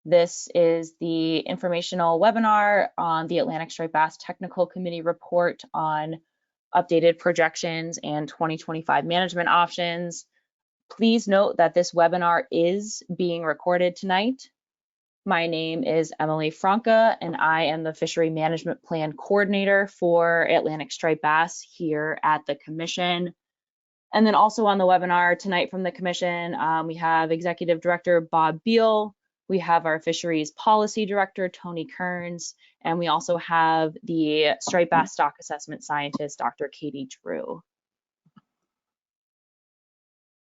This is the informational webinar on the Atlantic Striped Bass Technical Committee report on updated projections and 2025 management options. Please note that this webinar is being recorded tonight. My name is Emily Franca, and I am the Fishery Management Plan Coordinator for Atlantic Striped Bass here at the Commission. And then also on the webinar tonight from the Commission, we have Executive Director Bob Beal, we have our Fisheries Policy Director, Tony Kearns, and we also have the Striped Bass Stock Assessment Scientist, Dr. Katie Drew.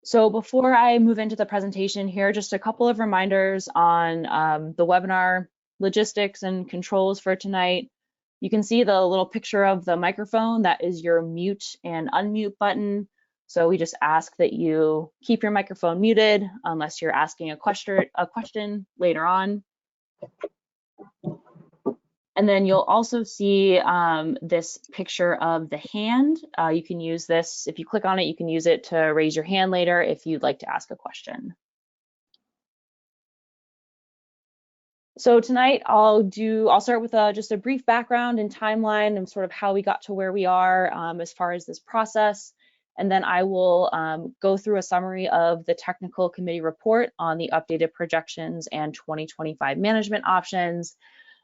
So before I move into the presentation here, just a couple of reminders on the webinar logistics and controls for tonight. You can see the little picture of the microphone. That is your mute and unmute button. So we just ask that you keep your microphone muted unless you're asking a question later on. And then you'll also see this picture of the hand. You can use this, if you click on it, you can use it to raise your hand later if you'd like to ask a question. So tonight I'll start with just a brief background and timeline and sort of how we got to where we are as far as this process. And then I will go through a summary of the technical committee report on the updated projections and 2025 management options.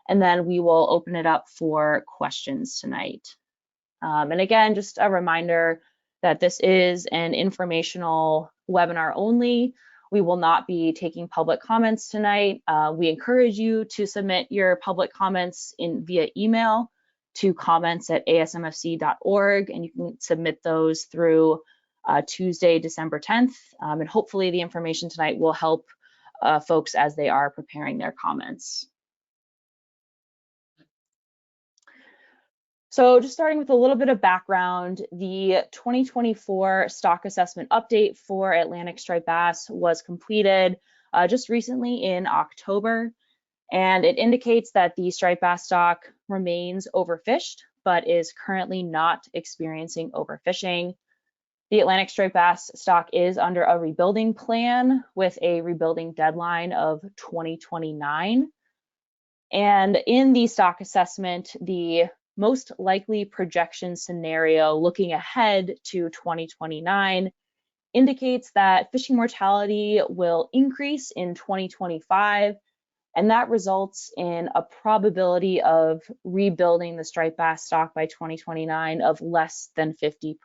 And then we will open it up for questions tonight. And again, just a reminder that this is an informational webinar only. We will not be taking public comments tonight. We encourage you to submit your public comments via email to comments@asmfc.org, and you can submit those through Tuesday, December 10th. And hopefully the information tonight will help folks as they are preparing their comments. So just starting with a little bit of background, the 2024 stock assessment update for Atlantic Striped Bass was completed just recently in October, and it indicates that the striped bass stock remains overfished, but is currently not experiencing overfishing. The Atlantic striped bass stock is under a rebuilding plan with a rebuilding deadline of 2029. And in the stock assessment, the most likely projection scenario looking ahead to 2029 indicates that fishing mortality will increase in 2025, and that results in a probability of rebuilding the striped bass stock by 2029 of less than 50%.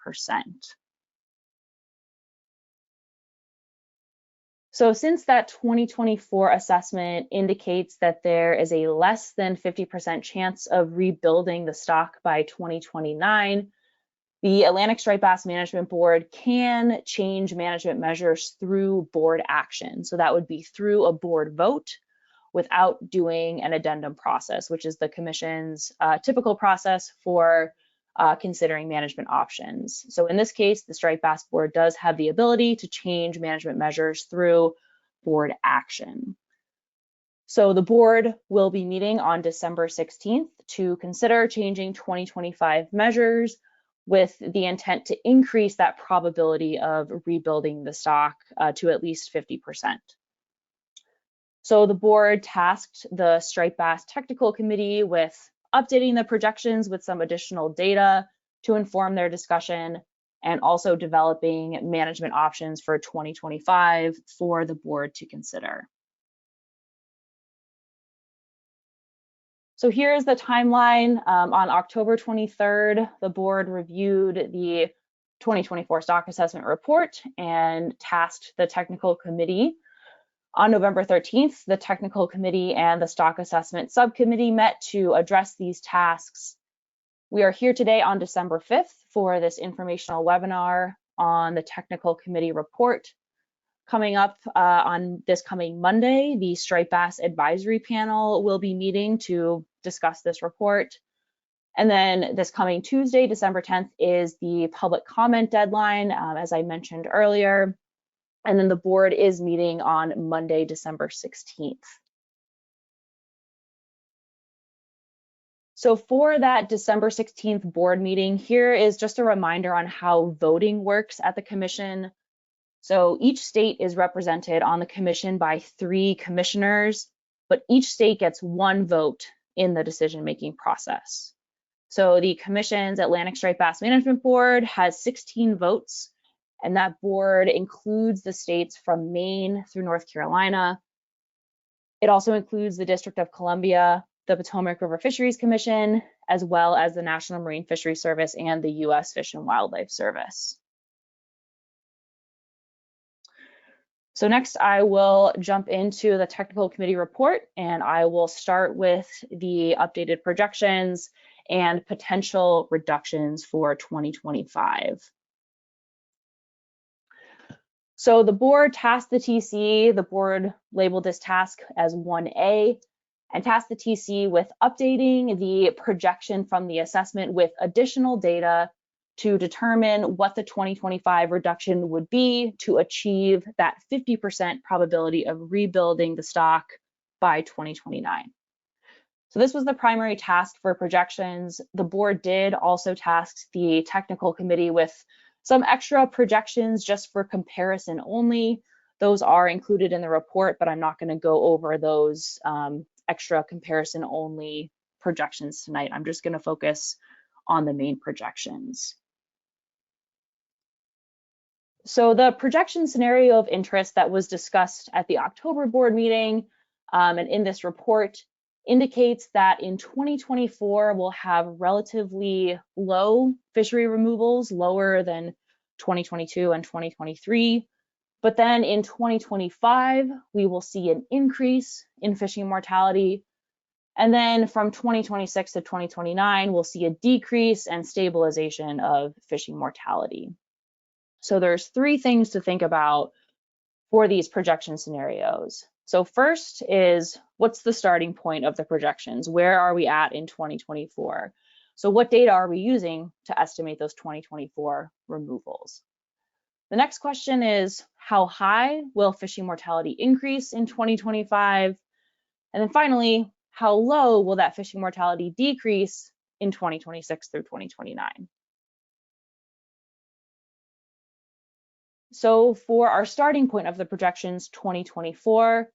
So since that 2024 assessment indicates that there is a less than 50% chance of rebuilding the stock by 2029, the Atlantic Striped Bass Management Board can change management measures through board action. So that would be through a board vote without doing an addendum process, which is the Commission's typical process for considering management options. So in this case, the Striped Bass Board does have the ability to change management measures through board action. So the board will be meeting on December 16th to consider changing 2025 measures with the intent to increase that probability of rebuilding the stock to at least 50%. So the board tasked the Striped Bass Technical Committee with updating the projections with some additional data to inform their discussion, and also developing management options for 2025 for the board to consider. So here's the timeline. On October 23rd, the board reviewed the 2024 stock assessment report and tasked the technical committee. On November 13th, the technical committee and the stock assessment subcommittee met to address these tasks. We are here today on December 5th for this informational webinar on the technical committee report. Coming up on this coming Monday, the Striped Bass Advisory Panel will be meeting to discuss this report. And then this coming Tuesday, December 10th, is the public comment deadline, as I mentioned earlier. And then the board is meeting on Monday, December 16th. So for that December 16th board meeting, here is just a reminder on how voting works at the Commission. So each state is represented on the Commission by 3 commissioners, but each state gets one vote in the decision-making process. So the Commission's Atlantic Striped Bass Management Board has 16 votes, and that board includes the states from Maine through North Carolina. It also includes the District of Columbia, the Potomac River Fisheries Commission, as well as the National Marine Fisheries Service and the U.S. Fish and Wildlife Service. So next, I will jump into the technical committee report, and I will start with the updated projections and potential reductions for 2025. So the board tasked the TC, the board labeled this task as 1A, and tasked the TC with updating the projection from the assessment with additional data to determine what the 2025 reduction would be to achieve that 50% probability of rebuilding the stock by 2029. So this was the primary task for projections. The board did also task the technical committee with some extra projections just for comparison only. Those are included in the report, but I'm not going to go over those extra comparison only projections tonight. I'm just going to focus on the main projections. So the projection scenario of interest that was discussed at the October board meeting and in this report indicates that in 2024, we'll have relatively low fishery removals, lower than 2022 and 2023. But then in 2025, we will see an increase in fishing mortality. And then from 2026 to 2029, we'll see a decrease and stabilization of fishing mortality. So there's three things to think about for these projection scenarios. So first is, what's the starting point of the projections? Where are we at in 2024? So what data are we using to estimate those 2024 removals? The next question is, how high will fishing mortality increase in 2025? And then finally, how low will that fishing mortality decrease in 2026 through 2029? So for our starting point of the projections 2024,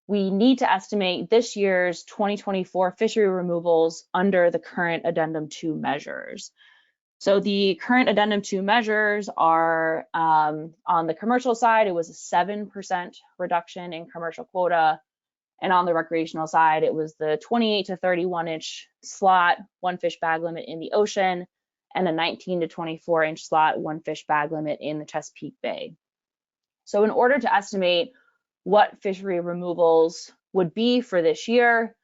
we need to estimate this year's 2024 fishery removals under the current Addendum 2 measures. So the current Addendum 2 measures are on the commercial side, it was a 7% reduction in commercial quota. And on the recreational side, it was the 28 to 31 inch slot, one fish bag limit in the ocean, and a 19 to 24 inch slot, one fish bag limit in the Chesapeake Bay. So in order to estimate what fishery removals would be for this year,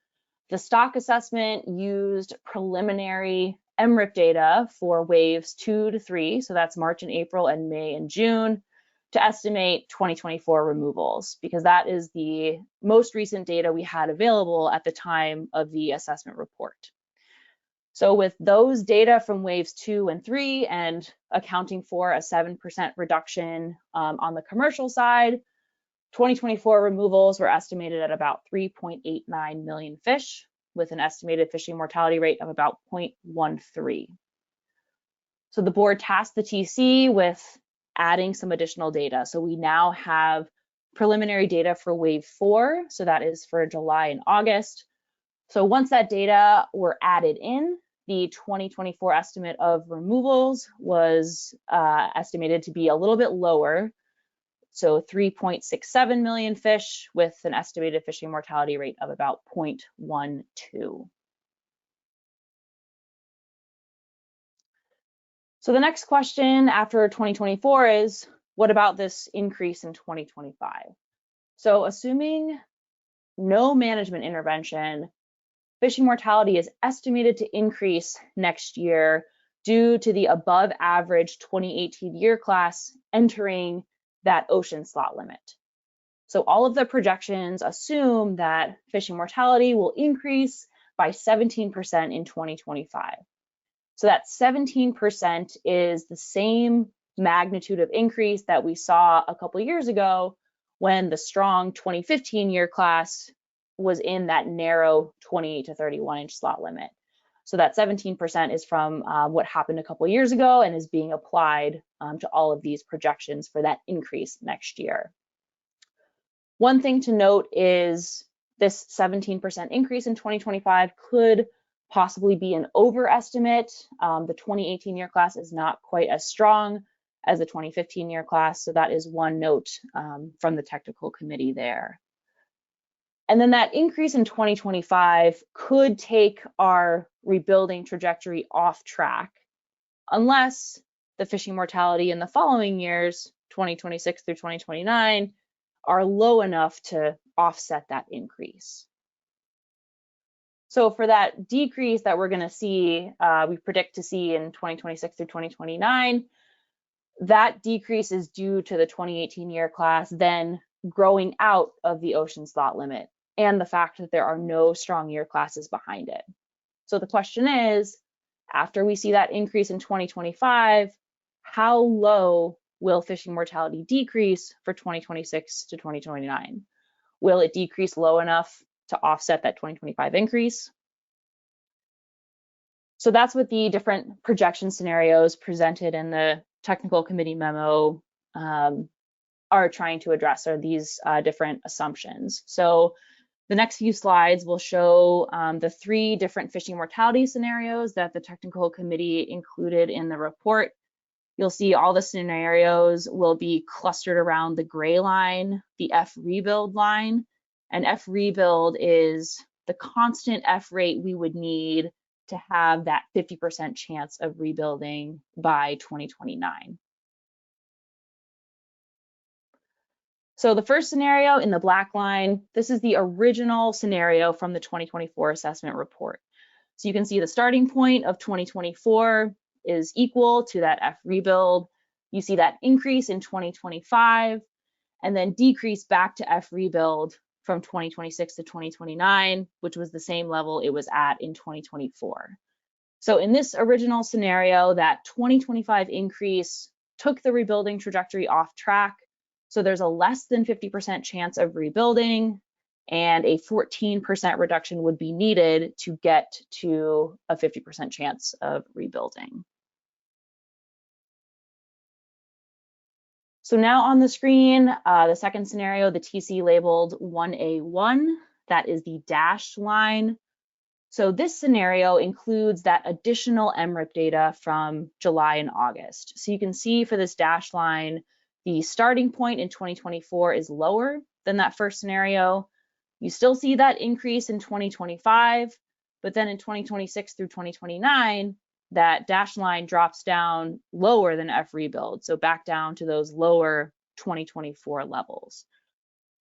the stock assessment used preliminary MRIP data for waves 2 to 3, so that's March and April and May and June, to estimate 2024 removals, because that is the most recent data we had available at the time of the assessment report. So with those data from waves 2 and 3 and accounting for a 7% reduction on the commercial side, 2024 removals were estimated at about 3.89 million fish with an estimated fishing mortality rate of about 0.13. So the board tasked the TC with adding some additional data. So we now have preliminary data for wave 4, so that is for July and August. So once that data were added in, the 2024 estimate of removals was estimated to be a little bit lower. So 3.67 million fish with an estimated fishing mortality rate of about 0.12. So the next question after 2024 is, what about this increase in 2025? So assuming no management intervention, fishing mortality is estimated to increase next year due to the above average 2018 year class entering that ocean slot limit. So all of the projections assume that fishing mortality will increase by 17% in 2025. So that 17% is the same magnitude of increase that we saw a couple years ago when the strong 2015 year class was in that narrow 28 to 31 inch slot limit. So that 17% is from what happened a couple years ago and is being applied to all of these projections for that increase next year. One thing to note is this 17% increase in 2025 could possibly be an overestimate. The 2018 year class is not quite as strong as the 2015 year class, so that is one note from the technical committee there. And then that increase in 2025 could take our rebuilding trajectory off track unless the fishing mortality in the following years, 2026 through 2029, are low enough to offset that increase. So for that decrease that we're going to see, we predict to see in 2026 through 2029, that decrease is due to the 2018 year class then growing out of the ocean slot limit and the fact that there are no strong year classes behind it. So the question is, after we see that increase in 2025, how low will fishing mortality decrease for 2026 to 2029? Will it decrease low enough to offset that 2025 increase? So that's what the different projection scenarios presented in the technical committee memo are trying to address, are these different assumptions. So the next few slides will show the 3 different fishing mortality scenarios that the technical committee included in the report. You'll see all the scenarios will be clustered around the gray line, the F rebuild line, and F rebuild is the constant F rate we would need to have that 50% chance of rebuilding by 2029. So the first scenario in the black line, this is the original scenario from the 2024 assessment report. So you can see the starting point of 2024 is equal to that F rebuild. You see that increase in 2025 and then decrease back to F rebuild from 2026 to 2029, which was the same level it was at in 2024. So in this original scenario, that 2025 increase took the rebuilding trajectory off track. So there's a less than 50% chance of rebuilding, and a 14% reduction would be needed to get to a 50% chance of rebuilding. So now on the screen, the second scenario, the TC labeled 1A1, that is the dashed line. So this scenario includes that additional MRIP data from July and August. So you can see for this dashed line, the starting point in 2024 is lower than that first scenario. You still see that increase in 2025, but then in 2026 through 2029, that dashed line drops down lower than F rebuild, so back down to those lower 2024 levels.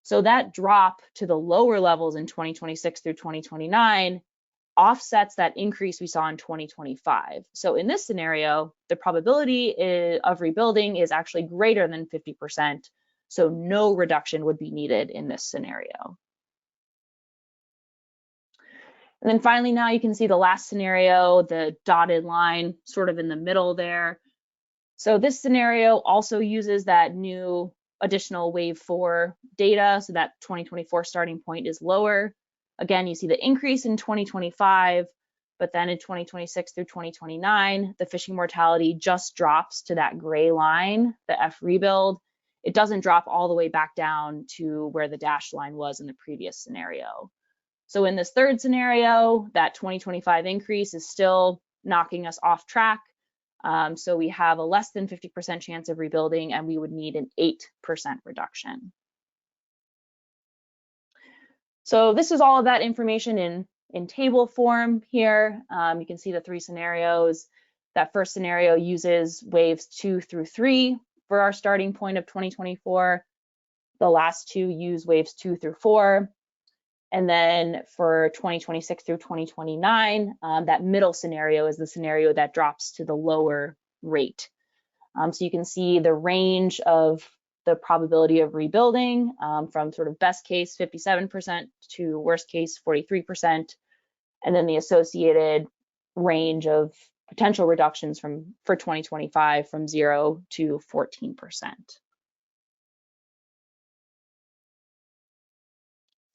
So that drop to the lower levels in 2026 through 2029 offsets that increase we saw in 2025. So in this scenario, the probability of rebuilding is actually greater than 50%, so no reduction would be needed in this scenario. And then finally, now you can see the last scenario, the dotted line sort of in the middle there. So this scenario also uses that new additional wave 4 data, so that 2024 starting point is lower. Again, you see the increase in 2025, but then in 2026 through 2029, the fishing mortality just drops to that gray line, the F rebuild. It doesn't drop all the way back down to where the dashed line was in the previous scenario. So in this third scenario, that 2025 increase is still knocking us off track. So we have a less than 50% chance of rebuilding, and we would need an 8% reduction. So this is all of that information in table form here. You can see the 3 scenarios. That first scenario uses waves 2 through 3 for our starting point of 2024. The last 2 use waves 2 through 4. And then for 2026 through 2029, that middle scenario is the scenario that drops to the lower rate. So you can see the range of the probability of rebuilding from sort of best case 57% to worst case 43%, and then the associated range of potential reductions for 2025 from 0 to 14%.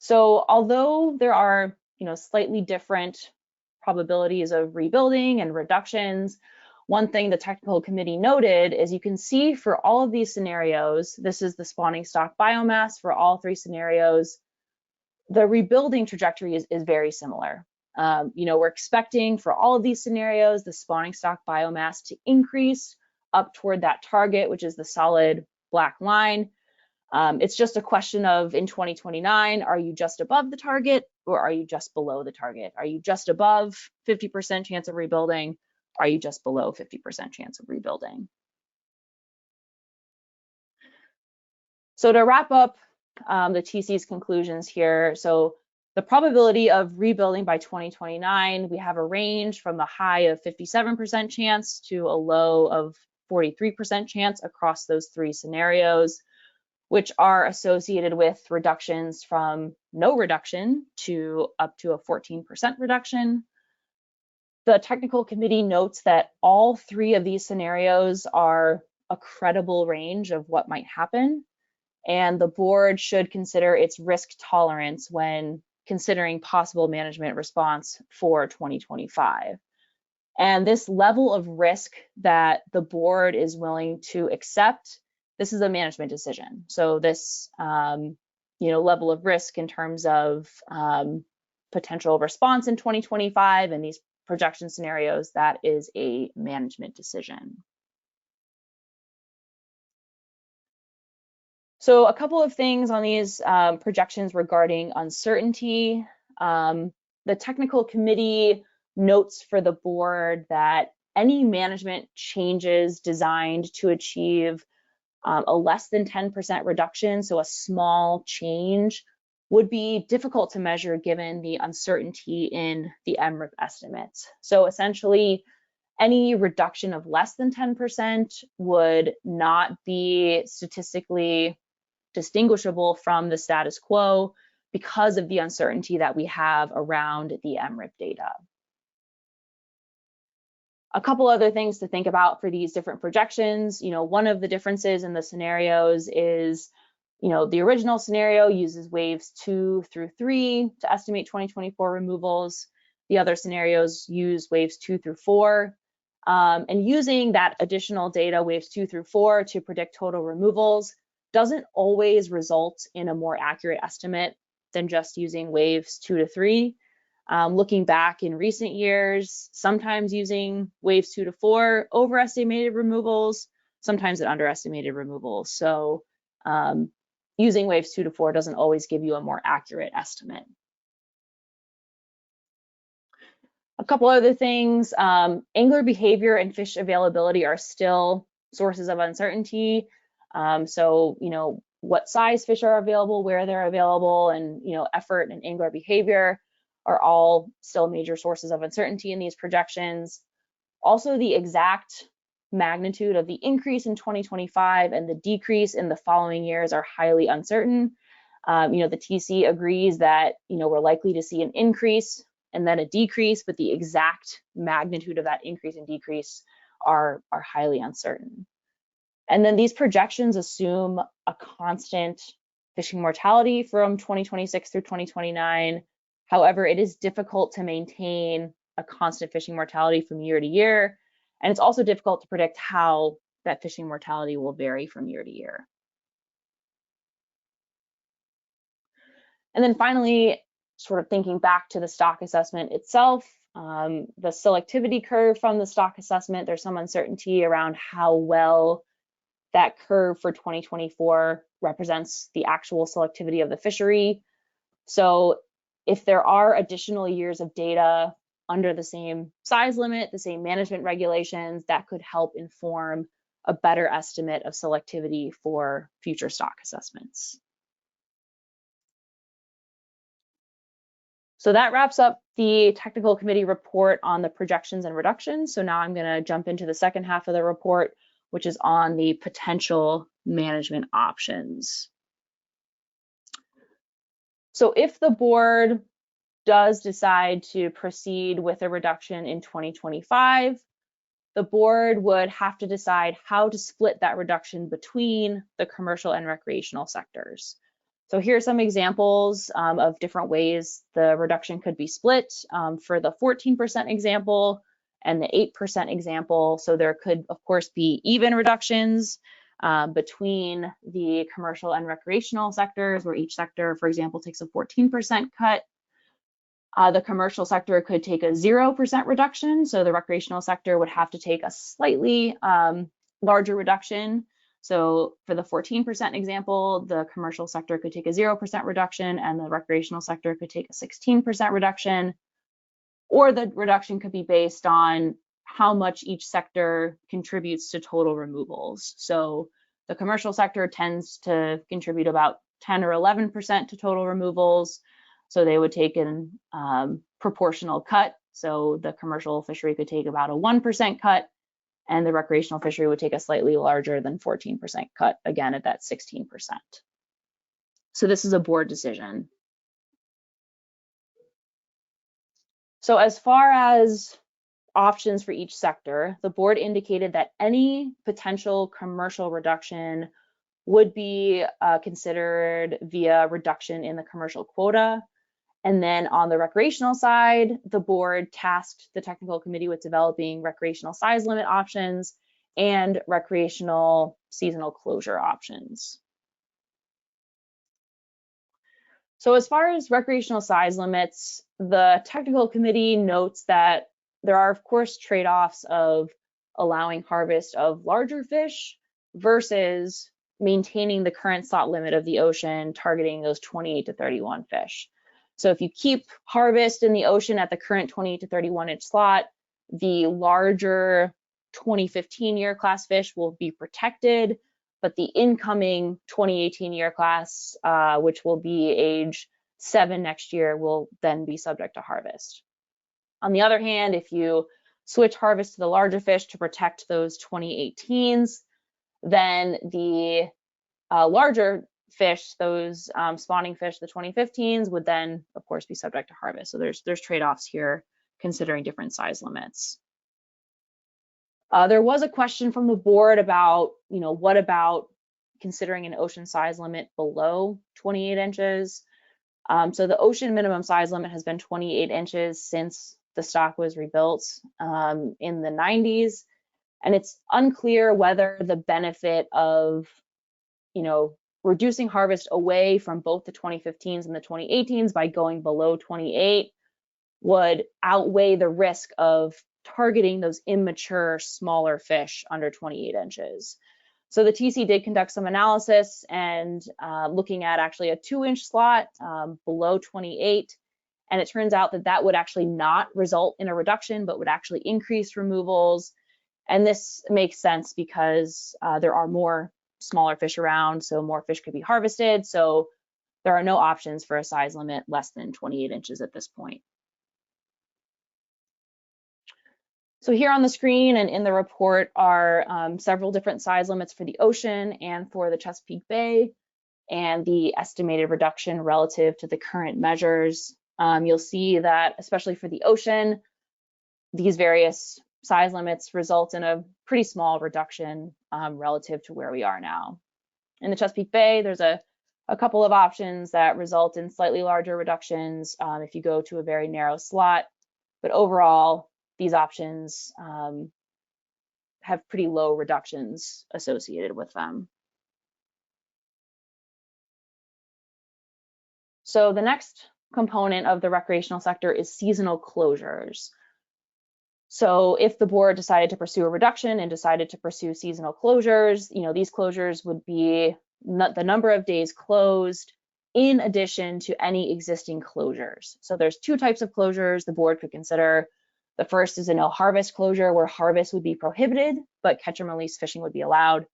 So although there are, slightly different probabilities of rebuilding and reductions, one thing the technical committee noted is you can see for all of these scenarios, this is the spawning stock biomass for all 3 scenarios. the rebuilding trajectory is very similar. We're expecting for all of these scenarios, the spawning stock biomass to increase up toward that target, which is the solid black line. It's just a question of, in 2029, are you just above the target or are you just below the target? Are you just above 50% chance of rebuilding? Are you just below 50% chance of rebuilding? So to wrap up the TC's conclusions here, so the probability of rebuilding by 2029, we have a range from a high of 57% chance to a low of 43% chance across those three scenarios, which are associated with reductions from no reduction to up to a 14% reduction. The technical committee notes that all three of these scenarios are a credible range of what might happen, and the board should consider its risk tolerance when considering possible management response for 2025. And this level of risk that the board is willing to accept, this is a management decision. So this level of risk in terms of potential response in 2025 and these projection scenarios, that is a management decision. So a couple of things on these projections regarding uncertainty. The technical committee notes for the board that any management changes designed to achieve a less than 10% reduction, so a small change, would be difficult to measure given the uncertainty in the MRIP estimates. So essentially, any reduction of less than 10% would not be statistically distinguishable from the status quo because of the uncertainty that we have around the MRIP data. A couple other things to think about for these different projections. One of the differences in the scenarios is, the original scenario uses waves 2 through 3 to estimate 2024 removals. The other scenarios use waves 2 through 4. And using that additional data, waves 2 through 4, to predict total removals doesn't always result in a more accurate estimate than just using waves 2 to 3. Looking back in recent years, sometimes using waves 2 to 4 overestimated removals, sometimes it underestimated removals. So using waves 2 to 4 doesn't always give you a more accurate estimate. A couple other things, angler behavior and fish availability are still sources of uncertainty. So, what size fish are available, where they're available, and, effort and angler behavior are all still major sources of uncertainty in these projections. Also, the exact magnitude of the increase in 2025 and the decrease in the following years are highly uncertain. The TC agrees that, we're likely to see an increase and then a decrease, but the exact magnitude of that increase and decrease are highly uncertain. And then these projections assume a constant fishing mortality from 2026 through 2029. However, it is difficult to maintain a constant fishing mortality from year to year, and it's also difficult to predict how that fishing mortality will vary from year to year. And then finally, sort of thinking back to the stock assessment itself, the selectivity curve from the stock assessment, there's some uncertainty around how well that curve for 2024 represents the actual selectivity of the fishery. So if there are additional years of data under the same size limit, the same management regulations, that could help inform a better estimate of selectivity for future stock assessments. So that wraps up the technical committee report on the projections and reductions. So now I'm going to jump into the second half of the report, which is on the potential management options. So if the board does decide to proceed with a reduction in 2025, the board would have to decide how to split that reduction between the commercial and recreational sectors. So here are some examples of different ways the reduction could be split for the 14% example and the 8% example. So there could, of course, be even reductions between the commercial and recreational sectors, where each sector, for example, takes a 14% cut. The commercial sector could take a 0% reduction, so the recreational sector would have to take a slightly larger reduction. So for the 14% example, the commercial sector could take a 0% reduction and the recreational sector could take a 16% reduction, or the reduction could be based on how much each sector contributes to total removals. So the commercial sector tends to contribute about 10 or 11% to total removals. So they would take an proportional cut. So the commercial fishery could take about a 1% cut, and the recreational fishery would take a slightly larger than 14% cut, again at that 16%. So this is a board decision. So as far as options for each sector, the board indicated that any potential commercial reduction would be considered via reduction in the commercial quota. And then on the recreational side, the board tasked the technical committee with developing recreational size limit options and recreational seasonal closure options. So as far as recreational size limits, the technical committee notes that there are, of course, trade-offs of allowing harvest of larger fish versus maintaining the current slot limit of the ocean, targeting those 28 to 31 fish. So if you keep harvest in the ocean at the current 28 to 31 inch slot, the larger 2015 year class fish will be protected, but the incoming 2018 year class, which will be age 7 next year, will then be subject to harvest. On the other hand, if you switch harvest to the larger fish to protect those 2018s, then the larger fish, those spawning fish, the 2015s, would then, of course, be subject to harvest. So there's trade-offs here considering different size limits. There was a question from the board about, what about considering an ocean size limit below 28 inches? So the ocean minimum size limit has been 28 inches since the stock was rebuilt in the 90s. And it's unclear whether the benefit of, reducing harvest away from both the 2015s and the 2018s by going below 28 would outweigh the risk of targeting those immature, smaller fish under 28 inches. So the TC did conduct some analysis and looking at actually a 2-inch slot below 28. And it turns out that that would actually not result in a reduction, but would actually increase removals. And this makes sense because there are more smaller fish around, so more fish could be harvested. So there are no options for a size limit less than 28 inches at this point. So here on the screen and in the report are several different size limits for the ocean and for the Chesapeake Bay, and the estimated reduction relative to the current measures. You'll see that, especially for the ocean, these various size limits result in a pretty small reduction relative to where we are now. In the Chesapeake Bay, there's a couple of options that result in slightly larger reductions if you go to a very narrow slot, but overall, these options have pretty low reductions associated with them. So the next component of the recreational sector is seasonal closures. So if the board decided to pursue a reduction and decided to pursue seasonal closures, these closures would be the number of days closed in addition to any existing closures. So there's two types of closures the board could consider. The first is a no harvest closure where harvest would be prohibited, but catch and release fishing would be allowed.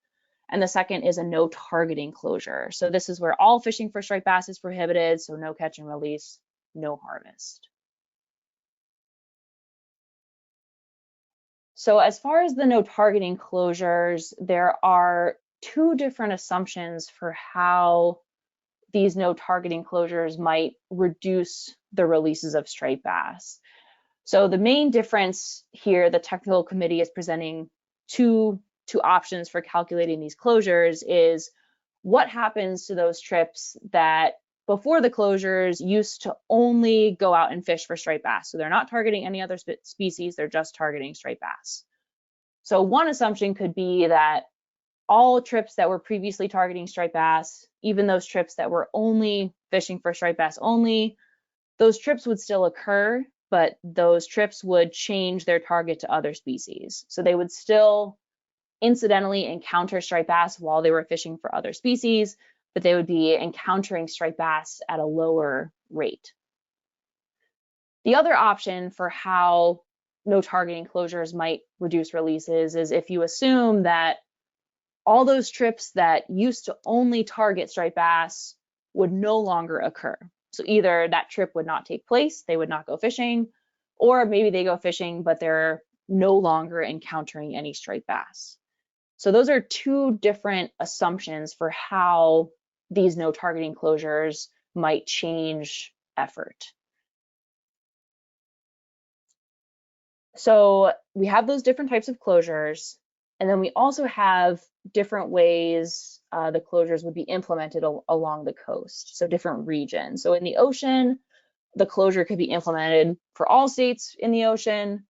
And the second is a no targeting closure. So this is where all fishing for striped bass is prohibited, so no catch and release, no harvest. So as far as the no targeting closures, there are two different assumptions for how these no targeting closures might reduce the releases of striped bass. So the main difference here, the technical committee is presenting two options for calculating these closures, is what happens to those trips that before the closures used to only go out and fish for striped bass. So they're not targeting any other species, they're just targeting striped bass. So one assumption could be that all trips that were previously targeting striped bass, even those trips that were only fishing for striped bass only, those trips would still occur, but those trips would change their target to other species. So they would still incidentally encounter striped bass while they were fishing for other species, but they would be encountering striped bass at a lower rate. The other option for how no targeting closures might reduce releases is if you assume that all those trips that used to only target striped bass would no longer occur. So either that trip would not take place, they would not go fishing, or maybe they go fishing, but they're no longer encountering any striped bass. So those are two different assumptions for how these no targeting closures might change effort. So we have those different types of closures, and then we also have different ways the closures would be implemented along the coast, so different regions. So in the ocean, the closure could be implemented for all states in the ocean.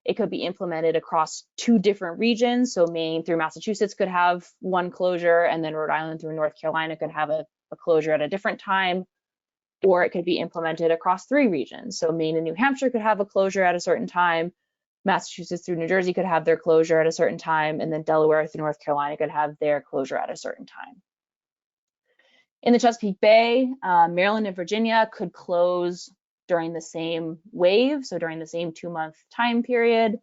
It could be implemented across two different regions. So Maine through Massachusetts could have one closure, and then Rhode Island through North Carolina could have a closure at a different time. Or it could be implemented across three regions. So Maine and New Hampshire could have a closure at a certain time. Massachusetts through New Jersey could have their closure at a certain time, and then Delaware through North Carolina could have their closure at a certain time. In the Chesapeake Bay, Maryland and Virginia could close during the same wave, so during the same 2-month time period,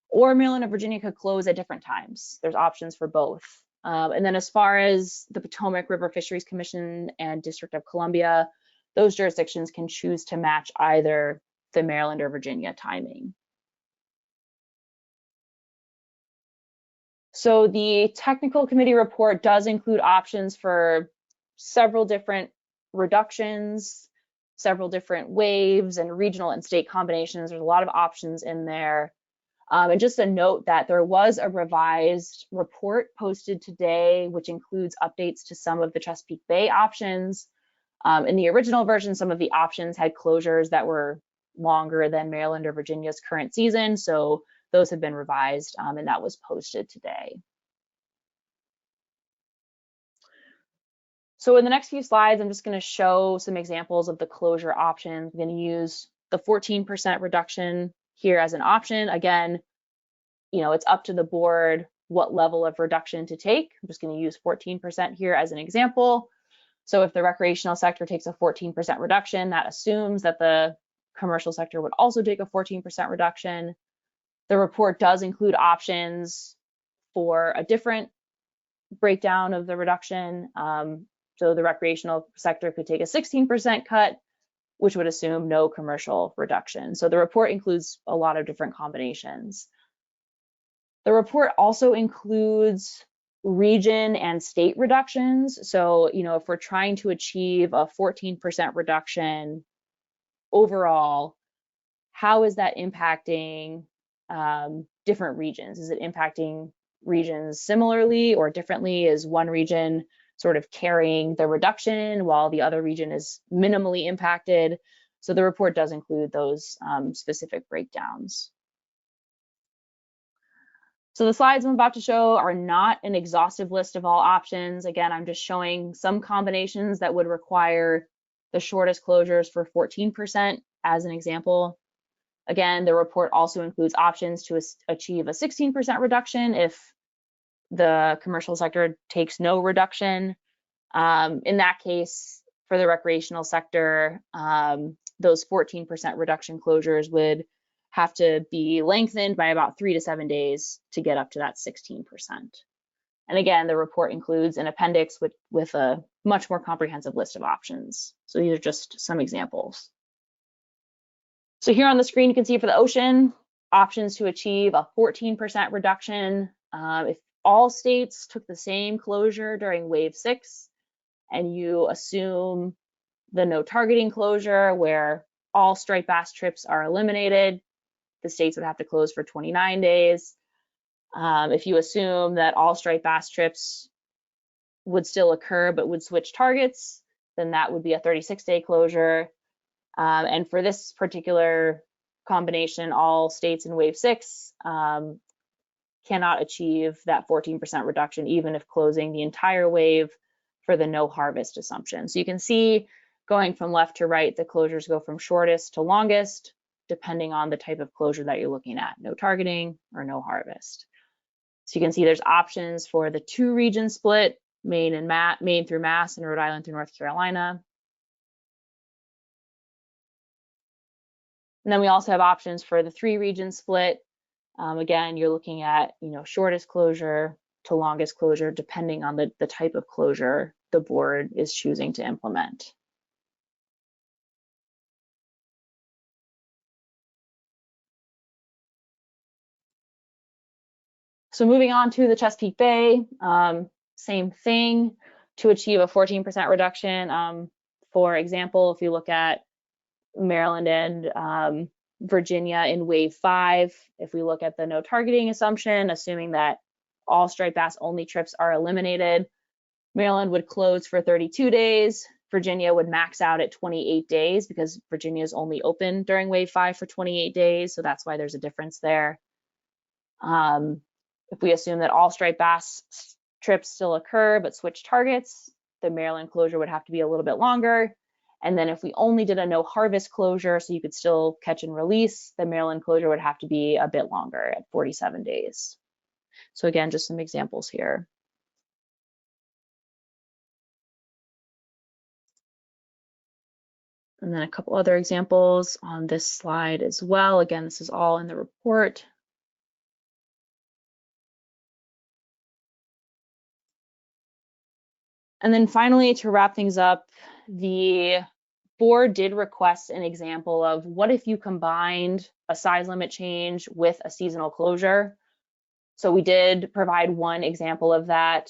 or Maryland and Virginia could close at different times. There's options for both. And then as far as the Potomac River Fisheries Commission and District of Columbia, those jurisdictions can choose to match either the Maryland or Virginia timing. So the technical committee report does include options for several different reductions, several different waves and regional and state combinations. There's a lot of options in there. And just a note that there was a revised report posted today, which includes updates to some of the Chesapeake Bay options. In the original version, some of the options had closures that were longer than Maryland or Virginia's current season. So those have been revised, and that was posted today. So in the next few slides, I'm just going to show some examples of the closure options. I'm going to use the 14% reduction here as an option. Again, it's up to the board what level of reduction to take. I'm just going to use 14% here as an example. So if the recreational sector takes a 14% reduction, that assumes that the commercial sector would also take a 14% reduction. The report does include options for a different breakdown of the reduction. So the recreational sector could take a 16% cut, which would assume no commercial reduction. So the report includes a lot of different combinations. The report also includes region and state reductions. So, if we're trying to achieve a 14% reduction overall, how is that impacting different regions? Is it impacting regions similarly or differently? Is one region sort of carrying the reduction while the other region is minimally impacted? So the report does include those specific breakdowns. So the slides I'm about to show are not an exhaustive list of all options. Again, I'm just showing some combinations that would require the shortest closures for 14% as an example. Again, the report also includes options to achieve a 16% reduction if the commercial sector takes no reduction. In that case, for the recreational sector, those 14% reduction closures would have to be lengthened by about 3 to 7 days to get up to that 16%. And again, the report includes an appendix with a much more comprehensive list of options. So these are just some examples. So here on the screen, you can see for the ocean, options to achieve a 14% reduction. If all states took the same closure during wave 6, and you assume the no targeting closure where all striped bass trips are eliminated, the states would have to close for 29 days. If you assume that all striped bass trips would still occur but would switch targets, then that would be a 36-day closure. And for this particular combination, all states in wave 6 cannot achieve that 14% reduction, even if closing the entire wave for the no harvest assumption. So you can see going from left to right, the closures go from shortest to longest, depending on the type of closure that you're looking at, no targeting or no harvest. So you can see there's options for the 2-region split, Maine through Mass and Rhode Island through North Carolina. And then we also have options for the 3-region split. Again, you're looking at, shortest closure to longest closure, depending on the type of closure the board is choosing to implement. So moving on to the Chesapeake Bay, same thing to achieve a 14% reduction. For example, if you look at Maryland and Virginia in wave 5, if we look at the no targeting assumption, assuming that all striped bass only trips are eliminated, Maryland would close for 32 days. Virginia would max out at 28 days because Virginia is only open during wave 5 for 28 days. So that's why there's a difference there. If we assume that all striped bass trips still occur but switch targets, the Maryland closure would have to be a little bit longer. And then if we only did a no harvest closure, so you could still catch and release, the Maryland closure would have to be a bit longer at 47 days. So again, just some examples here. And then a couple other examples on this slide as well. Again, this is all in the report. And then finally, to wrap things up, the board did request an example of what if you combined a size limit change with a seasonal closure. So we did provide one example of that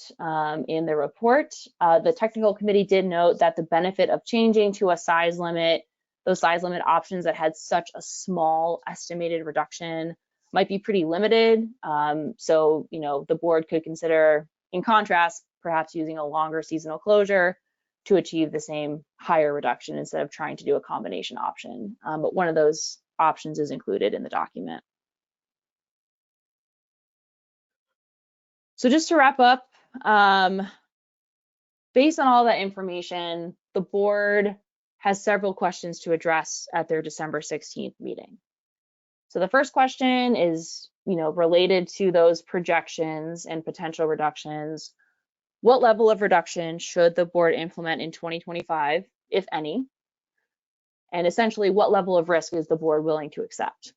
in the report. The technical committee did note that the benefit of changing to a size limit, those size limit options that had such a small estimated reduction might be pretty limited. So, the board could consider, in contrast, perhaps using a longer seasonal closure to achieve the same higher reduction instead of trying to do a combination option. But one of those options is included in the document. So just to wrap up, based on all that information, the board has several questions to address at their December 16th meeting. So the first question is, related to those projections and potential reductions. What level of reduction should the board implement in 2025, if any? And essentially, what level of risk is the board willing to accept?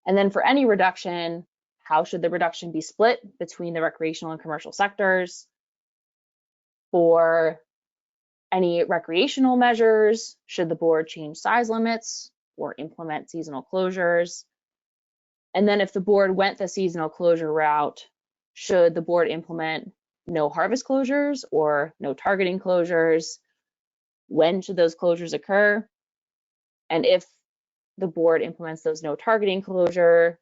And then for any reduction, how should the reduction be split between the recreational and commercial sectors? For any recreational measures, should the board change size limits or implement seasonal closures? And then if the board went the seasonal closure route, should the board implement no harvest closures or no targeting closures? When should those closures occur? And if the board implements those no targeting closure,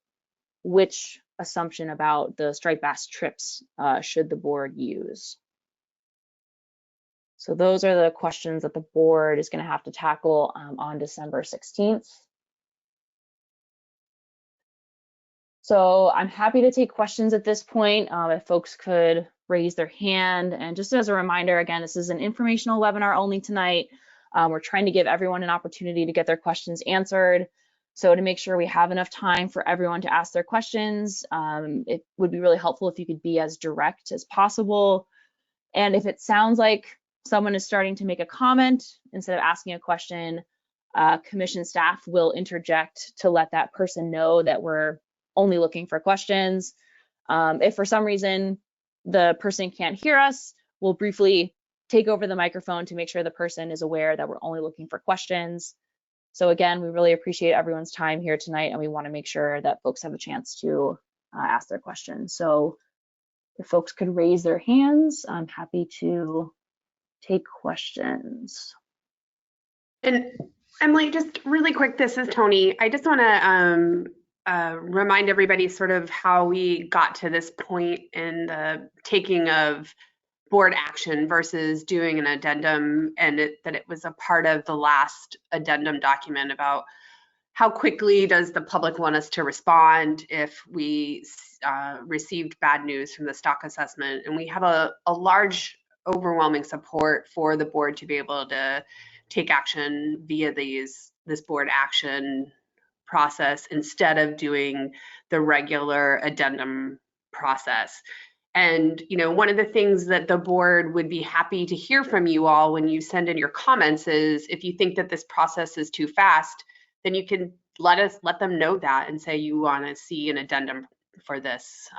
which assumption about the striped bass trips should the board use? So those are the questions that the board is going to have to tackle on December 16th. So I'm happy to take questions at this point if folks could raise their hand. And just as a reminder, again, this is an informational webinar only tonight. We're trying to give everyone an opportunity to get their questions answered. So to make sure we have enough time for everyone to ask their questions, it would be really helpful if you could be as direct as possible. And if it sounds like someone is starting to make a comment instead of asking a question, commission staff will interject to let that person know that we're only looking for questions. If for some reason the person can't hear us, we'll briefly take over the microphone to make sure the person is aware that we're only looking for questions. So again, we really appreciate everyone's time here tonight, and we want to make sure that folks have a chance to ask their questions. So if folks could raise their hands, I'm happy to take questions. And Emily, just really quick, this is Tony. I just want to remind everybody sort of how we got to this point in the taking of board action versus doing an addendum, and that it was a part of the last addendum document about how quickly does the public want us to respond if we received bad news from the stock assessment? And we have a large, overwhelming support for the board to be able to take action via this board action process instead of doing the regular addendum process. And, you know, one of the things that the board would be happy to hear from you all when you send in your comments is if you think that this process is too fast, then you can let them know that and say you want to see an addendum for this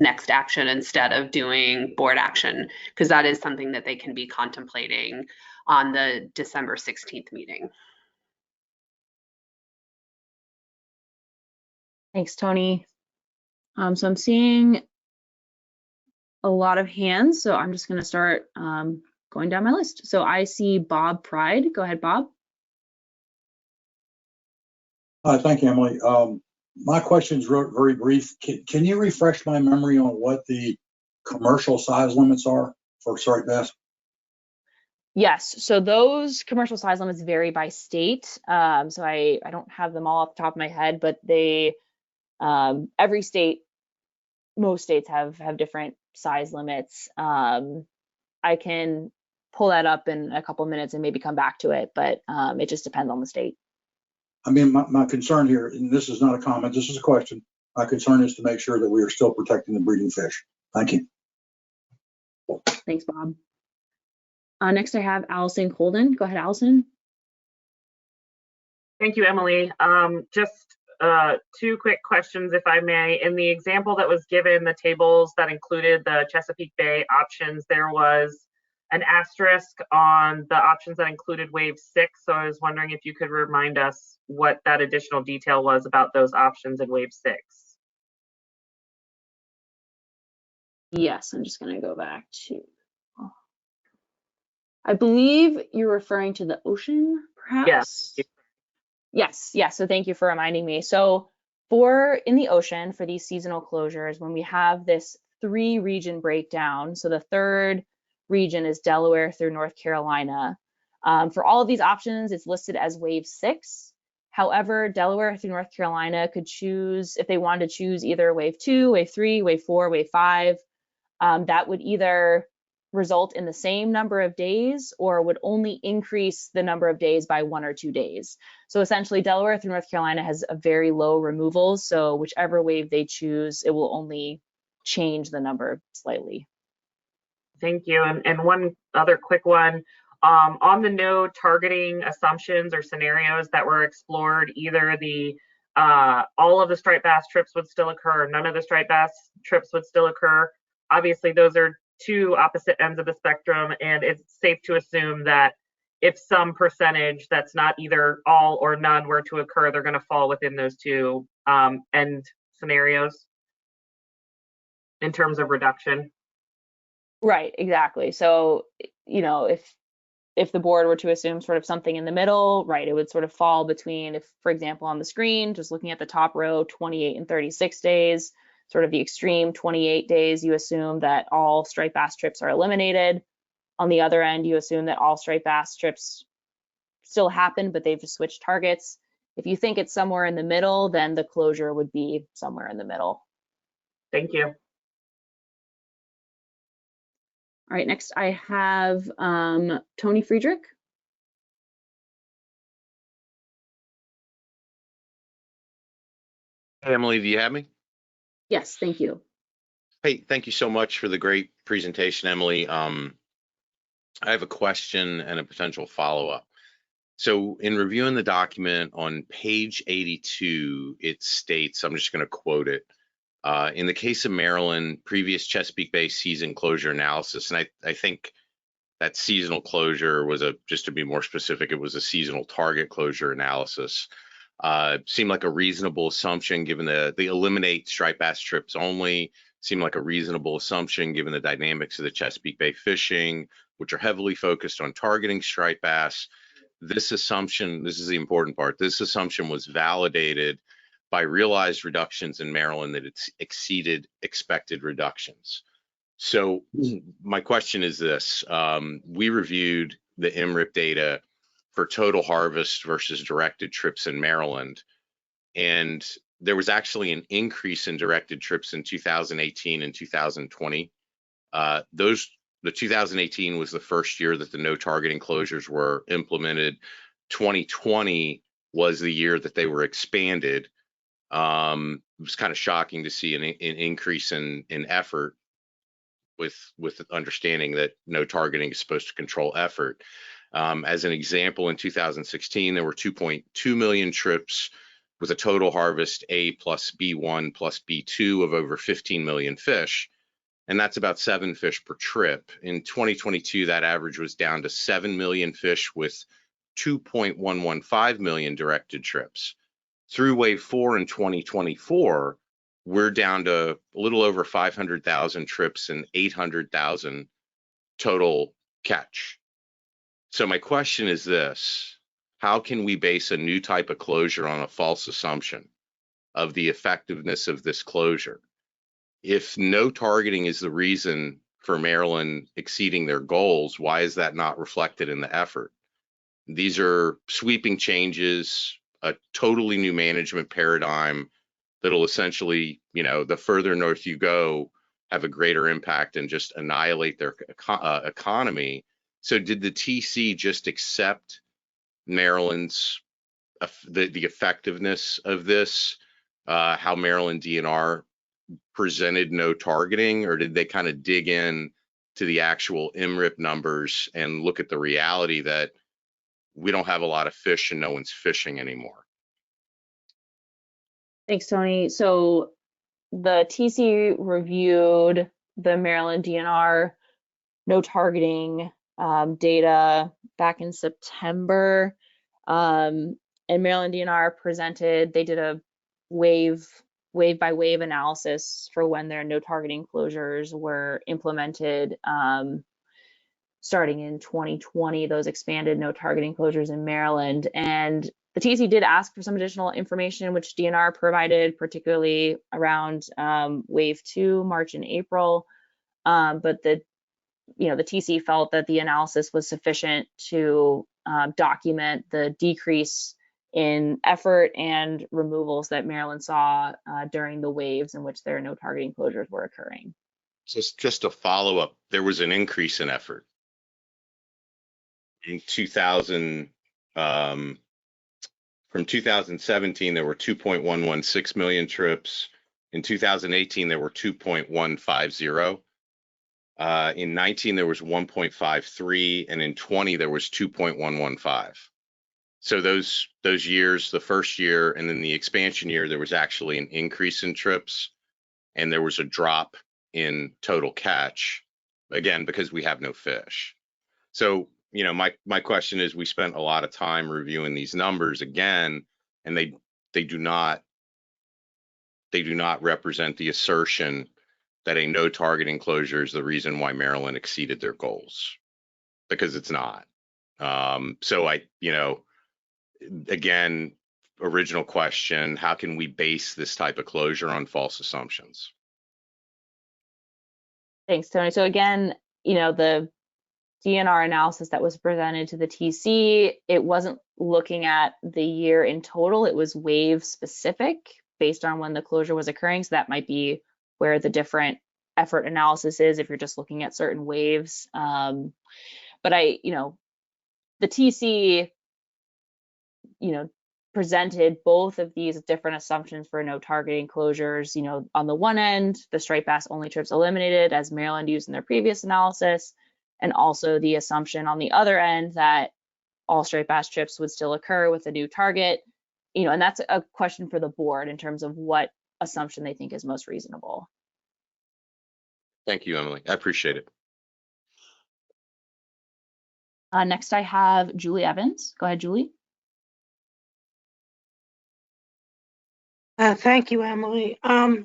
next action instead of doing board action, because that is something that they can be contemplating on the December 16th meeting. Thanks, Tony. So I'm seeing a lot of hands, so I'm just going to start going down my list. So I see Bob Pride. Go ahead, Bob. Thank you, Emily. My question is very brief. Can you refresh my memory on what the commercial size limits are for striped bass? Yes, so those commercial size limits vary by state. So I don't have them all off the top of my head, but they every state, most states have different size limits. I can pull that up in a couple minutes and maybe come back to it, but it just depends on the state. I mean, my concern here, and this is not a comment, this is a question. My concern is to make sure that we are still protecting the breeding fish. Thank you. Thanks, Bob. Next, I have Allison Colden. Go ahead, Allison. Thank you, Emily. Just two quick questions, if I may. In the example that was given, the tables that included the Chesapeake Bay options, there was an asterisk on the options that included wave 6. So I was wondering if you could remind us what that additional detail was about those options in wave 6. Yes, I'm just going to go back to, I believe you're referring to the ocean, perhaps? Yes. So thank you for reminding me. So in the ocean, for these seasonal closures, when we have this 3-region breakdown, so the third region is Delaware through North Carolina. For all of these options, it's listed as wave 6. However, Delaware through North Carolina could choose, if they wanted to choose either wave 2, wave 3, wave 4, wave 5, that would either result in the same number of days or would only increase the number of days by 1 or 2 days. So essentially, Delaware through North Carolina has a very low removals. So whichever wave they choose, it will only change the number slightly. Thank you. And one other quick one. On the no targeting assumptions or scenarios that were explored, either the all of the striped bass trips would still occur, none of the striped bass trips would still occur. Obviously, those are two opposite ends of the spectrum, and it's safe to assume that if some percentage that's not either all or none were to occur, they're going to fall within those two end scenarios in terms of reduction. Right, exactly. So, you know, if the board were to assume sort of something in the middle, right, it would sort of fall between, if, for example, on the screen, just looking at the top row, 28 and 36 days, sort of the extreme 28 days, you assume that all striped bass trips are eliminated. On the other end, you assume that all striped bass trips still happen, but they've just switched targets. If you think it's somewhere in the middle, then the closure would be somewhere in the middle. Thank you. All right, next I have Tony Friedrich. Hey, Emily, do you have me? Yes, thank you. Hey, thank you so much for the great presentation, Emily. I have a question and a potential follow-up. So in reviewing the document on page 82, it states, I'm just going to quote it, in the case of Maryland, previous Chesapeake Bay season closure analysis, and I think that seasonal closure was just to be more specific, it was a seasonal target closure analysis. Seemed like a reasonable assumption given the eliminate striped bass trips only, seemed like a reasonable assumption given the dynamics of the Chesapeake Bay fishing, which are heavily focused on targeting striped bass. This assumption, this is the important part, this assumption was validated by realized reductions in Maryland that it's exceeded expected reductions. So my question is this, we reviewed the MRIP data for total harvest versus directed trips in Maryland. And there was actually an increase in directed trips in 2018 and 2020. The 2018 was the first year that the no targeting closures were implemented. 2020 was the year that they were expanded. It was kind of shocking to see an increase in effort with understanding that no targeting is supposed to control effort. As an example, in 2016, there were 2.2 million trips with a total harvest A plus B1 plus B2 of over 15 million fish. And that's about 7 fish per trip. In 2022, that average was down to 7 million fish with 2.115 million directed trips. Through wave 4 in 2024, we're down to a little over 500,000 trips and 800,000 total catch. So my question is this: how can we base a new type of closure on a false assumption of the effectiveness of this closure? If no targeting is the reason for Maryland exceeding their goals, why is that not reflected in the effort? These are sweeping changes, a totally new management paradigm that'll essentially, the further north you go, have a greater impact and just annihilate their economy. So did the TC just accept Maryland's, the effectiveness of this, how Maryland DNR presented no targeting, or did they kind of dig in to the actual MRIP numbers and look at the reality that we don't have a lot of fish and no one's fishing anymore? Thanks, Tony. So the TC reviewed the Maryland DNR no targeting data back in September. And Maryland DNR presented, they did a wave by wave analysis for when their no targeting closures were implemented, starting in 2020, those expanded no targeting closures in Maryland. And the TC did ask for some additional information, which DNR provided, particularly around wave 2, March and April. But the TC felt that the analysis was sufficient to document the decrease in effort and removals that Maryland saw during the waves in which their no targeting closures were occurring. Just a follow up, there was an increase in effort. In 2000, from 2017, there were 2.116 million trips. In 2018, there were 2.150. In 19, there was 1.53, and in 20, there was 2.115. So those years, the first year and then the expansion year, there was actually an increase in trips, and there was a drop in total catch, again, because we have no fish. So, my question is, we spent a lot of time reviewing these numbers again, and they do not represent the assertion that a no targeting closure is the reason why Maryland exceeded their goals, because it's not. So again, original question, how can we base this type of closure on false assumptions? Thanks, Tony. So again, the DNR analysis that was presented to the TC, it wasn't looking at the year in total, it was wave specific based on when the closure was occurring. So that might be where the different effort analysis is if you're just looking at certain waves. But the TC, presented both of these different assumptions for no targeting closures. On the one end, the striped bass only trips eliminated as Maryland used in their previous analysis, and also the assumption on the other end that all striped bass trips would still occur with a new target. And that's a question for the board in terms of what assumption they think is most reasonable. Thank you, Emily. I appreciate it. Next, I have Julie Evans. Go ahead, Julie. Thank you, Emily. I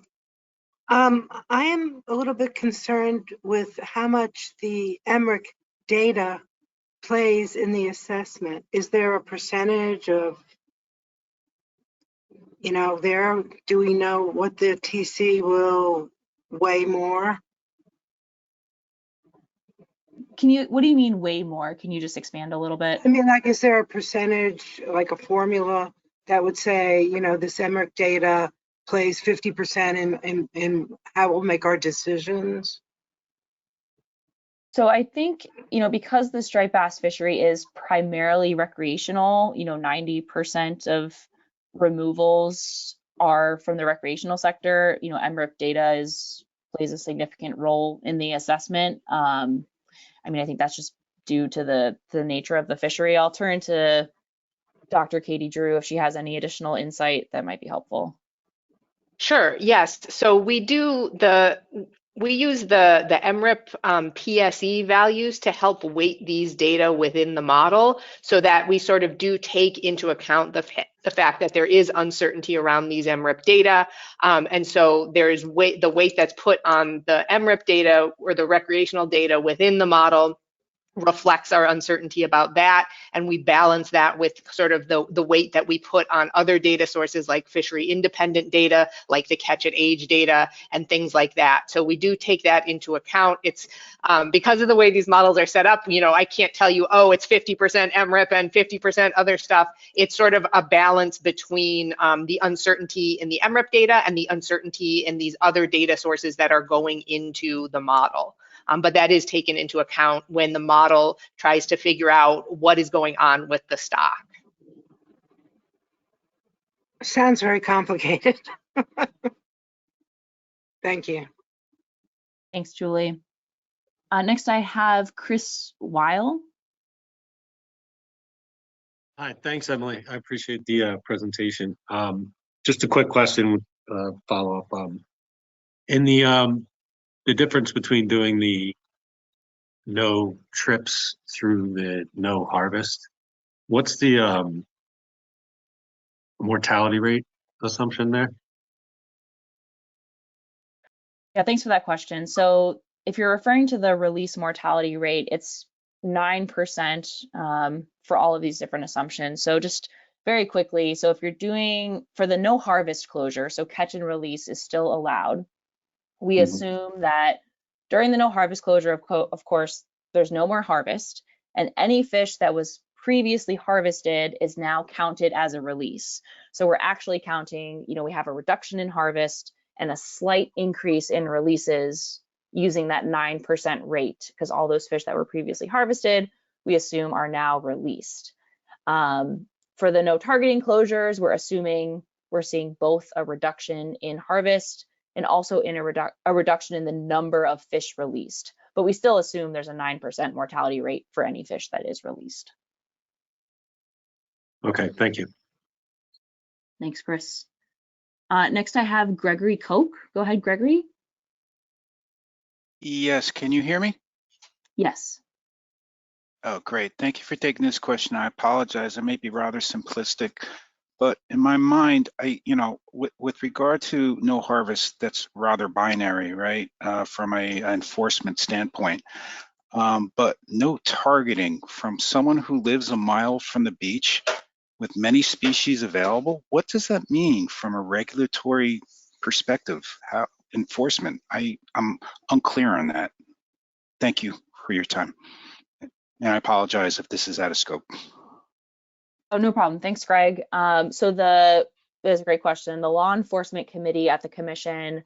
am a little bit concerned with how much the EMRIC data plays in the assessment. Is there a percentage of, do we know what the TC will weigh more? what do you mean way more? Can you just expand a little bit? I mean, like, is there a percentage, like a formula that would say, you know, this Emmerich data plays 50% in how we'll make our decisions? So I think, because the striped bass fishery is primarily recreational, 90% of removals are from the recreational sector. Emmerich data plays a significant role in the assessment. I think that's just due to the nature of the fishery. I'll turn to Dr. Katie Drew if she has any additional insight that might be helpful. Sure, yes. So we use the MRIP PSE values to help weight these data within the model so that we sort of do take into account the fact that there is uncertainty around these MRIP data. And so there's the weight that's put on the MRIP data or the recreational data within the model reflects our uncertainty about that, and we balance that with sort of the weight that we put on other data sources like fishery independent data, like the catch at age data and things like that. So we do take that into account. It's because of the way these models are set up, I can't tell you, oh, it's 50% MRIP and 50% other stuff. It's sort of a balance between the uncertainty in the MRIP data and the uncertainty in these other data sources that are going into the model. But that is taken into account when the model tries to figure out what is going on with the stock. Sounds very complicated. Thank you. Thanks, Julie. Next, I have Chris Weil. Hi, thanks, Emily. I appreciate the presentation. Just a quick question, follow-up. In the difference between doing the no trips through the no harvest, what's the mortality rate assumption there? Yeah, thanks for that question. So if you're referring to the release mortality rate, it's 9% for all of these different assumptions. So just very quickly, so if you're doing for the no harvest closure, so catch and release is still allowed. We assume that during the no harvest closure, of course, there's no more harvest, and any fish that was previously harvested is now counted as a release. So we're actually counting, we have a reduction in harvest and a slight increase in releases using that 9% rate, because all those fish that were previously harvested, we assume are now released. For the no targeting closures, we're seeing both a reduction in harvest and also in a reduction in the number of fish released. But we still assume there's a 9% mortality rate for any fish that is released. Okay, thank you. Thanks, Chris. Next, I have Gregory Koch. Go ahead, Gregory. Yes, can you hear me? Yes. Oh, great. Thank you for taking this question. I apologize. I may be rather simplistic, but in my mind, with regard to no harvest, that's rather binary, right? From a enforcement standpoint. But no targeting from someone who lives a mile from the beach with many species available, what does that mean from a regulatory perspective? How enforcement? I'm unclear on that. Thank you for your time. And I apologize if this is out of scope. Oh, no problem. Thanks, Greg. So that's a great question. The Law Enforcement Committee at the Commission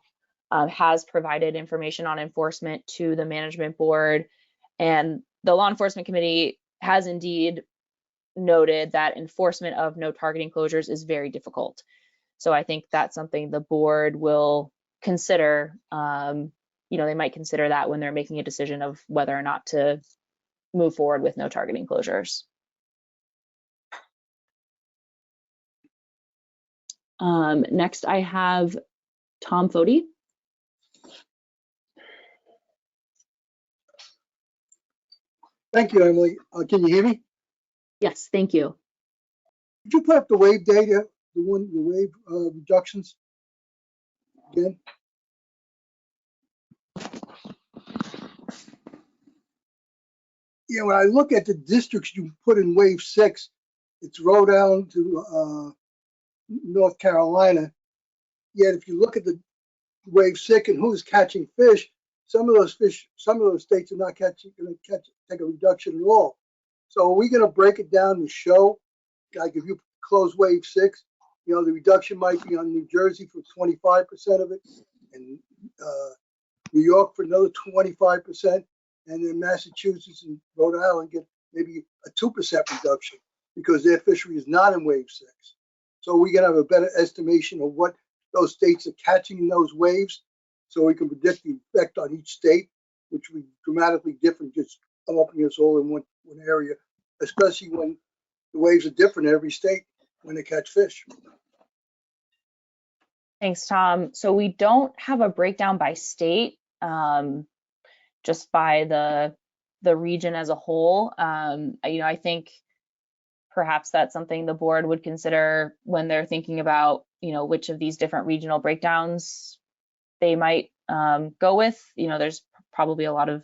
has provided information on enforcement to the Management Board, and the Law Enforcement Committee has indeed noted that enforcement of no targeting closures is very difficult. So I think that's something the board will consider. They might consider that when they're making a decision of whether or not to move forward with no targeting closures. Next, I have Tom Foti. Thank you, Emily. Can you hear me? Yes, thank you. Could you put up the wave data, the wave reductions again? Yeah, when I look at the districts you put in wave 6, it's Rhode Island to North Carolina. Yet if you look at the wave 6 and who's catching fish, some of those fish, some of those states are not going to take a reduction at all. So are we going to break it down to show, like if you close wave 6, you know, the reduction might be on New Jersey for 25% of it, and New York for another 25%, and then Massachusetts and Rhode Island get maybe a 2% reduction because their fishery is not in wave 6. So we can have a better estimation of what those states are catching in those waves, so we can predict the effect on each state, which would be dramatically different, just opening us all in one area, especially when the waves are different in every state when they catch fish. Thanks, Tom. So we don't have a breakdown by state, just by the region as a whole. I think perhaps that's something the board would consider when they're thinking about, which of these different regional breakdowns they might go with. There's probably a lot of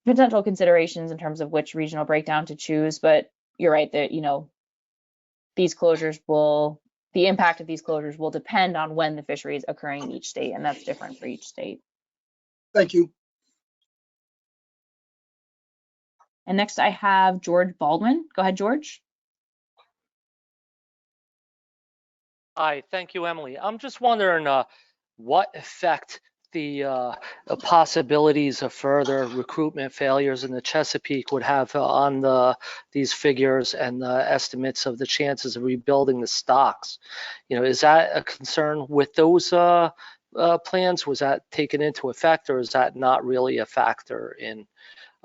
potential considerations in terms of which regional breakdown to choose, but you're right that, these closures the impact of these closures will depend on when the fishery is occurring in each state, and that's different for each state. Thank you. And next I have George Baldwin. Go ahead, George. Hi, thank you, Emily. I'm just wondering what effect the possibilities of further recruitment failures in the Chesapeake would have on these figures and the estimates of the chances of rebuilding the stocks. Is that a concern with those plans? Was that taken into effect, or is that not really a factor in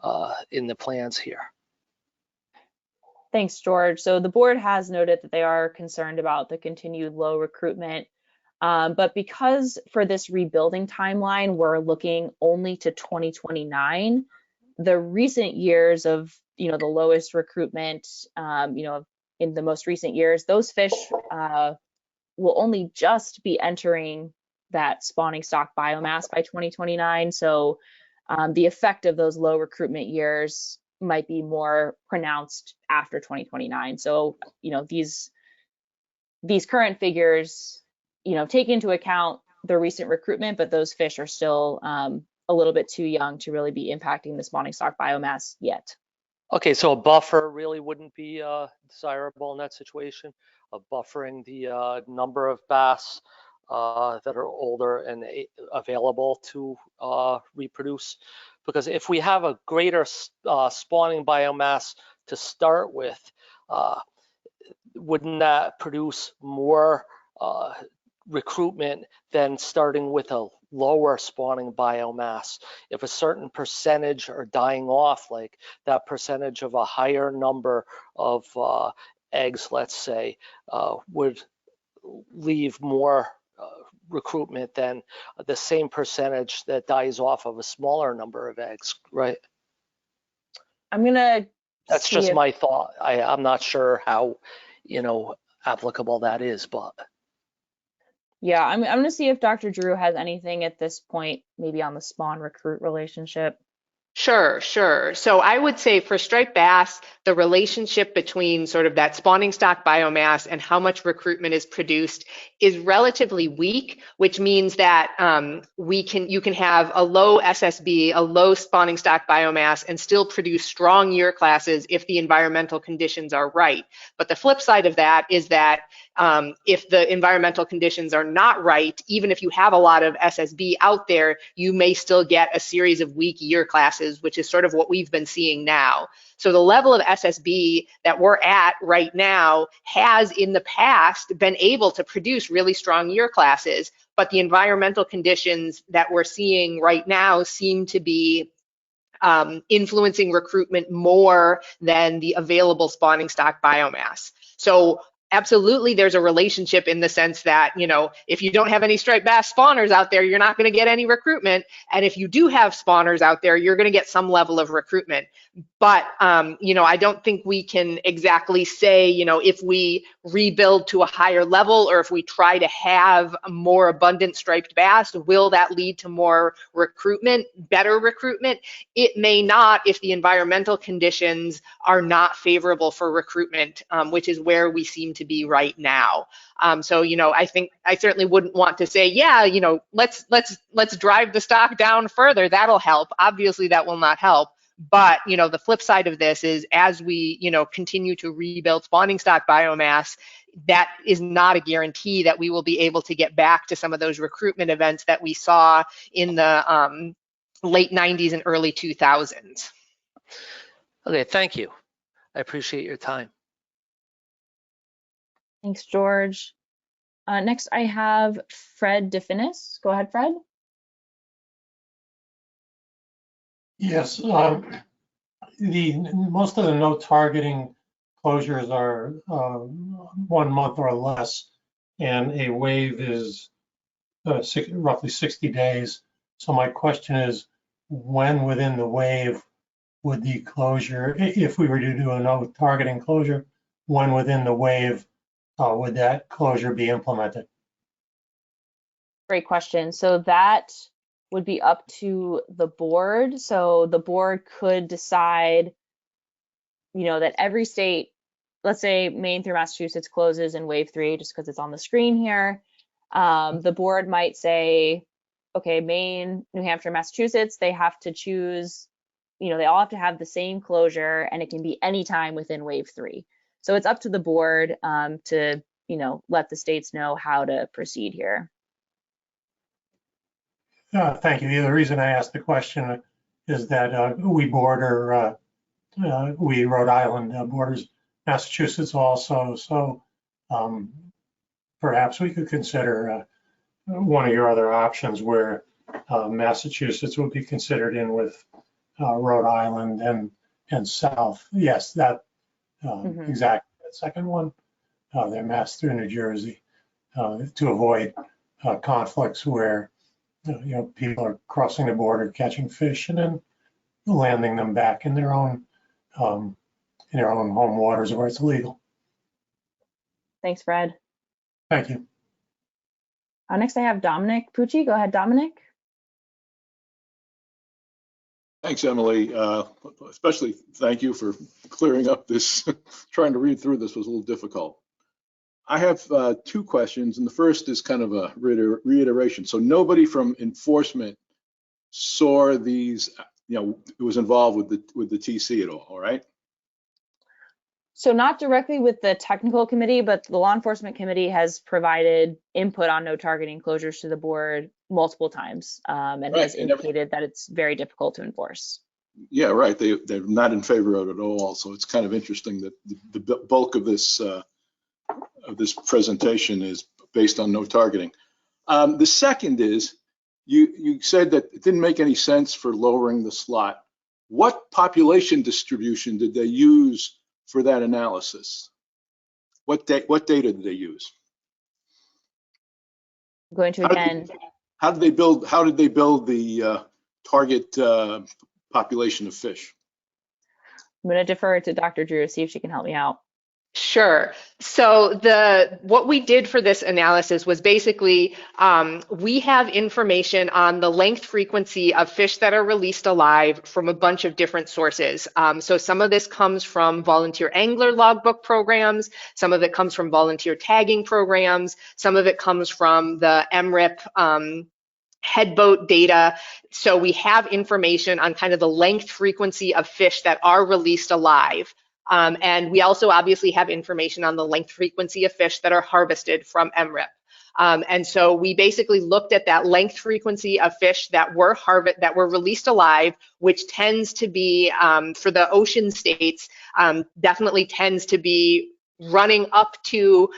the plans here? Thanks, George. So the board has noted that they are concerned about the continued low recruitment. But because for this rebuilding timeline, we're looking only to 2029, the recent years of, the lowest recruitment, in the most recent years, those fish will only just be entering that spawning stock biomass by 2029. So the effect of those low recruitment years might be more pronounced after 2029. So, these current figures, take into account the recent recruitment, but those fish are still a little bit too young to really be impacting the spawning stock biomass yet. Okay, so a buffer really wouldn't be desirable in that situation, of buffering the number of bass that are older and available to reproduce. Because if we have a greater spawning biomass to start with, wouldn't that produce more recruitment than starting with a lower spawning biomass? If a certain percentage are dying off, like that percentage of a higher number of eggs, let's say, would leave more recruitment than the same percentage that dies off of a smaller number of eggs, right? That's just my thought. I'm not sure how, applicable that is, but. Yeah, I'm gonna see if Dr. Drew has anything at this point, maybe on the spawn recruit relationship. Sure. So I would say for striped bass, the relationship between sort of that spawning stock biomass and how much recruitment is produced is relatively weak, which means that you can have a low SSB, a low spawning stock biomass, and still produce strong year classes if the environmental conditions are right. But the flip side of that is that if the environmental conditions are not right, even if you have a lot of SSB out there, you may still get a series of weak year classes, which is sort of what we've been seeing now. So the level of SSB that we're at right now has in the past been able to produce really strong year classes, but the environmental conditions that we're seeing right now seem to be influencing recruitment more than the available spawning stock biomass. So absolutely, there's a relationship in the sense that, if you don't have any striped bass spawners out there, you're not going to get any recruitment. And if you do have spawners out there, you're going to get some level of recruitment. But, I don't think we can exactly say, if we rebuild to a higher level or if we try to have a more abundant striped bass, will that lead to more recruitment, better recruitment? It may not if the environmental conditions are not favorable for recruitment, which is where we seem to be right now. So, you know, I think I certainly wouldn't want to say, yeah, you know, let's drive the stock down further. That'll help. Obviously, that will not help. But, you know, the flip side of this is as we, you know, continue to rebuild spawning stock biomass, that is not a guarantee that we will be able to get back to some of those recruitment events that we saw in the late 90s and early 2000s. Okay, thank you. I appreciate your time. Thanks, George. Next, I have Fred DeFinis. Go ahead, Fred. Yes, most of the no targeting closures are 1 month or less, and a wave is roughly 60 days. So my question is, when within the wave would the closure, if we were to do a no targeting closure, when within the wave would that closure be implemented? Great question. So that would be up to the board. So the board could decide, you know, that every state, let's say Maine through Massachusetts closes in wave 3, just because it's on the screen here. The board might say, okay, Maine, New Hampshire, Massachusetts, they have to choose, you know, they all have to have the same closure, and it can be any time within wave 3. So it's up to the board to, you know, let the states know how to proceed here. Thank you. The reason I asked the question is that we border, Rhode Island borders Massachusetts also. So perhaps we could consider one of your other options where Massachusetts would be considered in with Rhode Island and South. Yes, that exactly that second one. They're Mass through New Jersey to avoid conflicts where you know, people are crossing the border, catching fish, and then landing them back in their own home waters where it's legal. Thanks, Fred. Thank you. Next, I have Dominic Pucci. Go ahead, Dominic. Thanks, Emily. Especially thank you for clearing up this. Trying to read through this was a little difficult. I have 2 questions, and the first is kind of a reiteration. So nobody from enforcement saw these, you know, was involved with the TC at all right? So not directly with the technical committee, but the law enforcement committee has provided input on no targeting closures to the board multiple times and has indicated that it's very difficult to enforce. Yeah, right. They're not in favor of it at all. So it's kind of interesting that the bulk of this presentation is based on no targeting. The second is you said that it didn't make any sense for lowering the slot. What population distribution did they use for that analysis? What data did they use? I'm going to again. How did they build the target population of fish? I'm going to defer to Dr. Drew to see if she can help me out. Sure. So what we did for this analysis was basically we have information on the length frequency of fish that are released alive from a bunch of different sources. So some of this comes from volunteer angler logbook programs, some of it comes from volunteer tagging programs, some of it comes from the MRIP headboat data. So we have information on kind of the length frequency of fish that are released alive. And we also obviously have information on the length frequency of fish that are harvested from MRIP. And so we basically looked at that length frequency of fish that were released alive, which tends to be, for the ocean states, definitely tends to be running up to,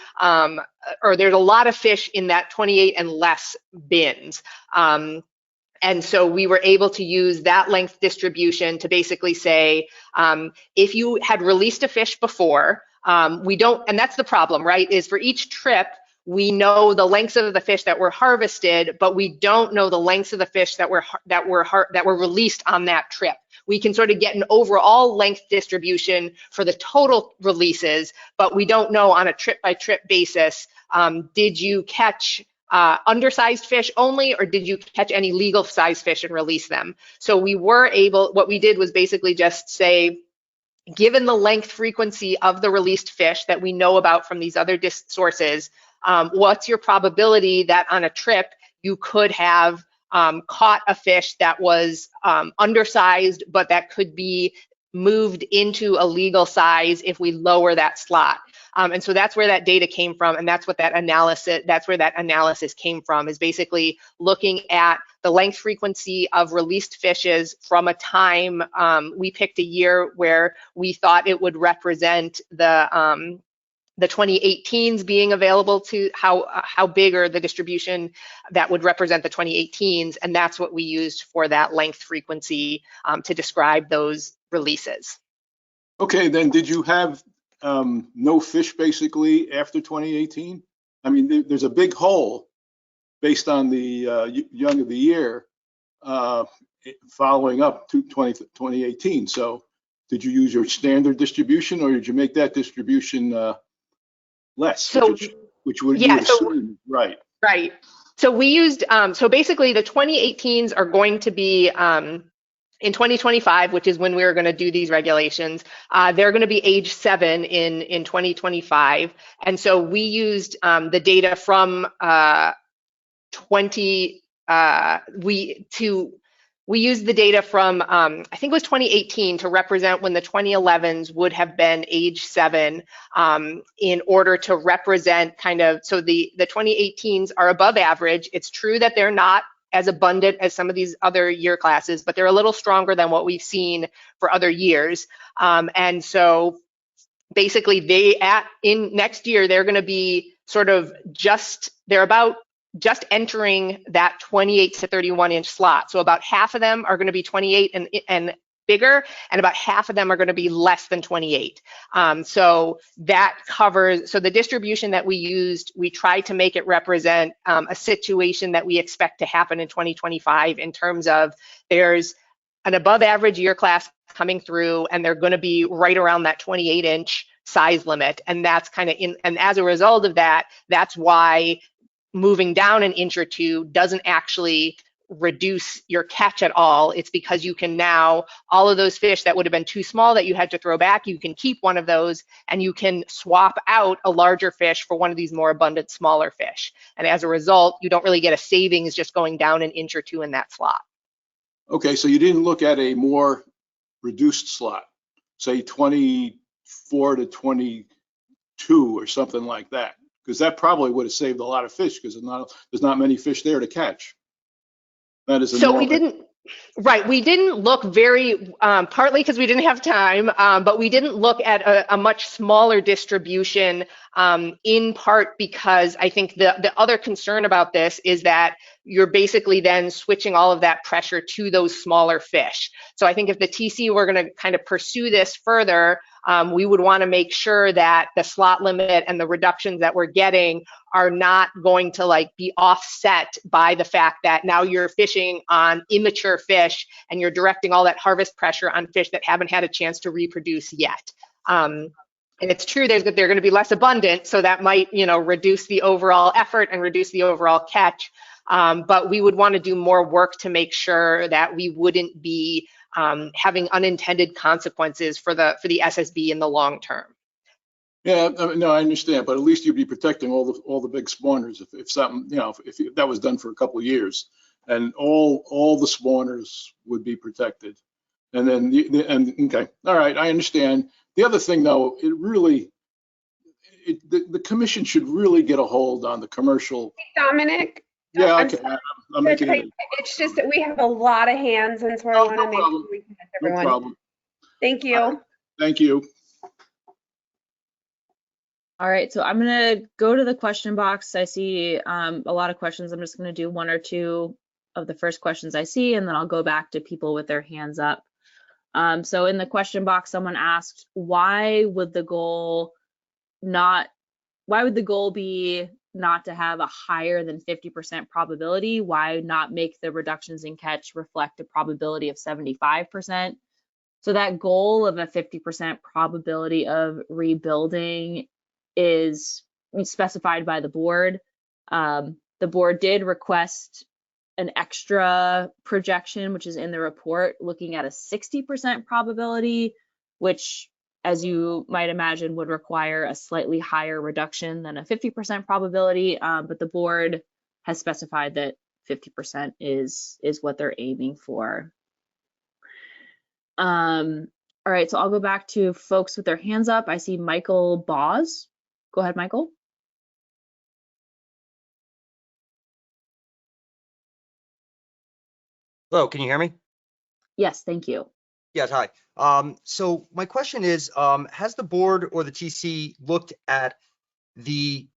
or there's a lot of fish in that 28 and less bins. And so we were able to use that length distribution to basically say, if you had released a fish before, we don't, and that's the problem, right, is for each trip, we know the lengths of the fish that were harvested, but we don't know the lengths of the fish that were released on that trip. We can sort of get an overall length distribution for the total releases, but we don't know on a trip-by-trip basis, did you catch undersized fish only, or did you catch any legal size fish and release them? So we were able, what we did was basically just say, given the length frequency of the released fish that we know about from these other sources, what's your probability that on a trip you could have caught a fish that was undersized, but that could be moved into a legal size if we lower that slot. And so that's where that data came from, and that's where that analysis came from, is basically looking at the length frequency of released fishes from a time. We picked a year where we thought it would represent the 2018s being available, to how big are the distribution that would represent the 2018s, and that's what we used for that length frequency to describe those releases. Okay, then did you have no fish basically after 2018? I mean, there's a big hole based on the young of the year following up to 2018. So did you use your standard distribution, or did you make that distribution less? So, which would yeah, you assume, right? Right. So we used, so basically the 2018s are going to be in 2025, which is when we're going to do these regulations. They're going to be age 7 in 2025. And so we used the data from we used the data from, I think it was 2018, to represent when the 2011s would have been age 7, in order to represent kind of, so the 2018s are above average. It's true that they're not as abundant as some of these other year classes, but they're a little stronger than what we've seen for other years. And so basically in next year, they're going to be sort of they're about just entering that 28 to 31 inch slot. So about half of them are going to be 28 and bigger, and about half of them are going to be less than 28. So that covers, so the distribution that we used, we tried to make it represent a situation that we expect to happen in 2025, in terms of there's an above average year class coming through, and they're going to be right around that 28 inch size limit. And that's kind of and as a result of that, that's why moving down an inch or two doesn't actually reduce your catch at all. It's because you can now, all of those fish that would have been too small that you had to throw back, you can keep one of those, and you can swap out a larger fish for one of these more abundant smaller fish. And as a result, you don't really get a savings just going down an inch or two in that slot. Okay, so you didn't look at a more reduced slot, say 24 to 22 or something like that, because that probably would have saved a lot of fish, because there's not many fish there to catch. That is so we didn't look very, partly because we didn't have time, but we didn't look at a much smaller distribution, in part because I think the other concern about this is that you're basically then switching all of that pressure to those smaller fish. So I think if the TC were going to kind of pursue this further, we would want to make sure that the slot limit and the reductions that we're getting are not going to like be offset by the fact that now you're fishing on immature fish and you're directing all that harvest pressure on fish that haven't had a chance to reproduce yet. And it's true they're going to be less abundant, so that might, reduce the overall effort and reduce the overall catch. But we would want to do more work to make sure that we wouldn't be having unintended consequences for the SSB in the long term. Yeah, no, I understand, but at least you'd be protecting all the big spawners if something, if that was done for a couple of years, and all the spawners would be protected. And then okay, all right, I understand. The other thing though, the commission should really get a hold on the commercial. Dominic. Yeah, okay. I'm making it. It's just that we have a lot of hands, and so I want to make sure we can get everyone. No problem. Thank you. Thank you. All right, so I'm gonna go to the question box. I see a lot of questions. I'm just gonna do one or two of the first questions I see, and then I'll go back to people with their hands up. So in the question box, someone asked, why would the goal be not to have a higher than 50% probability? Why not make the reductions in catch reflect a probability of 75%? So that goal of a 50% probability of rebuilding is specified by the board. The board did request an extra projection, which is in the report, looking at a 60% probability, which as you might imagine, would require a slightly higher reduction than a 50% probability, but the board has specified that 50% is what they're aiming for. All right, so I'll go back to folks with their hands up. I see Michael Boz. Go ahead, Michael. Hello, can you hear me? Yes, thank you. Yes, hi. So my question is, has the board or the TC looked at the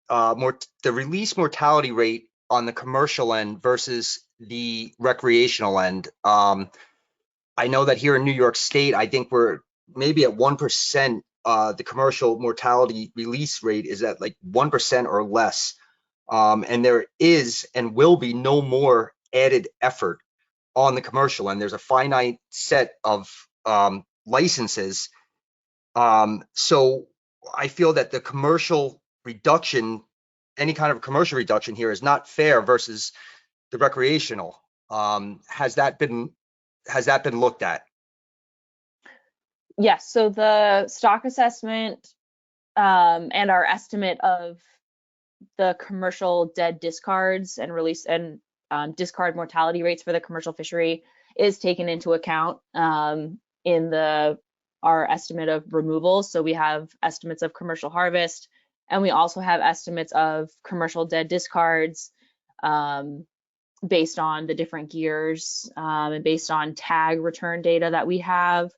release mortality rate on the commercial end versus the recreational end? I know that here in New York State, I think we're maybe at 1%. The commercial mortality release rate is at like 1% or less. And there is and will be no more added effort on the commercial end. There's a finite set of licenses. So I feel that the commercial reduction, any kind of commercial reduction here is not fair versus the recreational. Has that been looked at? Yes, so the stock assessment and our estimate of the commercial dead discards and release and discard mortality rates for the commercial fishery is taken into account in our estimate of removals. So we have estimates of commercial harvest, and we also have estimates of commercial dead discards based on the different gears and based on tag return data that we have.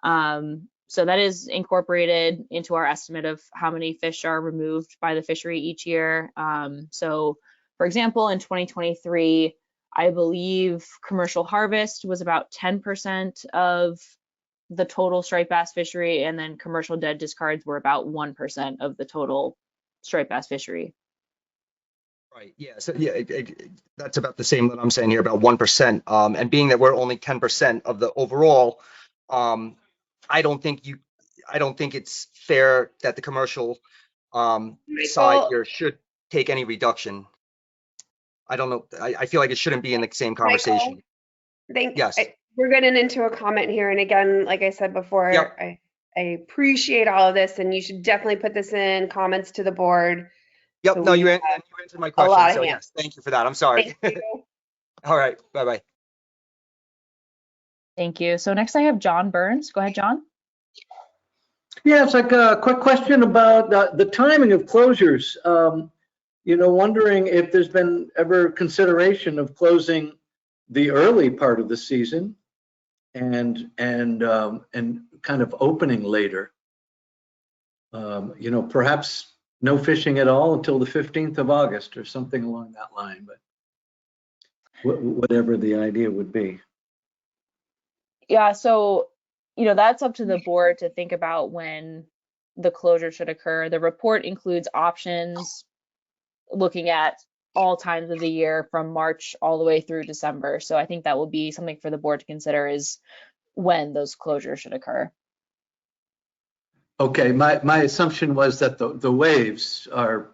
So that is incorporated into our estimate of how many fish are removed by the fishery each year. So for example, in 2023, I believe commercial harvest was about 10% of the total striped bass fishery, and then commercial dead discards were about 1% of the total striped bass fishery. Right. Yeah. So yeah, that's about the same that I'm saying here, about 1%. And being that we're only 10% of the overall, I don't think it's fair that the commercial side here should take any reduction. I don't know. I feel like it shouldn't be in the same conversation. Yes. We're getting into a comment here, and again, like I said before, Yep. I appreciate all of this, and you should definitely put this in comments to the board. Yep. So no, you answered my question. So yes, thank you for that. I'm sorry. All right. Bye-bye. Thank you. So next I have John Burns. Go ahead, John. Yeah, it's like a quick question about the timing of closures. Wondering if there's been ever consideration of closing the early part of the season and kind of opening later. Perhaps no fishing at all until the 15th of August or something along that line, but whatever the idea would be. Yeah, so, that's up to the board to think about when the closure should occur. The report includes options looking at all times of the year from March all the way through December. So I think that will be something for the board to consider, is when those closures should occur. Okay, my assumption was that the waves are,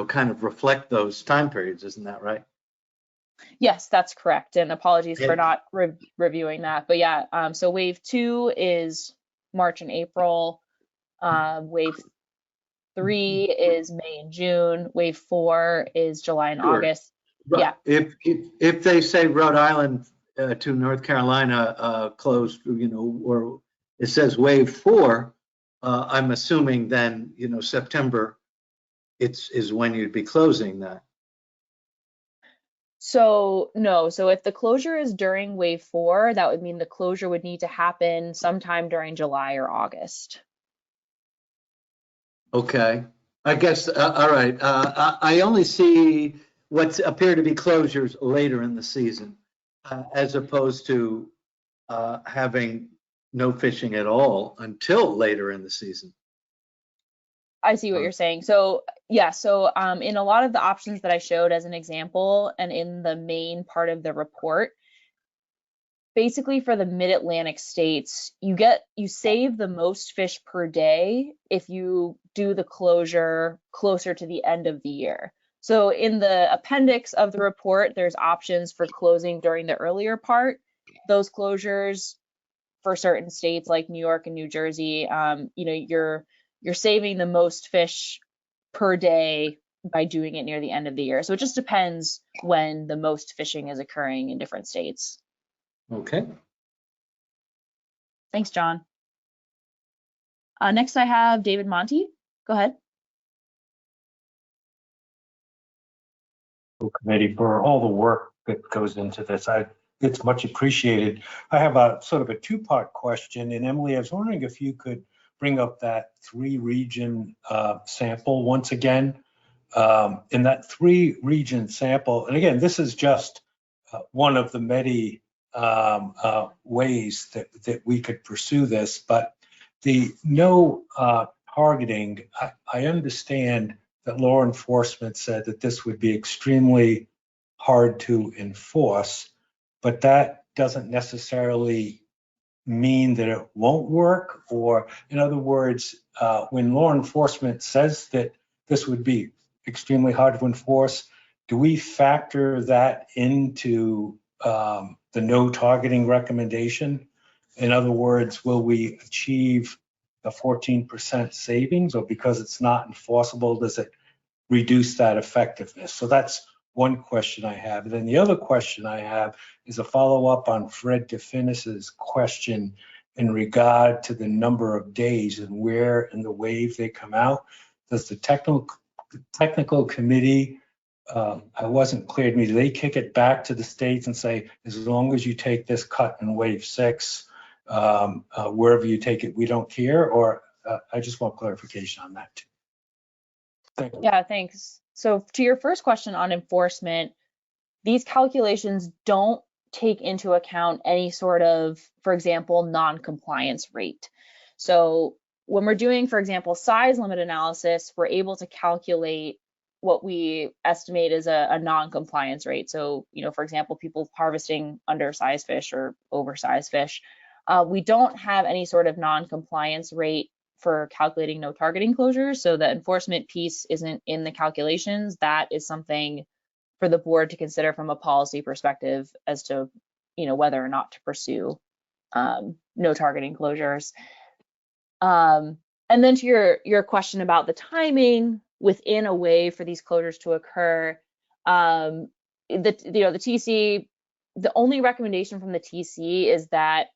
kind of reflect those time periods. Isn't that right? Yes, that's correct. And apologies for not reviewing that. But yeah, so wave 2 is March and April. Wave 3 is May and June. Wave 4 is July and August. Right. Yeah. If they say Rhode Island to North Carolina closed, or it says wave 4, I'm assuming then, September is when you'd be closing that. So no, so if the closure is during wave 4, that would mean the closure would need to happen sometime during July or August. Okay, I guess, all right. I only see what appear to be closures later in the season, as opposed to having no fishing at all until later in the season. I see what you're saying. So yeah, so in a lot of the options that I showed as an example, and in the main part of the report, basically for the mid-Atlantic states, you save the most fish per day if you do the closure closer to the end of the year. So in the appendix of the report, there's options for closing during the earlier part. Those closures for certain states like New York and New Jersey, you know, you're saving the most fish per day by doing it near the end of the year. So it just depends when the most fishing is occurring in different states. Okay. Thanks, John. Next I have David Monty. Go ahead. Committee for all the work that goes into this. It's much appreciated. I have a sort of a two-part question, and Emily, I was wondering if you could bring up that 3-region sample once again. In that 3-region sample, and again, this is just one of the many ways that we could pursue this, but the no targeting, I understand that law enforcement said that this would be extremely hard to enforce, but that doesn't necessarily mean that it won't work. Or in other words, when law enforcement says that this would be extremely hard to enforce, do we factor that into the no targeting recommendation? In other words, will we achieve the 14% savings, or because it's not enforceable, does it reduce that effectiveness? So that's one question I have. And then the other question I have is a follow-up on Fred DeFinis's question in regard to the number of days and where in the wave they come out. Does the technical committee, I wasn't clear to me, do they kick it back to the states and say, as long as you take this cut in wave 6, wherever you take it, we don't care? Or I just want clarification on that too. Thank you. Yeah, thanks. So to your first question on enforcement, these calculations don't take into account any sort of, for example, non-compliance rate. So when we're doing, for example, size limit analysis, we're able to calculate what we estimate is a non-compliance rate. So, you know, for example, people harvesting undersized fish or oversized fish, we don't have any sort of non-compliance rate for calculating no targeting closures. So the enforcement piece isn't in the calculations. That is something for the board to consider from a policy perspective as to, you know, whether or not to pursue no targeting closures. And then to your question about the timing within a wave for these closures to occur, the TC, the only recommendation from the TC is that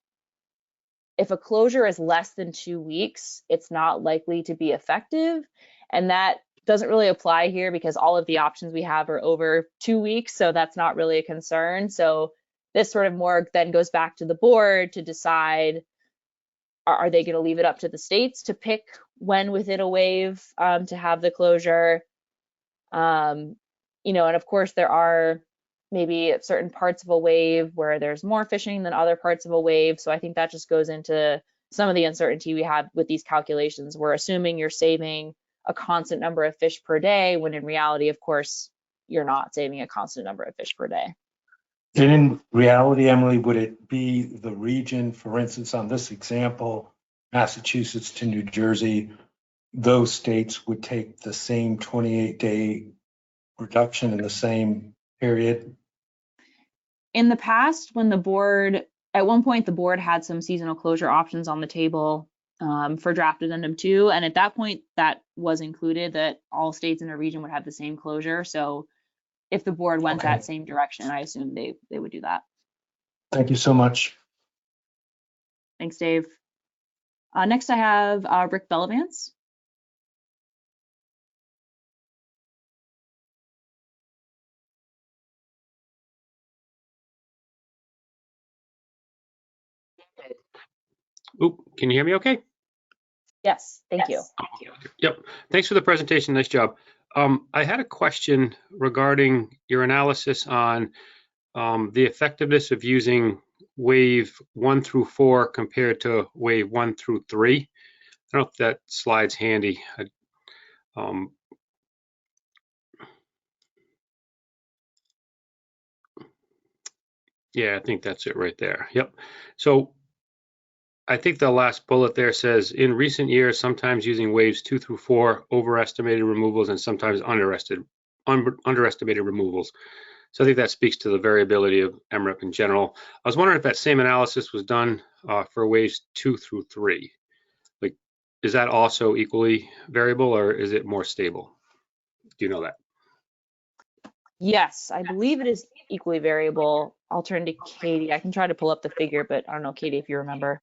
if a closure is less than 2 weeks, it's not likely to be effective. And that doesn't really apply here because all of the options we have are over 2 weeks. So that's not really a concern. So this sort of more then goes back to the board to decide, are they going to leave it up to the states to pick when within a wave to have the closure? You know, and of course there are maybe certain parts of a wave where there's more fishing than other parts of a wave. So I think that just goes into some of the uncertainty we have with these calculations. We're assuming you're saving a constant number of fish per day, when in reality, of course, you're not saving a constant number of fish per day. And in reality, Emily, would it be the region, for instance, on this example, Massachusetts to New Jersey, those states would take the same 28-day reduction in the same period? In the past, when the board, at one point, the board had some seasonal closure options on the table for draft addendum 2. And at that point, that was included, that all states in a region would have the same closure. So if the board went that same direction, I assume they would do that. Thank you so much. Thanks, Dave. Next, I have Rick Bellavance. Oop, can you hear me okay? Yes, thank you. Yep, thanks for the presentation, nice job. I had a question regarding your analysis on the effectiveness of using wave 1 through 4 compared to wave 1 through 3. I don't know if that slide's handy. Yeah, I think that's it right there. Yep. So I think the last bullet there says, in recent years, sometimes using waves 2 through 4 overestimated removals and sometimes underestimated removals. So I think that speaks to the variability of MREP in general. I was wondering if that same analysis was done for waves 2 through 3. Like, is that also equally variable, or is it more stable? Do you know that? Yes, I believe it is equally variable. I'll turn to Katie. I can try to pull up the figure, but I don't know, Katie, if you remember.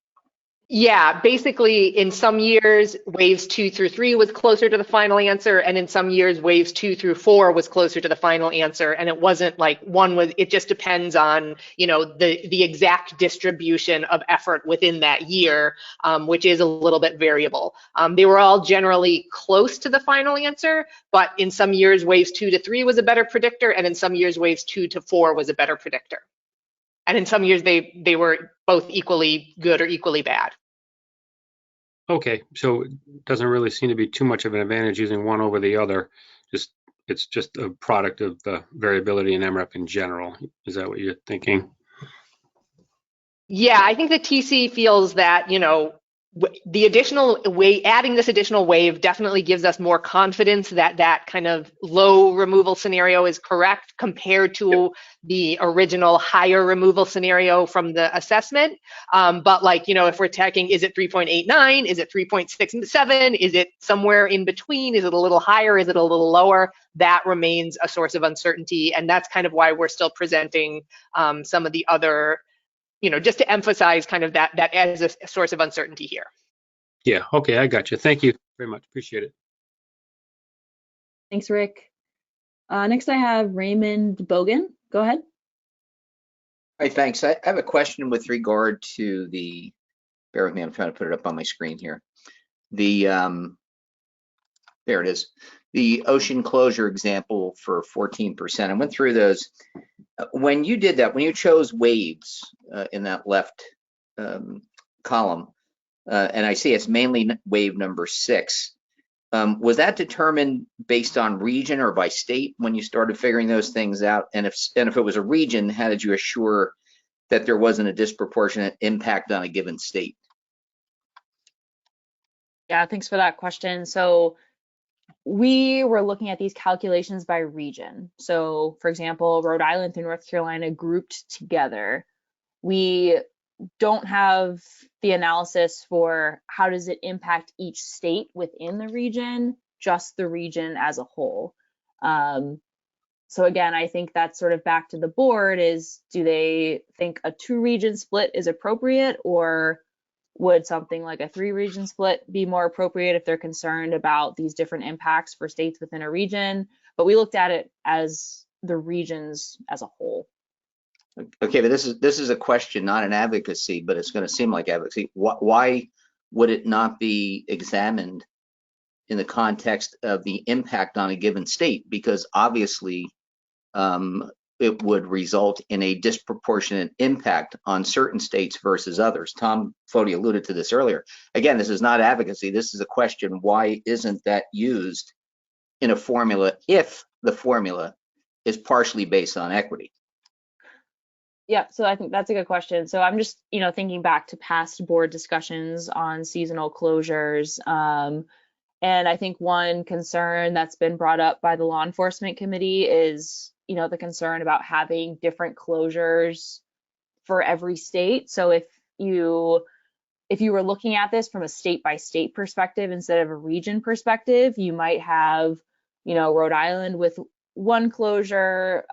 Yeah, basically in some years, waves 2 through 3 was closer to the final answer, and in some years, waves 2 through 4 was closer to the final answer. And it wasn't like one was, it just depends on, you know, the exact distribution of effort within that year, which is a little bit variable. They were all generally close to the final answer, but in some years, waves 2 to 3 was a better predictor, and in some years, waves 2 to 4 was a better predictor. And in some years, they were both equally good or equally bad. Okay, so it doesn't really seem to be too much of an advantage using one over the other. It's just a product of the variability in MREP in general. Is that what you're thinking? Yeah, I think the TC feels that, you know, the additional wave, adding this additional wave definitely gives us more confidence that that kind of low removal scenario is correct compared to the original higher removal scenario from the assessment. But like, you know, if we're checking, is it 3.89? Is it 3.67? Is it somewhere in between? Is it a little higher? Is it a little lower? That remains a source of uncertainty. And that's kind of why we're still presenting some of the other, you know, just to emphasize kind of that as a source of uncertainty here. Yeah, okay, I got you. Thank you very much. Appreciate it. Thanks, Rick. Next, I have Raymond Bogan. Go ahead. Hi, thanks. I have a question with regard to the, bear with me, I'm trying to put it up on my screen here. The, there it is. The ocean closure example for 14%. I went through those. When you did that, when you chose waves in that left column, and I see it's mainly wave number 6, was that determined based on region or by state when you started figuring those things out? And if it was a region, how did you assure that there wasn't a disproportionate impact on a given state? Yeah, thanks for that question. So we were looking at these calculations by region. So for example, Rhode Island and North Carolina grouped together. We don't have the analysis for how does it impact each state within the region, just the region as a whole. So again, I think that's sort of back to the board is, do they think a 2-region split is appropriate, or would something like a 3-region split be more appropriate if they're concerned about these different impacts for states within a region? But we looked at it as the regions as a whole. Okay, but this is a question, not an advocacy, but it's going to seem like advocacy. Why would it not be examined in the context of the impact on a given state? Because obviously it would result in a disproportionate impact on certain states versus others. Tom Foti alluded to this earlier. Again, this is not advocacy. This is a question. Why isn't that used in a formula if the formula is partially based on equity? Yeah, so I think that's a good question. So I'm just, you know, thinking back to past board discussions on seasonal closures. And I think one concern that's been brought up by the law enforcement committee is, you know, the concern about having different closures for every state. So if you were looking at this from a state by state perspective instead of a region perspective, you might have, you know, Rhode Island with one closure,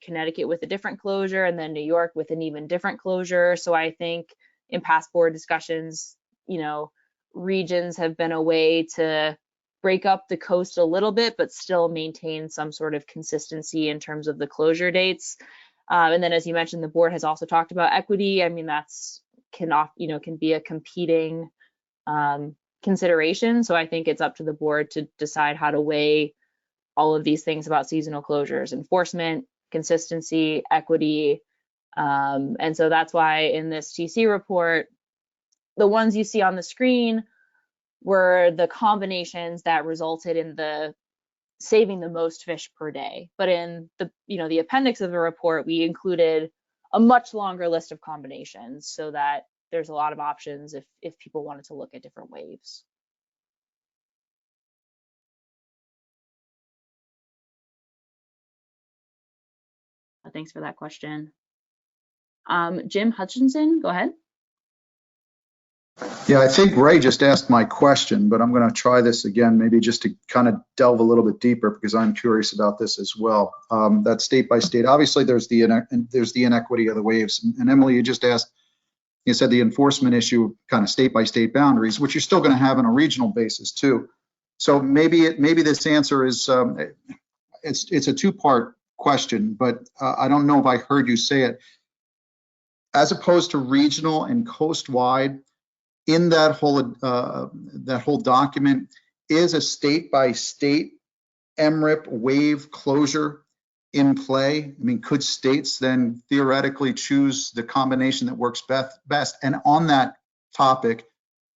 Connecticut with a different closure, and then New York with an even different closure. So I think in past board discussions, you know, regions have been a way to break up the coast a little bit, but still maintain some sort of consistency in terms of the closure dates. And then, as you mentioned, the board has also talked about equity. I mean, that's can be a competing consideration. So I think it's up to the board to decide how to weigh all of these things about seasonal closures: enforcement, consistency, equity. And so that's why in this TC report, the ones you see on the screen were the combinations that resulted in the saving the most fish per day. But in the, you know, the appendix of the report, we included a much longer list of combinations so that there's a lot of options if people wanted to look at different waves. Thanks for that question. Jim Hutchinson, go ahead. Yeah, I think Ray just asked my question, but I'm going to try this again, maybe just to kind of delve a little bit deeper because I'm curious about this as well. That state by state, obviously there's the inequity of the waves. And Emily, you just asked, you said the enforcement issue, kind of state by state boundaries, which you're still going to have on a regional basis too. So maybe this answer is it's a two-part question, but I don't know if I heard you say it. As opposed to regional and coast-wide, in that whole document is a state-by-state MRIP wave closure in play. I mean, could states then theoretically choose the combination that works best? And on that topic,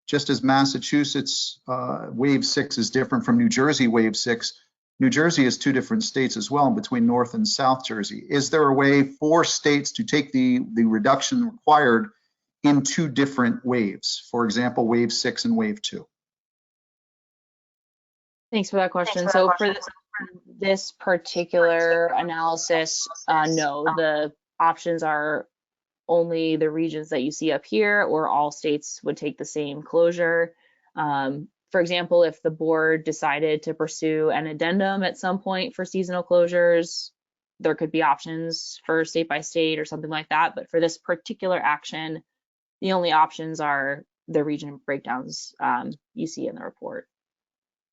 just as Massachusetts wave 6 is different from New Jersey wave 6, New Jersey is two different states as well between North and South Jersey. Is there a way for states to take the reduction required in two different waves? For example, wave 6 and wave 2. Thanks for that question. So for this particular analysis, no, the options are only the regions that you see up here, or all states would take the same closure. For example, if the board decided to pursue an addendum at some point for seasonal closures, there could be options for state by state or something like that. But for this particular action, the only options are the region breakdowns you see in the report.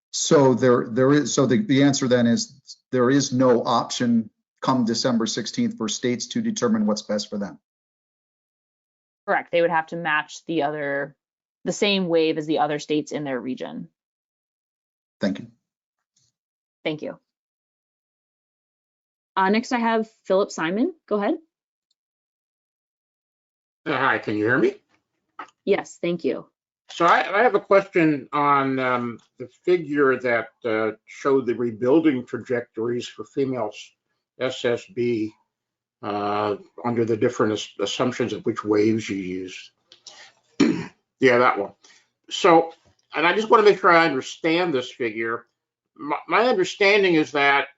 So there is. So the answer then is there is no option come December 16th for states to determine what's best for them. Correct. They would have to match the same wave as the other states in their region. Thank you. Thank you. Next, I have Philip Simon. Go ahead. Hi, can you hear me? Yes, thank you. So I have a question on the figure that showed the rebuilding trajectories for female SSB under the different assumptions of which waves you used. Yeah, that one. So, and I just want to make sure I understand this figure. My understanding is that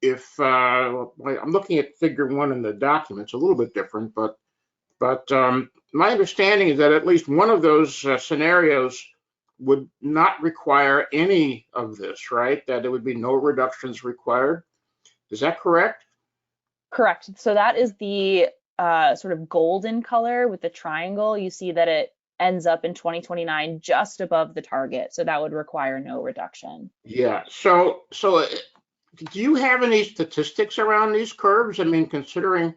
if I'm looking at figure 1 in the document, it's a little bit different, but my understanding is that at least one of those scenarios would not require any of this, right? That there would be no reductions required. Is that correct? Correct. So that is the sort of golden color with the triangle. You see that it ends up in 2029 just above the target. So that would require no reduction. Yeah. So do you have any statistics around these curves? I mean, considering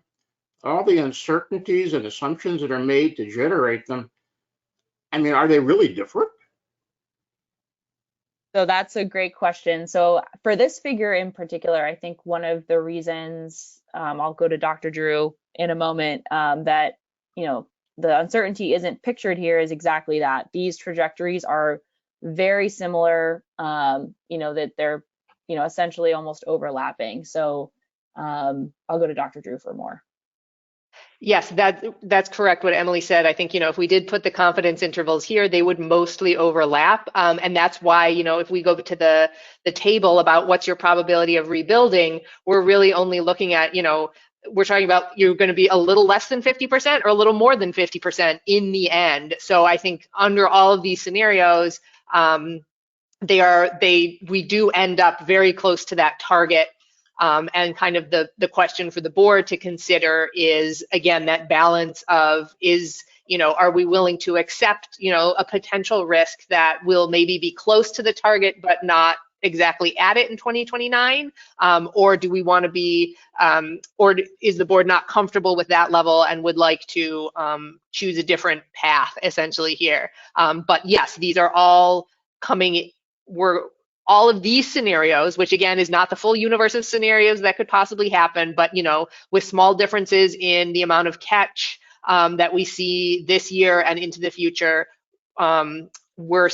all the uncertainties and assumptions that are made to generate them, I mean, are they really different? So that's a great question. So for this figure in particular, I think one of the reasons, I'll go to Dr. Drew in a moment, that, the uncertainty isn't pictured here is exactly that. These trajectories are very similar, that they're, essentially almost overlapping. So I'll go to Dr. Drew for more. Yes, that's correct what Emily said. I think, if we did put the confidence intervals here, they would mostly overlap. And that's why, if we go to the table about what's your probability of rebuilding, we're really only looking at, we're talking about you're going to be a little less than 50% or a little more than 50% in the end. So I think under all of these scenarios, we do end up very close to that target. And kind of the question for the board to consider is, again, that balance of are we willing to accept, a potential risk that will maybe be close to the target, but not exactly at it in 2029? Or do we want to be, or is the board not comfortable with that level and would like to choose a different path essentially here? But yes, these are all all of these scenarios, which again is not the full universe of scenarios that could possibly happen, but with small differences in the amount of catch that we see this year and into the future, we're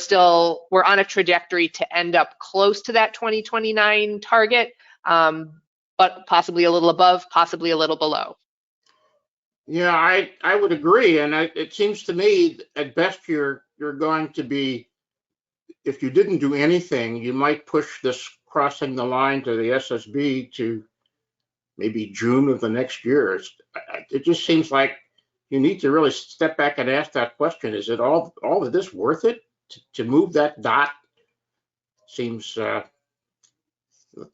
on a trajectory to end up close to that 2029 target, but possibly a little above, possibly a little below. Yeah, I would agree, and it seems to me at best you're going to be, if you didn't do anything, you might push this crossing the line to the SSB to maybe June of the next year. It just seems like you need to really step back and ask that question. Is it all of this worth it to move that dot? Seems,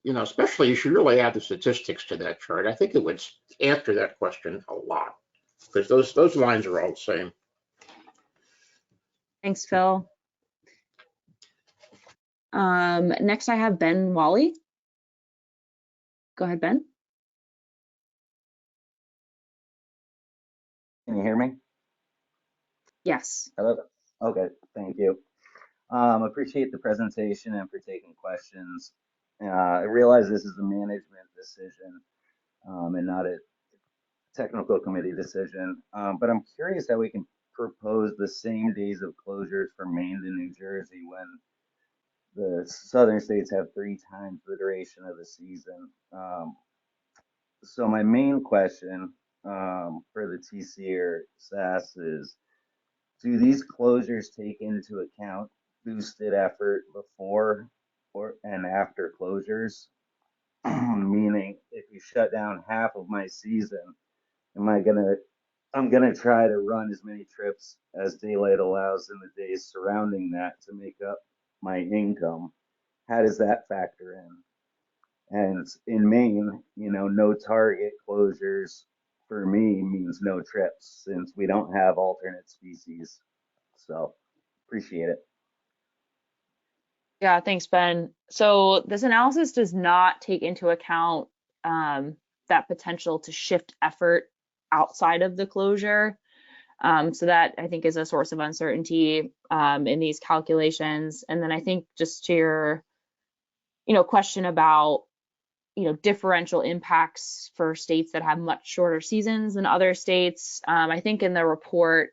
especially you should really add the statistics to that chart. I think it would answer that question a lot, because those lines are all the same. Thanks, Phil. Next I have Ben Wally. Go ahead, Ben. Can you hear me? Yes. Hello? Okay, thank you. Appreciate the presentation and for taking questions. I realize this is a management decision and not a technical committee decision, but I'm curious how we can propose the same days of closures for Maine and New Jersey when the southern states have 3 times the duration of the season. So my main question for the TC or SAS is, do these closures take into account boosted effort before and after closures? Meaning, if you shut down half of my season, I'm gonna try to run as many trips as daylight allows in the days surrounding that to make up my income. How does that factor in? And in Maine, no target closures for me means no trips since we don't have alternate species. So appreciate it. Yeah, thanks, Ben. So this analysis does not take into account that potential to shift effort outside of the closure. So that I think is a source of uncertainty in these calculations. And then I think just to your, question about, differential impacts for states that have much shorter seasons than other states. I think in the report,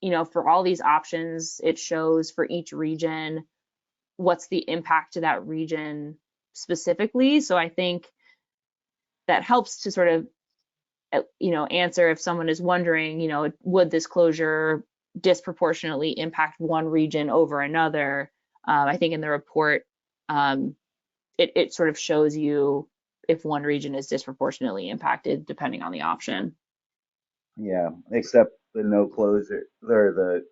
for all these options, it shows for each region what's the impact to that region specifically. So I think that helps to sort of, answer if someone is wondering, would this closure disproportionately impact one region over another? I think in the report, it sort of shows you if one region is disproportionately impacted depending on the option. Yeah, except the no closure or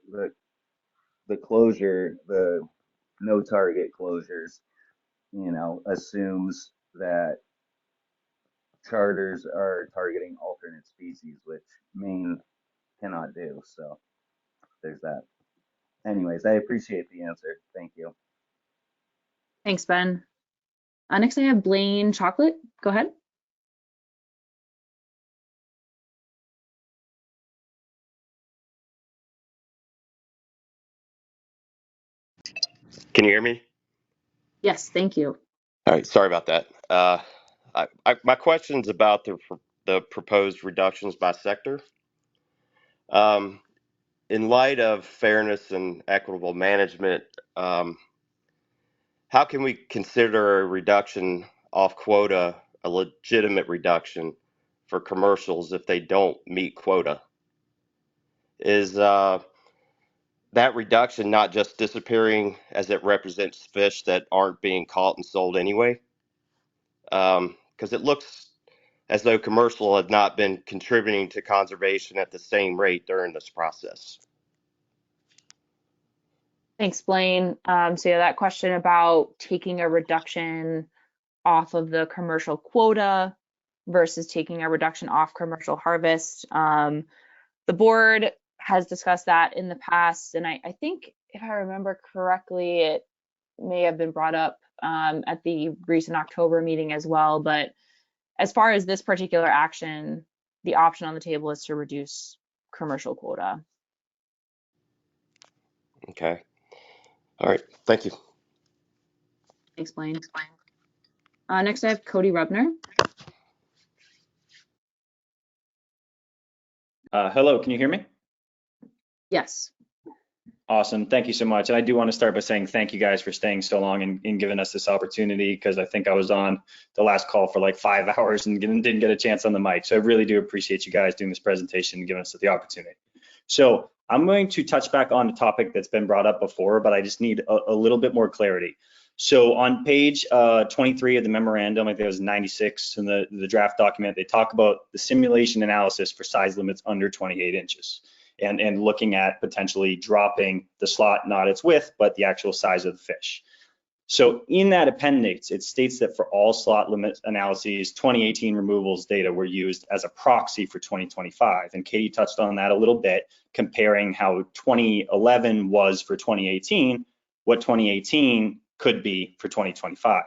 the closure, the no target closures, assumes that charters are targeting alternate species, which Maine cannot do. So there's that. Anyways, I appreciate the answer. Thank you. Thanks, Ben. Next I have Blaine Chocolate. Go ahead. Can you hear me? Yes, thank you. All right, sorry about that. My question's about the proposed reductions by sector. In light of fairness and equitable management, how can we consider a reduction off quota a legitimate reduction for commercials if they don't meet quota? Is that reduction not just disappearing as it represents fish that aren't being caught and sold anyway? Because it looks as though commercial has not been contributing to conservation at the same rate during this process. Thanks, Blaine. So yeah, that question about taking a reduction off of the commercial quota versus taking a reduction off commercial harvest. The board has discussed that in the past, and I think if I remember correctly, it may have been brought up at the recent October meeting as well. But as far as this particular action, the option on the table is to reduce commercial quota. Okay. All right. Thank you. Thanks, Blaine. Next, I have Cody Rubner. Hello, can you hear me? Yes. Awesome. Thank you so much. And I do want to start by saying thank you guys for staying so long and giving us this opportunity, because I think I was on the last call for like 5 hours and didn't get a chance on the mic. So I really do appreciate you guys doing this presentation and giving us the opportunity. So I'm going to touch back on a topic that's been brought up before, but I just need a little bit more clarity. So on page 23 of the memorandum, I think it was 96 in the draft document, they talk about the simulation analysis for size limits under 28 inches and looking at potentially dropping the slot, not its width, but the actual size of the fish. So in that appendix, it states that for all slot limit analyses, 2018 removals data were used as a proxy for 2025. And Katie touched on that a little bit, comparing how 2011 was for 2018, what 2018 could be for 2025.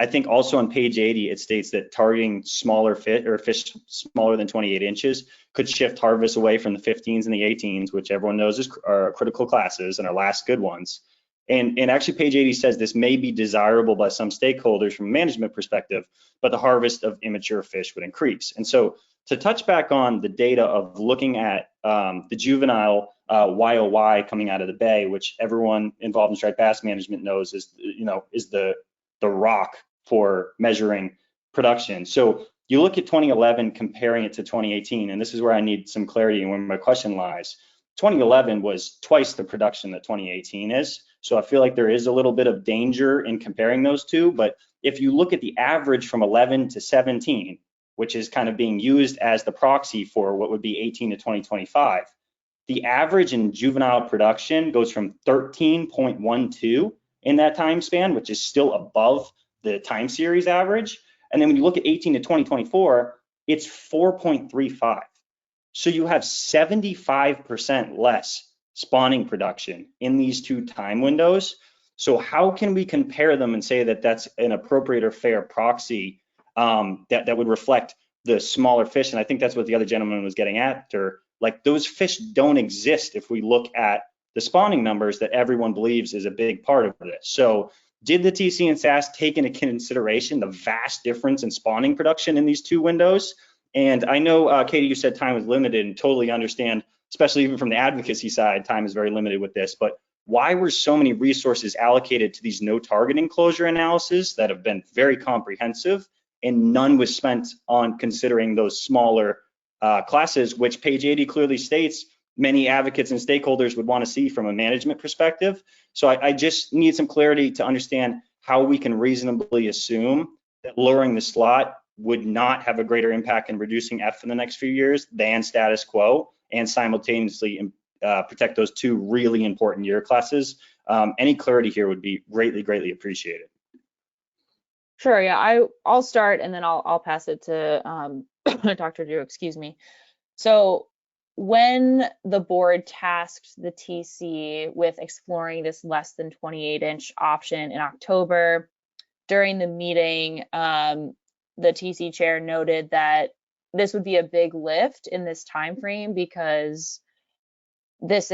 I think also on page 80, it states that targeting smaller fish or fish smaller than 28 inches could shift harvest away from the 15s and the 18s, which everyone knows are critical classes and our last good ones. And actually page 80 says this may be desirable by some stakeholders from a management perspective, but the harvest of immature fish would increase. And so to touch back on the data of looking at the juvenile YOY coming out of the bay, which everyone involved in striped bass management knows is the rock for measuring production. So you look at 2011 comparing it to 2018, and this is where I need some clarity and where my question lies. 2011 was twice the production that 2018 is. So I feel like there is a little bit of danger in comparing those two. But if you look at the average from 11 to 17, which is kind of being used as the proxy for what would be 18 to 2025, the average in juvenile production goes from 13.12 in that time span, which is still above the time series average. And then when you look at 18 to 2024, it's 4.35. So you have 75% less spawning production in these two time windows. So how can we compare them and say that that's an appropriate or fair proxy that would reflect the smaller fish? And I think that's what the other gentleman was getting after. Like, those fish don't exist if we look at the spawning numbers that everyone believes is a big part of this. So did the TC and SAS take into consideration the vast difference in spawning production in these two windows? And I know, Katie, you said time was limited, and totally understand, especially even from the advocacy side, time is very limited with this. But why were so many resources allocated to these no targeting closure analyses that have been very comprehensive, and none was spent on considering those smaller classes, which page 80 clearly states many advocates and stakeholders would want to see from a management perspective? So I just need some clarity to understand how we can reasonably assume that lowering the slot would not have a greater impact in reducing F in the next few years than status quo, and simultaneously protect those two really important year classes. Any clarity here would be greatly, greatly appreciated. Sure, yeah, I'll start and then I'll pass it to Dr. Drew, excuse me. So when the board tasked the TC with exploring this less than 28-inch option in October, during the meeting, the TC chair noted that this would be a big lift in this time frame because this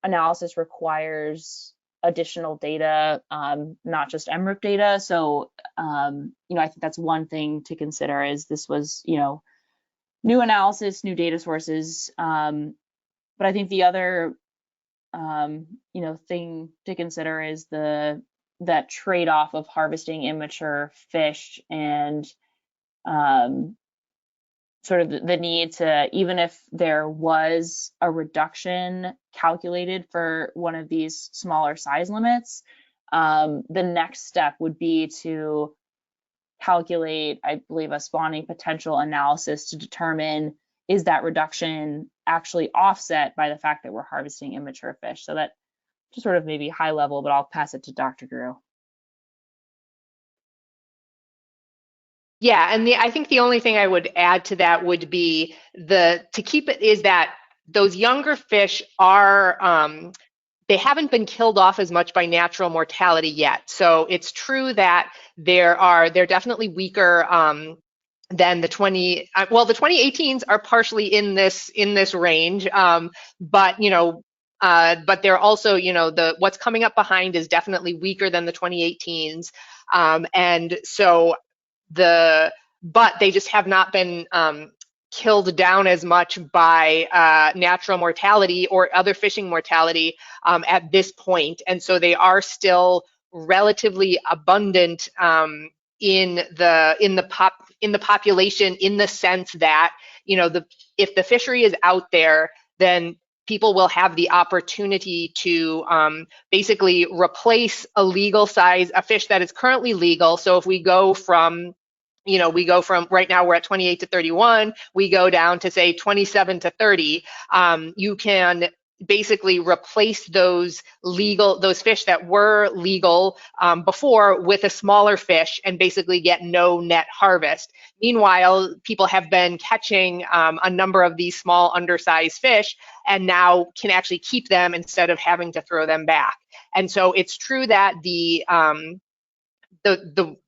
analysis requires additional data, not just MRIP data. So, I think that's one thing to consider, is this was, new analysis, new data sources. But I think the other, thing to consider is that trade-off of harvesting immature fish and sort of the need to, even if there was a reduction calculated for one of these smaller size limits, the next step would be to calculate, I believe, a spawning potential analysis to determine, is that reduction actually offset by the fact that we're harvesting immature fish? So that just sort of maybe high level, but I'll pass it to Dr. Drew. Yeah, and I think the only thing I would add to that would be to keep it is that those younger fish are, they haven't been killed off as much by natural mortality yet. So it's true that they're definitely weaker than the 2018s are partially in this range, but but they're also, what's coming up behind is definitely weaker than the 2018s, and so but they just have not been killed down as much by natural mortality or other fishing mortality at this point, and so they are still relatively abundant in the population, in the sense that if the fishery is out there, then people will have the opportunity to basically replace a fish that is currently legal. So if we go from right now we're at 28 to 31, we go down to say 27 to 30, you can basically replace those fish that were legal before with a smaller fish and basically get no net harvest. Meanwhile, people have been catching a number of these small undersized fish and now can actually keep them instead of having to throw them back. And so it's true that the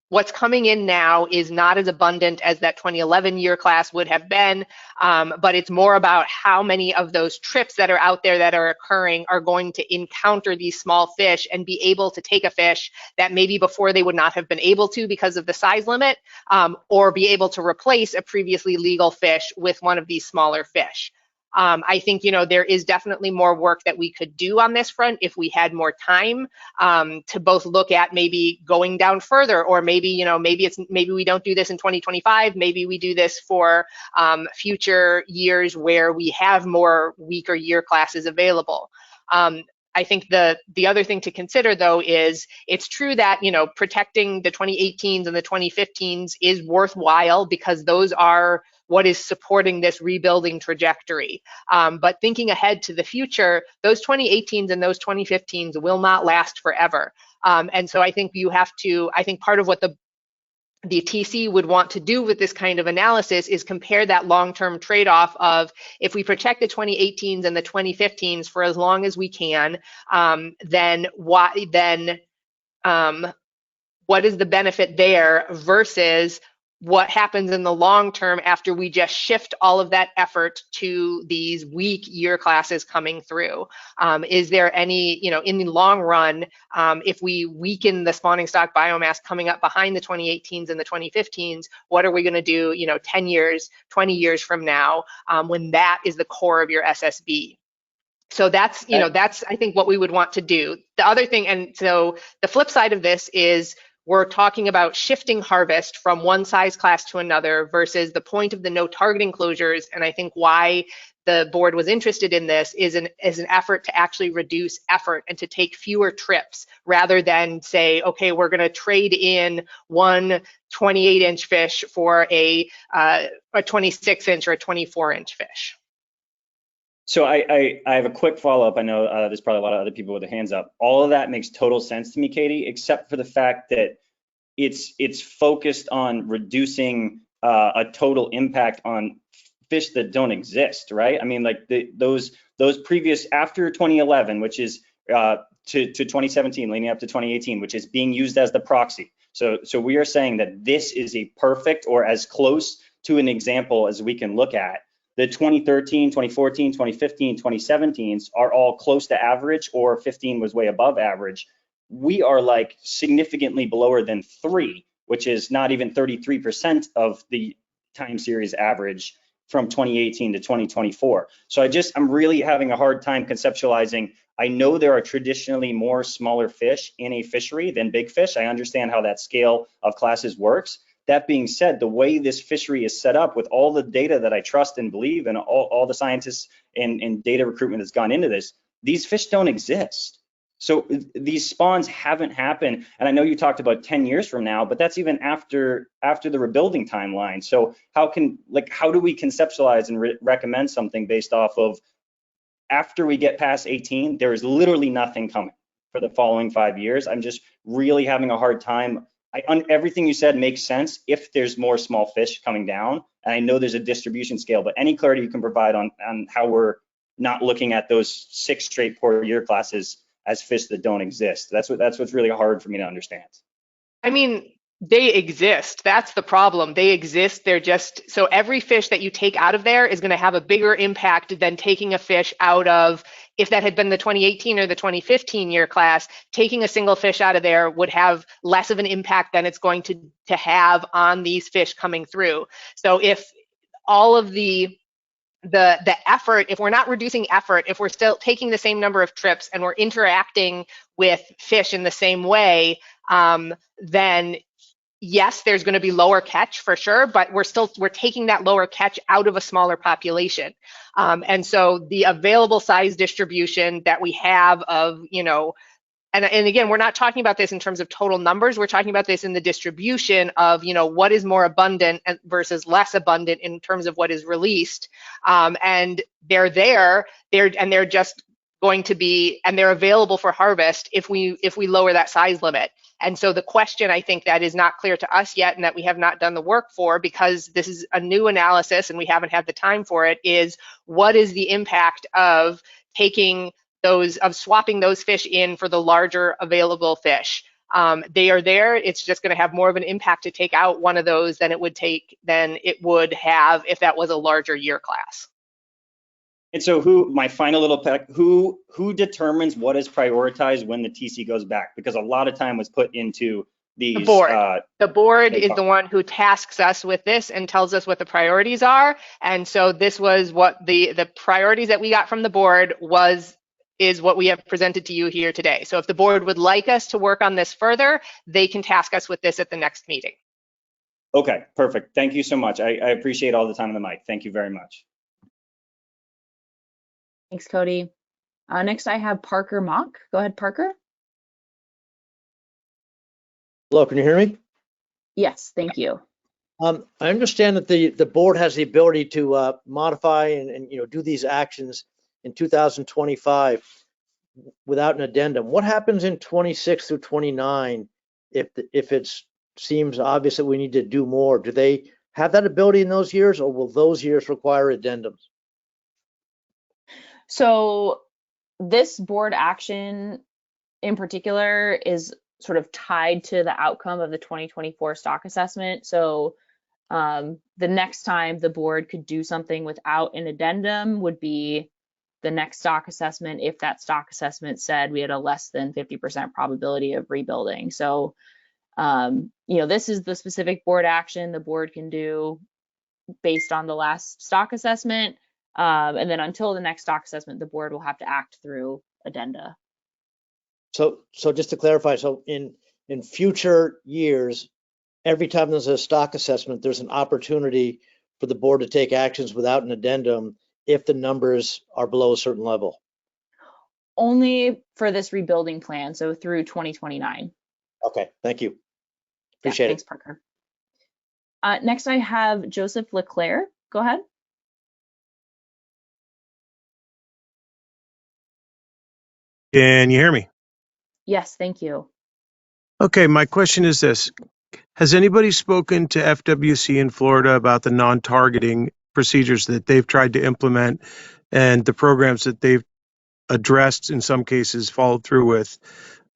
what's coming in now is not as abundant as that 2011 year class would have been, but it's more about how many of those trips that are out there that are occurring are going to encounter these small fish and be able to take a fish that maybe before they would not have been able to because of the size limit, or be able to replace a previously legal fish with one of these smaller fish. I think, there is definitely more work that we could do on this front if we had more time to both look at maybe going down further, or maybe, maybe we don't do this in 2025. Maybe we do this for future years where we have more weaker year classes available. I think the other thing to consider, though, is it's true that, protecting the 2018s and the 2015s is worthwhile because those are what is supporting this rebuilding trajectory. But thinking ahead to the future, those 2018s and those 2015s will not last forever. And so I think I think part of what the TC would want to do with this kind of analysis is compare that long-term trade-off of if we protect the 2018s and the 2015s for as long as we can, then what is the benefit there versus what happens in the long term after we just shift all of that effort to these weak year classes coming through? Is there any, in the long run, if we weaken the spawning stock biomass coming up behind the 2018s and the 2015s, what are we going to do, 10 years, 20 years from now, when that is the core of your SSB? So that's, that's, I think, what we would want to do. The other thing, and so the flip side of this is we're talking about shifting harvest from one size class to another versus the point of the no targeting closures. And I think why the board was interested in this is an effort to actually reduce effort and to take fewer trips rather than say, okay, we're going to trade in one 28-inch fish for a 26-inch or a 24-inch fish. So I have a quick follow-up. I know there's probably a lot of other people with their hands up. All of that makes total sense to me, Katie, except for the fact that it's focused on reducing a total impact on fish that don't exist, right? I mean, like those previous after 2011, which is to 2017, leading up to 2018, which is being used as the proxy. So we are saying that this is a perfect or as close to an example as we can look at. The 2013, 2014, 2015, 2017s are all close to average, or 15 was way above average. We are like significantly below than 3, which is not even 33% of the time series average from 2018 to 2024. So I'm really having a hard time conceptualizing. I know there are traditionally more smaller fish in a fishery than big fish. I understand how that scale of classes works. That being said, the way this fishery is set up with all the data that I trust and believe and all the scientists and data recruitment that's gone into this, these fish don't exist. So these spawns haven't happened. And I know you talked about 10 years from now, but that's even after the rebuilding timeline. So how do we conceptualize and recommend something based off of after we get past 18, there is literally nothing coming for the following 5 years. I'm just really having a hard time. Everything you said makes sense if there's more small fish coming down, and I know there's a distribution scale, but any clarity you can provide on how we're not looking at those 6 straight poor year classes as fish that don't exist. That's what's really hard for me to understand. I mean, they exist. That's the problem. They exist. They're just, so every fish that you take out of there is going to have a bigger impact than taking a fish out of, if that had been the 2018 or the 2015 year class, taking a single fish out of there would have less of an impact than it's going to have on these fish coming through. So if all of the effort, if we're not reducing effort, if we're still taking the same number of trips and we're interacting with fish in the same way, then yes, there's going to be lower catch for sure, but we're taking that lower catch out of a smaller population. And so the available size distribution that we have of, and again, we're not talking about this in terms of total numbers. We're talking about this in the distribution of, what is more abundant versus less abundant in terms of what is released. And they're just going to be, and they're available for harvest if we lower that size limit. And so the question, I think, that is not clear to us yet and that we have not done the work for, because this is a new analysis and we haven't had the time for it, is what is the impact of swapping those fish in for the larger available fish? They are there. It's just going to have more of an impact to take out one of those than it would have if that was a larger year class. And so who determines what is prioritized when the TC goes back? Because a lot of time was put into these. The board. The board is the one who tasks us with this and tells us what the priorities are. And so this was what the priorities that we got from the board is what we have presented to you here today. So if the board would like us to work on this further, they can task us with this at the next meeting. Okay, perfect. Thank you so much. I appreciate all the time on the mic. Thank you very much. Thanks, Cody. Next, I have Parker Mock. Go ahead, Parker. Hello, can you hear me? Yes, thank you. I understand that the board has the ability to modify and do these actions in 2025 without an addendum. What happens in 26 through 29 if it seems obvious that we need to do more? Do they have that ability in those years, or will those years require addendums? So this board action in particular is sort of tied to the outcome of the 2024 stock assessment. So the next time the board could do something without an addendum would be the next stock assessment, if that stock assessment said we had a less than 50% probability of rebuilding. So, this is the specific board action the board can do based on the last stock assessment. And then until the next stock assessment, the board will have to act through addenda. So just to clarify, so in future years, every time there's a stock assessment, there's an opportunity for the board to take actions without an addendum if the numbers are below a certain level. Only for this rebuilding plan, so through 2029. Okay, thank you. Appreciate it. Thanks, Parker. Next, I have Joseph Leclerc. Go ahead. Can you hear me? Yes, thank you. Okay, my question is this. Has anybody spoken to FWC in Florida about the non-targeting procedures that they've tried to implement and the programs that they've addressed, in some cases followed through with?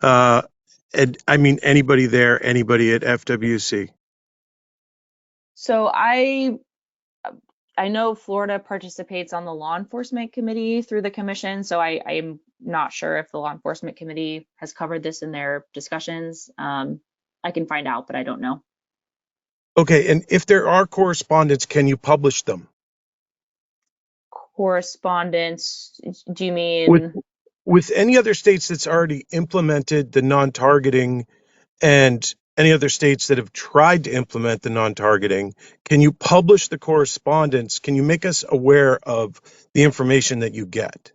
And I mean, anybody at FWC? So I know Florida participates on the law enforcement committee through the commission, so I'm not sure if the law enforcement committee has covered this in their discussions. I can find out, but I don't know. Okay, and if there are correspondence, can you publish them? Correspondence, do you mean? With any other states that's already implemented the non-targeting and any other states that have tried to implement the non-targeting, can you publish the correspondence? Can you make us aware of the information that you get?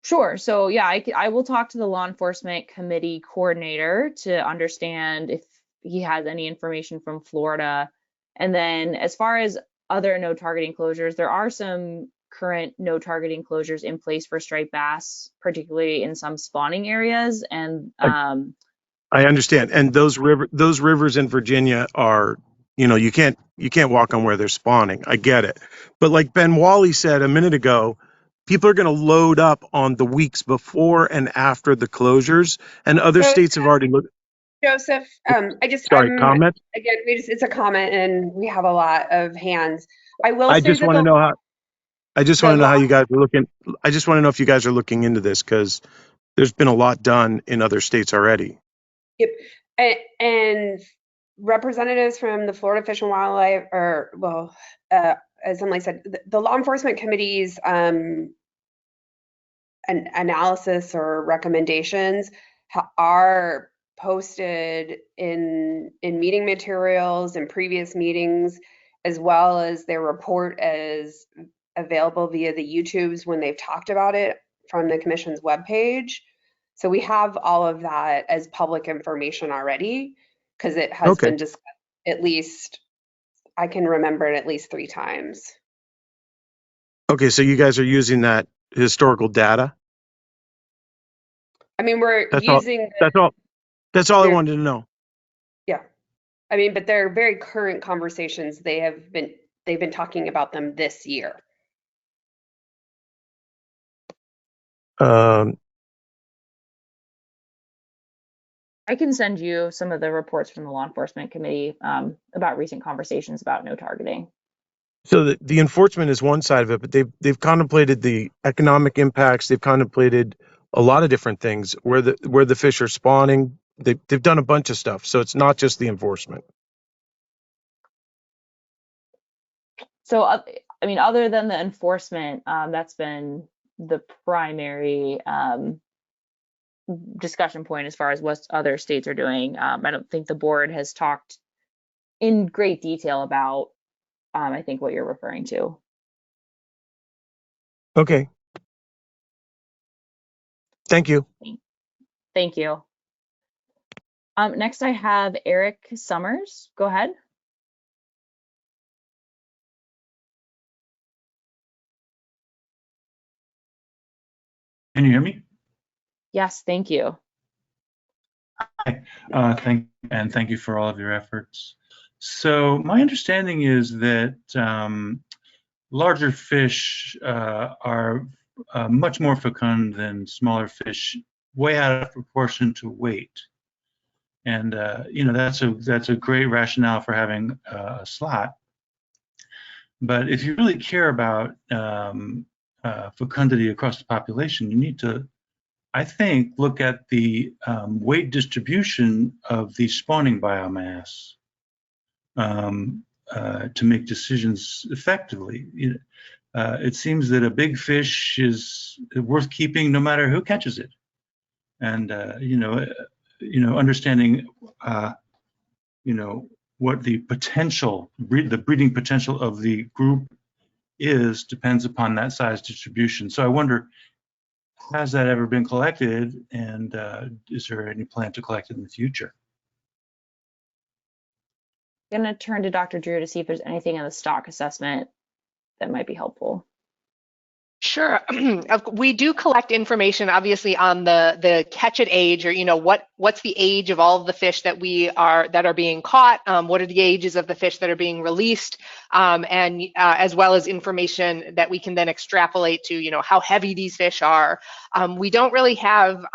Sure. So yeah, I will talk to the law enforcement committee coordinator to understand if he has any information from Florida. And then as far as other no targeting closures, there are some current no targeting closures in place for striped bass, particularly in some spawning areas. And I understand. And those rivers in Virginia are, you can't walk on where they're spawning. I get it. But like Ben Wally said a minute ago, people are going to load up on the weeks before and after the closures, and other states have already looked. Joseph, comment? Again, it's a comment, and we have a lot of hands. I just want to know how you guys are looking. I just want to know if you guys are looking into this, because there's been a lot done in other states already. Yep, and representatives from the Florida Fish and Wildlife, as Emily said, the law enforcement committee's an analysis or recommendations are posted in meeting materials and previous meetings, as well as their report as available via the YouTubes when they've talked about it from the commission's webpage. So we have all of that as public information already, because it has Okay. been discussed at least, I can remember it at least 3 times. Okay, so you guys are using that historical data? I mean, we're That's all. using, That's all. That's all I There's- wanted to know. yeah. I mean, but they're very current conversations. They've been talking about them this year. Um, I can send you some of the reports from the law enforcement committee about recent conversations about no targeting. so the enforcement is one side of it, but they've contemplated the economic impacts. They've contemplated a lot of different things where the fish are spawning. They've done a bunch of stuff. So it's not just the enforcement. So, I mean, other than the enforcement, that's been the primary discussion point as far as what other states are doing. I don't think the board has talked in great detail about, I think, what you're referring to. Okay. Thank you. Thank you. Next, I have Eric Summers. Go ahead. Can you hear me? Yes, thank you. Thank you for all of your efforts. So my understanding is that larger fish are much more fecund than smaller fish, way out of proportion to weight. And you know, that's a great rationale for having a slot. But if you really care about fecundity across the population, you need to, I think, look at the weight distribution of the spawning biomass to make decisions effectively. It seems that a big fish is worth keeping no matter who catches it, and understanding what the potential, the breeding potential of the group is depends upon that size distribution. So I wonder, has that ever been collected, and is there any plan to collect it in the future? I'm going to turn to Dr. Drew to see if there's anything in the stock assessment that might be helpful. Sure. We do collect information, obviously, on the catch at age, or what's the age of all of the fish that are being caught, what are the ages of the fish that are being released, and as well as information that we can then extrapolate to how heavy these fish are. We don't really have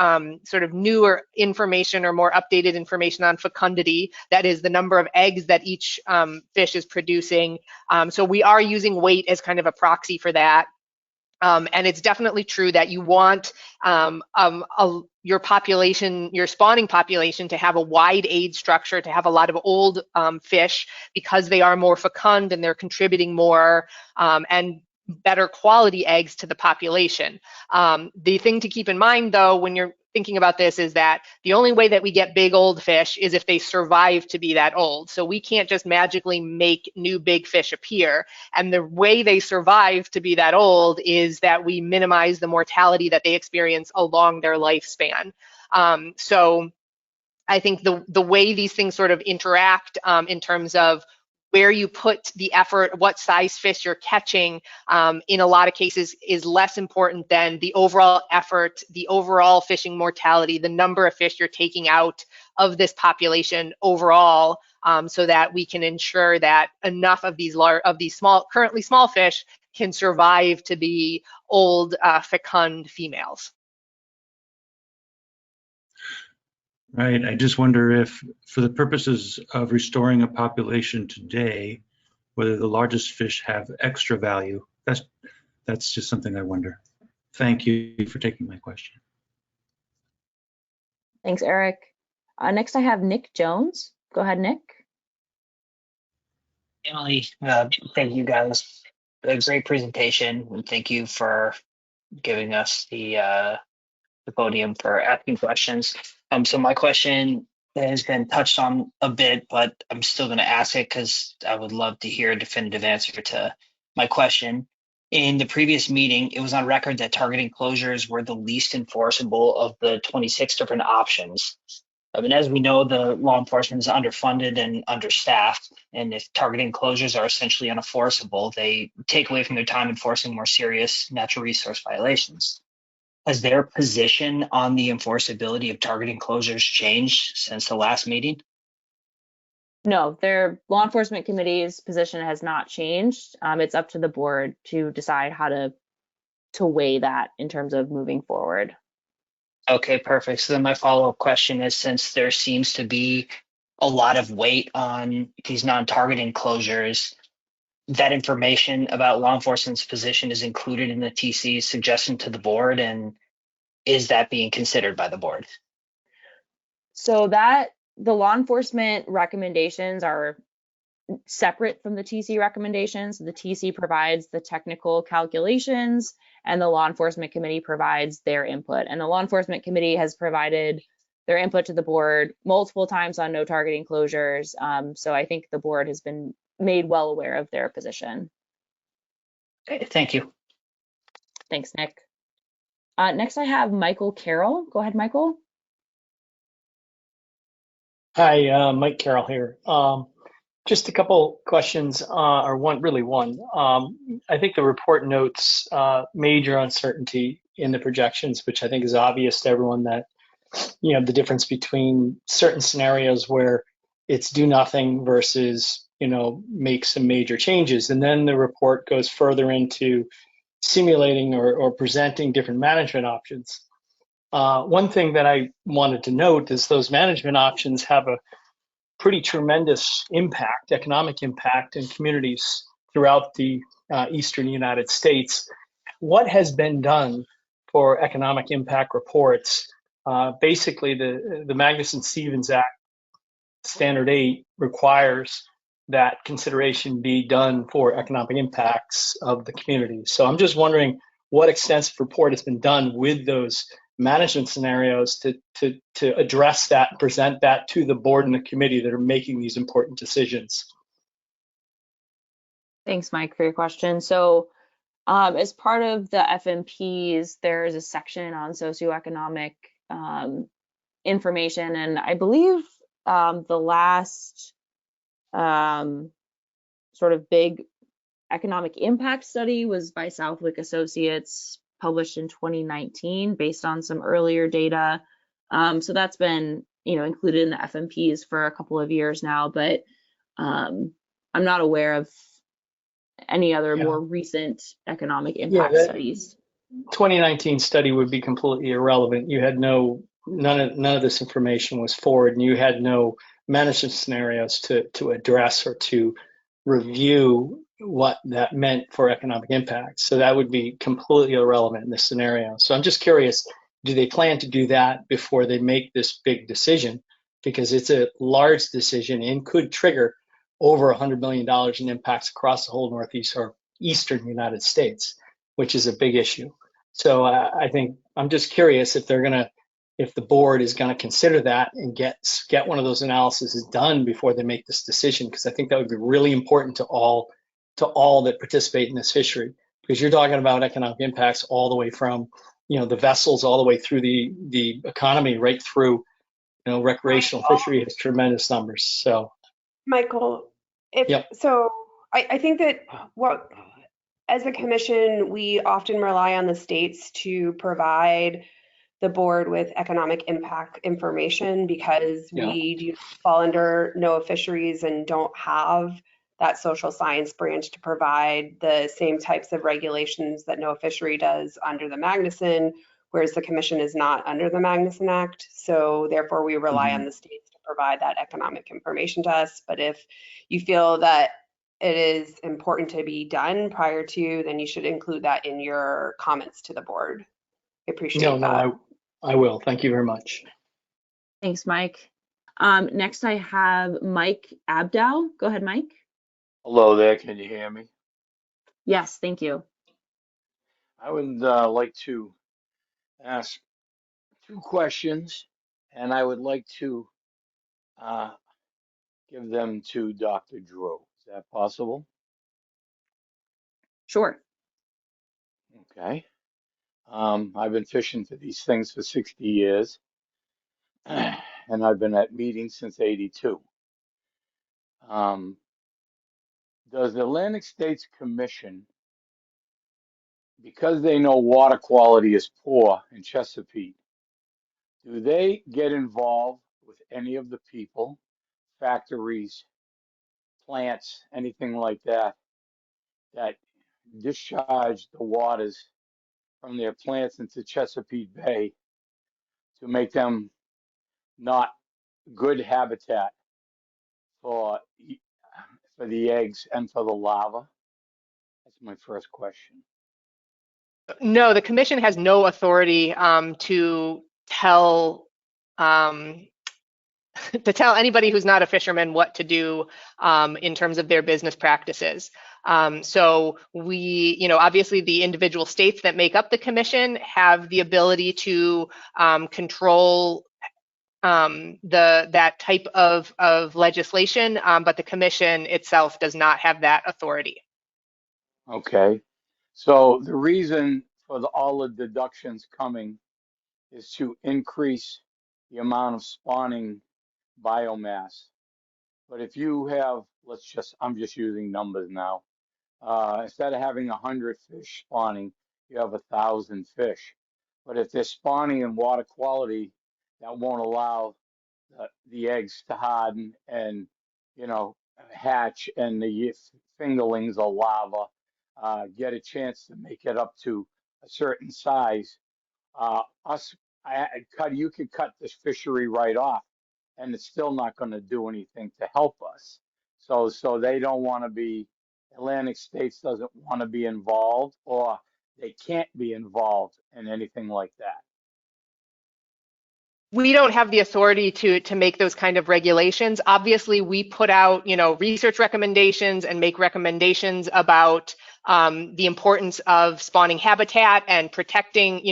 sort of newer information or more updated information on fecundity, that is the number of eggs that each fish is producing. So we are using weight as kind of a proxy for that. And it's definitely true that you want your population, your spawning population, to have a wide age structure, to have a lot of old fish, because they are more fecund and they're contributing more and better quality eggs to the population. The thing to keep in mind, though, when you're thinking about this, is that the only way that we get big old fish is if they survive to be that old. So we can't just magically make new big fish appear. And the way they survive to be that old is that we minimize the mortality that they experience along their lifespan. So I think the way these things sort of interact in terms of where you put the effort, what size fish you're catching, in a lot of cases is less important than the overall effort, the overall fishing mortality, the number of fish you're taking out of this population overall, so that we can ensure that enough of these currently small fish can survive to be old, fecund females. Right. I just wonder if, for the purposes of restoring a population today, whether the largest fish have extra value. That's just something I wonder. Thank you for taking my question. Thanks, Eric. Next, I have Nick Jones. Go ahead, Nick. Emily, thank you guys for a great presentation, and thank you for giving us the podium for asking questions. So my question that has been touched on a bit, but I'm still going to ask it because I would love to hear a definitive answer to my question. In the previous meeting, it was on record that targeting closures were the least enforceable of the 26 different options. I mean, as we know, the law enforcement is underfunded and understaffed, and if targeting closures are essentially unenforceable, they take away from their time enforcing more serious natural resource violations. Has their position on the enforceability of targeting closures changed since the last meeting? No, their law enforcement committee's position has not changed. It's up to the board to decide how to weigh that in terms of moving forward. Okay, perfect. So then my follow-up question is, since there seems to be a lot of weight on these non-targeting closures, that information about law enforcement's position is included in the TC's suggestion to the board, and is that being considered by the board? So that the law enforcement recommendations are separate from the TC recommendations. The TC provides the technical calculations and the law enforcement committee provides their input. And the law enforcement committee has provided their input to the board multiple times on no targeting closures. So I think the board has been made well aware of their position. Okay, thank you. Thanks, Nick. Next I have Michael Carroll. Go ahead, Michael. Hi, Mike Carroll here. Just a couple questions, or one. I think the report notes major uncertainty in the projections, which I think is obvious to everyone that, you know, the difference between certain scenarios where it's do nothing versus, you know, make some major changes. And then the report goes further into simulating or presenting different management options. One thing that I wanted to note is those management options have a pretty tremendous impact, economic impact in communities throughout the eastern United States. What has been done for economic impact reports? Basically, the Magnuson-Stevens Act Standard 8 requires that consideration be done for economic impacts of the community. So I'm just wondering what extensive report has been done with those management scenarios to address that and present that to the board and the committee that are making these important decisions. Thanks, Mike, for your question. So as part of the FMPs, there's a section on socioeconomic information, and I believe the last sort of big economic impact study was by Southwick Associates, published in 2019 based on some earlier data. So that's been, you know, included in the FMPs for a couple of years now, but I'm not aware of any other more recent economic impact studies. 2019 study would be completely irrelevant. You had none of this information was forward, and you had no management scenarios to address or to review what that meant for economic impact. So that would be completely irrelevant in this scenario. So I'm just curious, do they plan to do that before they make this big decision? Because it's a large decision and could trigger over $100 million in impacts across the whole Northeast or Eastern United States, which is a big issue. So I think I'm just curious if if the board is going to consider that and get one of those analyses done before they make this decision, because I think that would be really important to all that participate in this fishery, because you're talking about economic impacts all the way from, you know, the vessels all the way through the economy, right through, you know, recreational fishery has tremendous numbers. So, Michael, I think that as a commission, we often rely on the states to provide the board with economic impact information because we do fall under NOAA fisheries and don't have that social science branch to provide the same types of regulations that NOAA fishery does under the Magnuson, whereas the commission is not under the Magnuson Act. So therefore we rely on the states to provide that economic information to us. But if you feel that it is important to be done prior to, then you should include that in your comments to the board. I appreciate that. No, I will. Thank you very much. Thanks, Mike. Next I have Mike Abdow. Go ahead, Mike. Hello there, can you hear me? Yes, thank you. I would like to ask two questions, and I would like to give them to Dr. Drew. Is that possible? Sure. Okay. I've been fishing for these things for 60 years, and I've been at meetings since 82. Does the Atlantic States Commission, because they know water quality is poor in Chesapeake, do they get involved with any of the people, factories, plants, anything like that, that discharge the waters from their plants into Chesapeake Bay to make them not good habitat for for the eggs and for the larva? That's my first question. No, the commission has no authority to tell to tell anybody who's not a fisherman what to do in terms of their business practices. So we, obviously the individual states that make up the commission have the ability to control that type of legislation, but the commission itself does not have that authority. Okay. So the reason for all the deductions coming is to increase the amount of spawning biomass. But if you have, I'm just using numbers now. Instead of having 100 fish spawning, you have 1,000 fish. But if they're spawning in water quality, that won't allow the eggs to harden and, hatch, and the fingerlings or larva get a chance to make it up to a certain size. You could cut this fishery right off, and it's still not going to do anything to help us. So they don't want to be. Atlantic States doesn't want to be involved, or they can't be involved in anything like that. We don't have the authority to make those kind of regulations. Obviously, we put out, research recommendations and make recommendations about the importance of spawning habitat and protecting,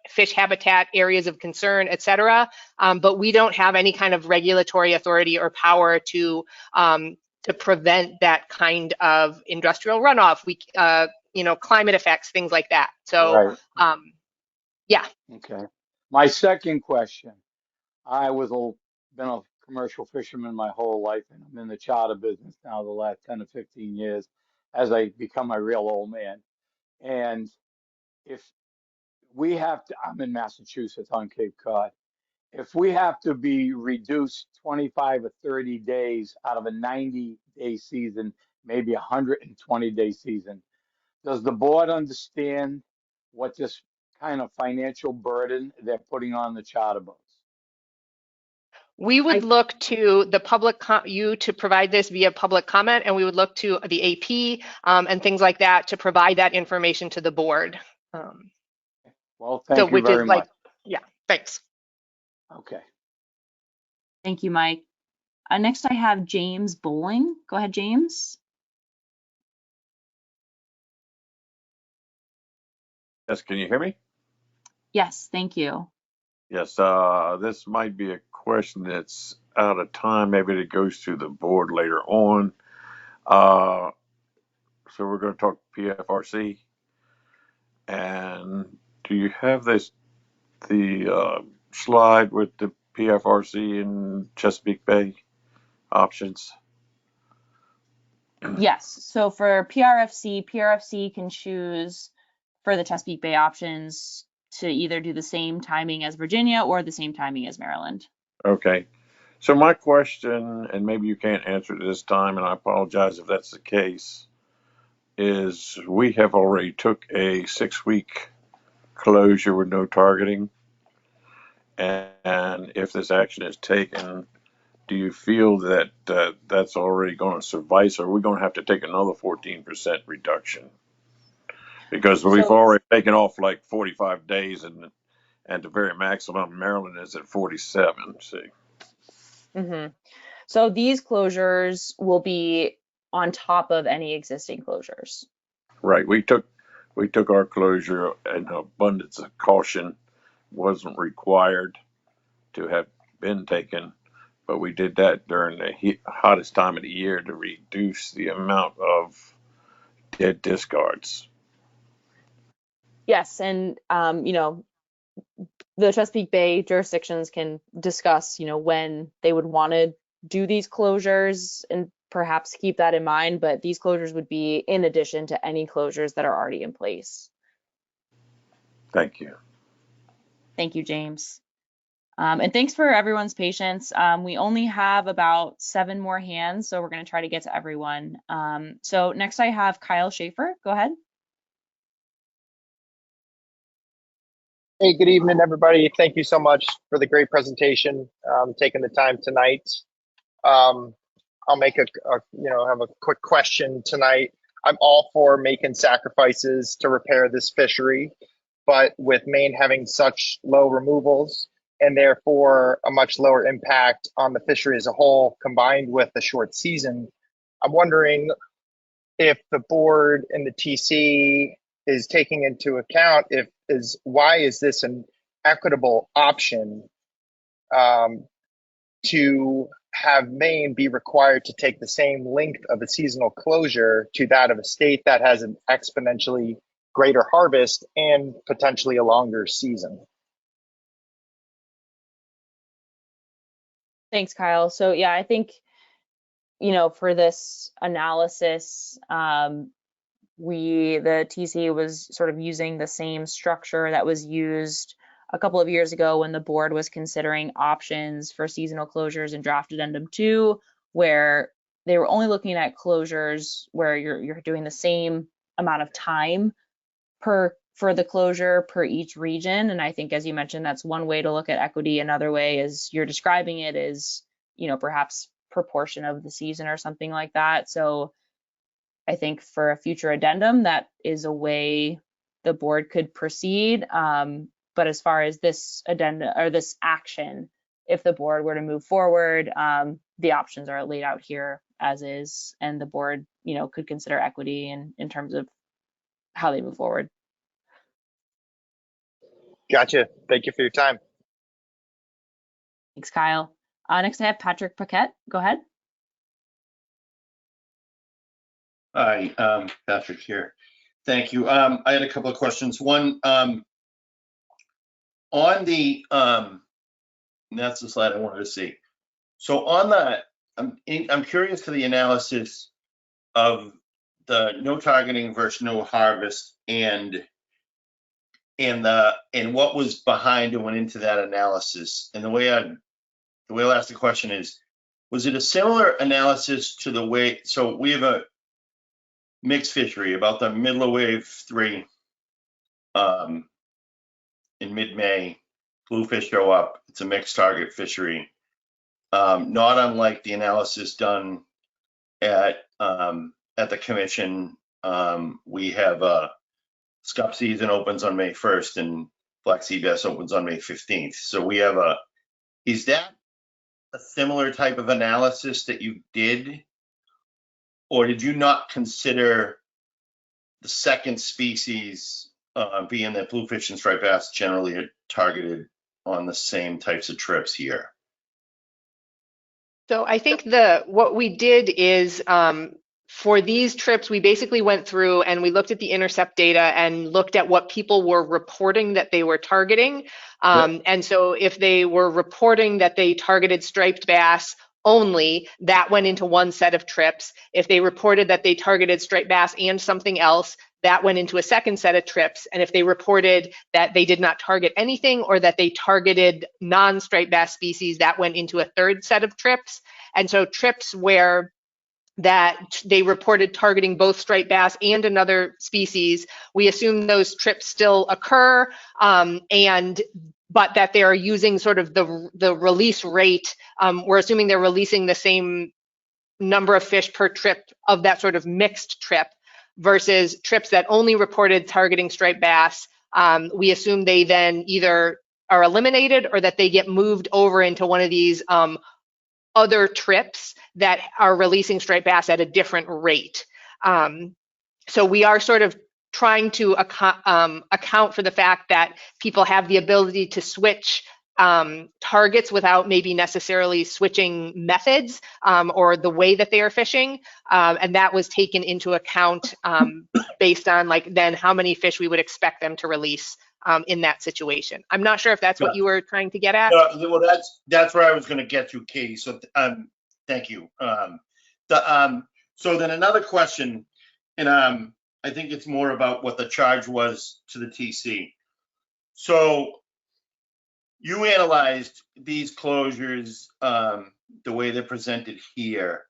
fish habitat areas of concern, et cetera. But we don't have any kind of regulatory authority or power to prevent that kind of industrial runoff. Climate effects, things like that. So, right. Yeah. Okay. My second question. Been a commercial fisherman my whole life, and I'm in the charter business now the last 10 to 15 years as I become a real old man. And if we have to, I'm in Massachusetts on Cape Cod. If we have to be reduced 25 or 30 days out of a 90-day season, maybe a 120-day season, does the board understand what this kind of financial burden they're putting on the charter boats? We would look to the public, you to provide this via public comment, and we would look to the AP and things like that to provide that information to the board. Well, thank you very much. Yeah, thanks. Okay. Thank you, Mike. Next, I have James Bowling. Go ahead, James. Yes, can you hear me? Yes, thank you. Yes, this might be a question that's out of time. Maybe it goes to the board later on. So we're going to talk PFRC. And do you have the slide with the PFRC in Chesapeake Bay options? Yes, so for PRFC can choose for the Chesapeake Bay options to either do the same timing as Virginia or the same timing as Maryland. Okay. So my question, and maybe you can't answer it this time, and I apologize if that's the case, is we have already took a 6-week closure with no targeting. And if this action is taken, do you feel that that's already going to suffice, or are we going to have to take another 14% reduction? Because we've already taken off like 45 days, and the very maximum Maryland is at 47. See. Mm-hmm. So these closures will be on top of any existing closures. Right. We took our closure, and abundance of caution wasn't required to have been taken, but we did that during the hottest time of the year to reduce the amount of dead discards. Yes, and the Chesapeake Bay jurisdictions can discuss, when they would want to do these closures and perhaps keep that in mind, but these closures would be in addition to any closures that are already in place. Thank you. Thank you, James. And thanks for everyone's patience. We only have about 7 more hands, so we're going to try to get to everyone. So next I have Kyle Schaefer. Go ahead. Hey, good evening, everybody. Thank you so much for the great presentation, taking the time tonight. I'll make have a quick question tonight. I'm all for making sacrifices to repair this fishery, but with Maine having such low removals and therefore a much lower impact on the fishery as a whole, combined with the short season, I'm wondering if the board and the TC is taking into account why is this an equitable option to have Maine be required to take the same length of a seasonal closure to that of a state that has an exponentially greater harvest and potentially a longer season. Thanks, Kyle. So yeah, I think, for this analysis, the TC was sort of using the same structure that was used a couple of years ago when the board was considering options for seasonal closures in draft addendum 2, where they were only looking at closures where you're doing the same amount of time for the closure per each region. And I think, as you mentioned, that's one way to look at equity. Another way is you're describing it as, perhaps proportion of the season or something like that. So I think for a future addendum, that is a way the board could proceed. But as far as this addendum or this action, if the board were to move forward, the options are laid out here as is, and the board, could consider equity in terms of how they move forward. Gotcha. Thank you for your time. Thanks, Kyle. Next, I have Patrick Paquette. Go ahead. Hi, Patrick here. Thank you. I had a couple of questions. One, on the, that's the slide I wanted to see. So on that, I'm curious to the analysis of the no targeting versus no harvest and what was behind and went into that analysis. And the way I'll ask the question is, was it a similar analysis to the way, so we have a mixed fishery about the middle of wave 3 in mid-May, bluefish show up. It's a mixed target fishery. Not unlike the analysis done at the commission. We have scup season opens on May 1st and black sea bass opens on May 15th. So we have is that a similar type of analysis that you did? Or did you not consider the second species, being that bluefish and striped bass generally are targeted on the same types of trips here? So I think what we did is for these trips, we basically went through and we looked at the intercept data and looked at what people were reporting that they were targeting. And so if they were reporting that they targeted striped bass only, that went into one set of trips. If they reported that they targeted striped bass and something else, that went into a second set of trips. And if they reported that they did not target anything or that they targeted non-striped bass species, that went into a third set of trips. And so trips where that they reported targeting both striped bass and another species, we assume those trips still occur, but that they are using sort of the release rate. We're assuming they're releasing the same number of fish per trip of that sort of mixed trip versus trips that only reported targeting striped bass. We assume they then either are eliminated or that they get moved over into one of these other trips that are releasing striped bass at a different rate. So we are sort of trying to account for the fact that people have the ability to switch targets without maybe necessarily switching methods or the way that they are fishing. And that was taken into account based on like then how many fish we would expect them to release in that situation. I'm not sure if that's what you were trying to get at. Well, that's where I was going to get to, Katie. So thank you. So then another question, and I think it's more about what the charge was to the TC. So you analyzed these closures the way they're presented here.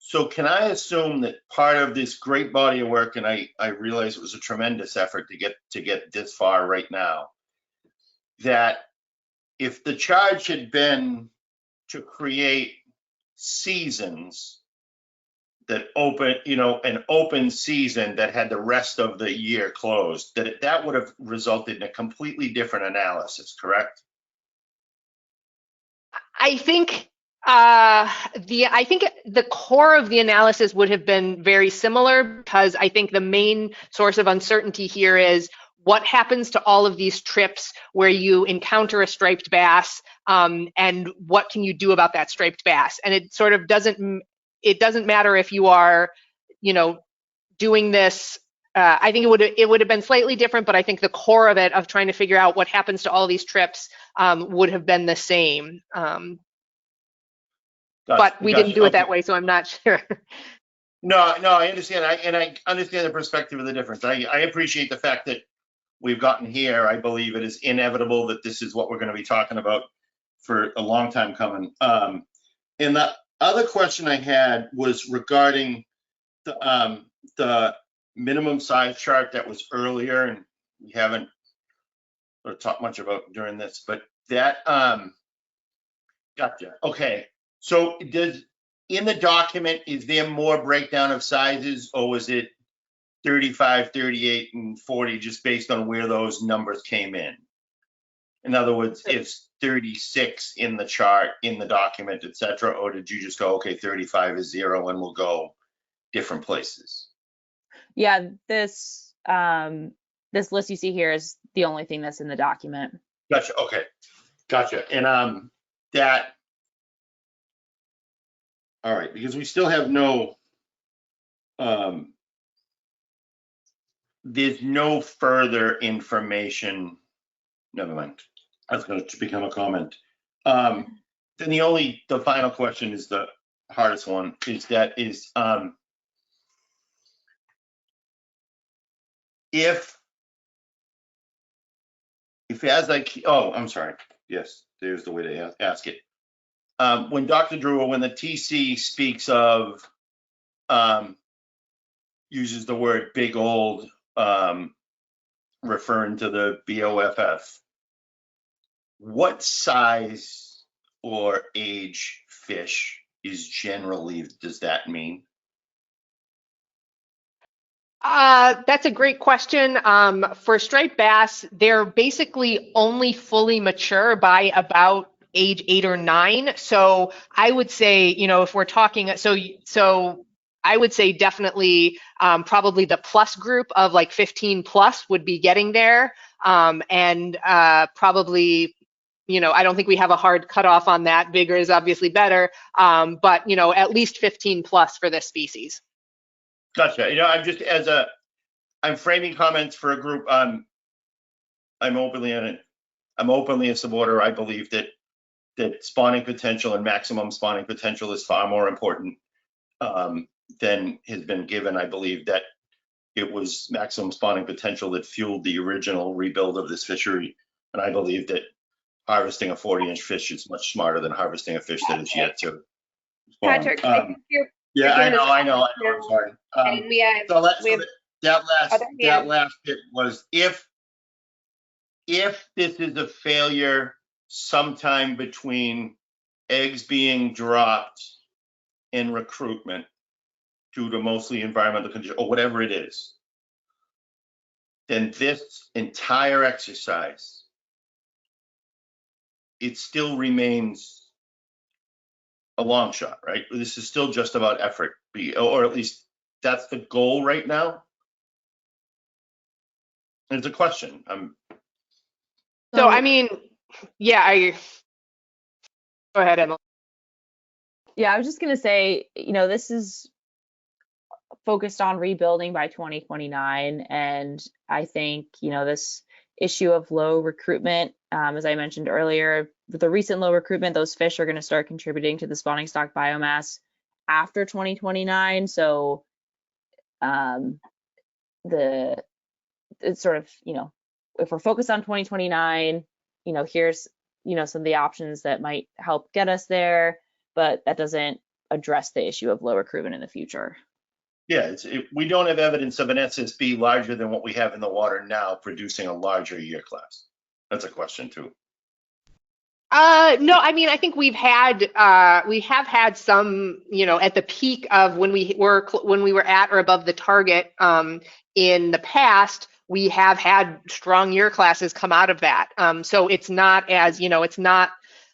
So can I assume that part of this great body of work, and I realize it was a tremendous effort to get this far right now, that if the charge had been to create seasons that open, an open season that had the rest of the year closed, that would have resulted in a completely different analysis, correct? I think the core of the analysis would have been very similar, because I think the main source of uncertainty here is what happens to all of these trips where you encounter a striped bass, and what can you do about that striped bass? And it sort of doesn't matter if you are, doing this. I think it would have been slightly different, but I think the core of it, of trying to figure out what happens to all these trips, would have been the same. But we didn't do it that way, so I'm not sure. No, I understand. I understand the perspective of the difference. I appreciate the fact that we've gotten here. I believe it is inevitable that this is what we're going to be talking about for a long time coming. And the other question I had was regarding the minimum size chart that was earlier, and we haven't talked much about during this, but that, gotcha. Okay. So in the document, is there more breakdown of sizes, or was it 35, 38, and 40 just based on where those numbers came in? In other words, is 36 in the chart, in the document, et cetera, or did you just go, okay, 35 is 0 and we'll go different places? Yeah, this list you see here is the only thing that's in the document. Gotcha. Okay. Gotcha. And that, all right, because we still have no, there's no further information. Never mind. That's going to become a comment. Then the final question is the hardest one, if as I'm sorry. Yes, there's the way to ask it. When Dr. Drew, when the TC speaks of, uses the word big old, referring to the BOFF, what size or age fish does that mean? That's a great question. For striped bass, they're basically only fully mature by about age 8 or 9. So I would say, if we're talking, so I would say definitely probably the plus group of like 15 plus would be getting there. And probably, I don't think we have a hard cutoff on that. Bigger is obviously better, but at least 15 plus for this species. Gotcha. I'm framing comments for a group. I'm openly a supporter. I believe that spawning potential and maximum spawning potential is far more important than has been given. I believe that it was maximum spawning potential that fueled the original rebuild of this fishery, and I believe that harvesting a 40-inch fish is much smarter than harvesting a fish that is yet to spawn. Patrick, yeah, I know. I'm sorry. That last bit was if this is a failure sometime between eggs being dropped and recruitment due to mostly environmental conditions or whatever it is, then this entire exercise, it still remains a long shot, right? This is still just about effort, or at least that's the goal right now. It's a question. So I mean, Yeah, go ahead, Emily. Yeah, I was just going to say, this is focused on rebuilding by 2029. And I think, this issue of low recruitment, as I mentioned earlier, with the recent low recruitment, those fish are going to start contributing to the spawning stock biomass after 2029. So it's sort of, if we're focused on 2029, here's, some of the options that might help get us there, but that doesn't address the issue of low recruitment in the future. Yeah, we don't have evidence of an SSB larger than what we have in the water now producing a larger year class. That's a question too. No, I mean, I think we have had some, at the peak of when we were at or above the target, in the past, we have had strong year classes come out of that. So it's not as, it's not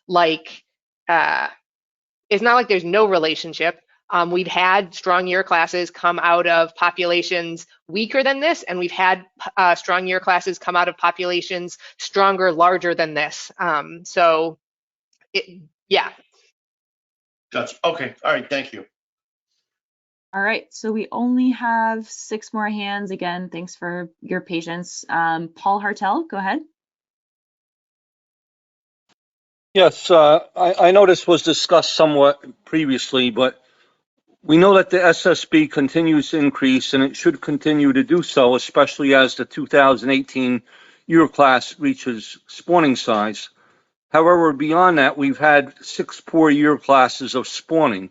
like there's no relationship. We've had strong year classes come out of populations weaker than this, and we've had strong year classes come out of populations stronger, larger than this. So, yeah. Gotcha. Okay. All right. Thank you. All right. So we only have 6 more hands. Again, thanks for your patience. Paul Hartel, go ahead. Yes, I know this was discussed somewhat previously, but we know that the SSB continues to increase, and it should continue to do so, especially as the 2018 year class reaches spawning size. However, beyond that, we've had 6 poor year classes of spawning.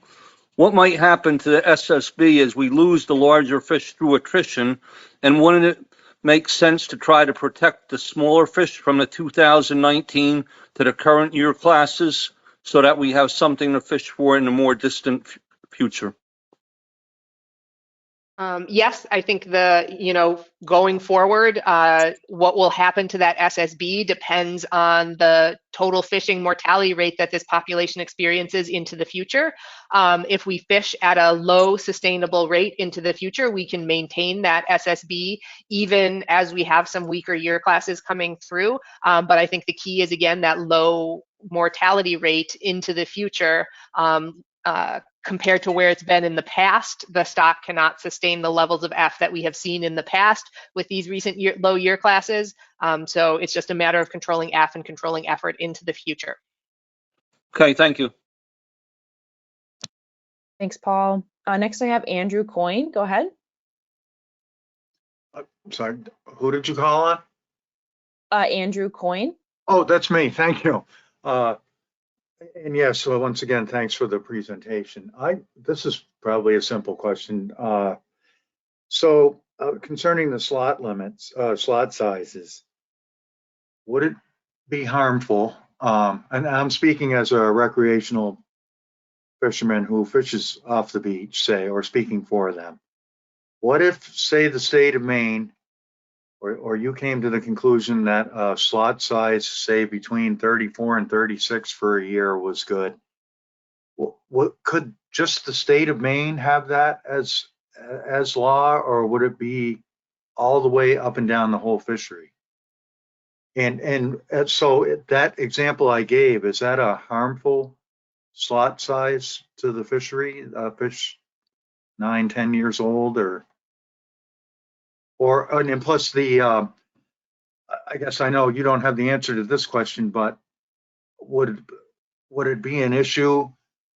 What might happen to the SSB as we lose the larger fish through attrition, and wouldn't it make sense to try to protect the smaller fish from the 2019 to the current year classes so that we have something to fish for in the more distant future? Yes, I think going forward, what will happen to that SSB depends on the total fishing mortality rate that this population experiences into the future. If we fish at a low sustainable rate into the future, we can maintain that SSB even as we have some weaker year classes coming through. But I think the key is, again, that low mortality rate into the future. Compared to where it's been in the past, the stock cannot sustain the levels of F that we have seen in the past with these recent low year classes. So it's just a matter of controlling F and controlling effort into the future. Okay, thank you. Thanks, Paul. Next, I have Andrew Coyne. Go ahead. Sorry, who did you call on? Andrew Coyne. Oh, that's me. Thank you. And yes, so once again, thanks for the presentation. This is probably a simple question. Concerning the slot limits, slot sizes, would it be harmful? And I'm speaking as a recreational fisherman who fishes off the beach, say, or speaking for them. What if, say, the state of Maine, or you came to the conclusion that slot size, say, between 34 and 36 for a year was good? What could just the state of Maine have that as law, or would it be all the way up and down the whole fishery? And so that example I gave, is that a harmful slot size to the fishery? Fish 9-10 years old, and plus I guess I know you don't have the answer to this question, but would it be an issue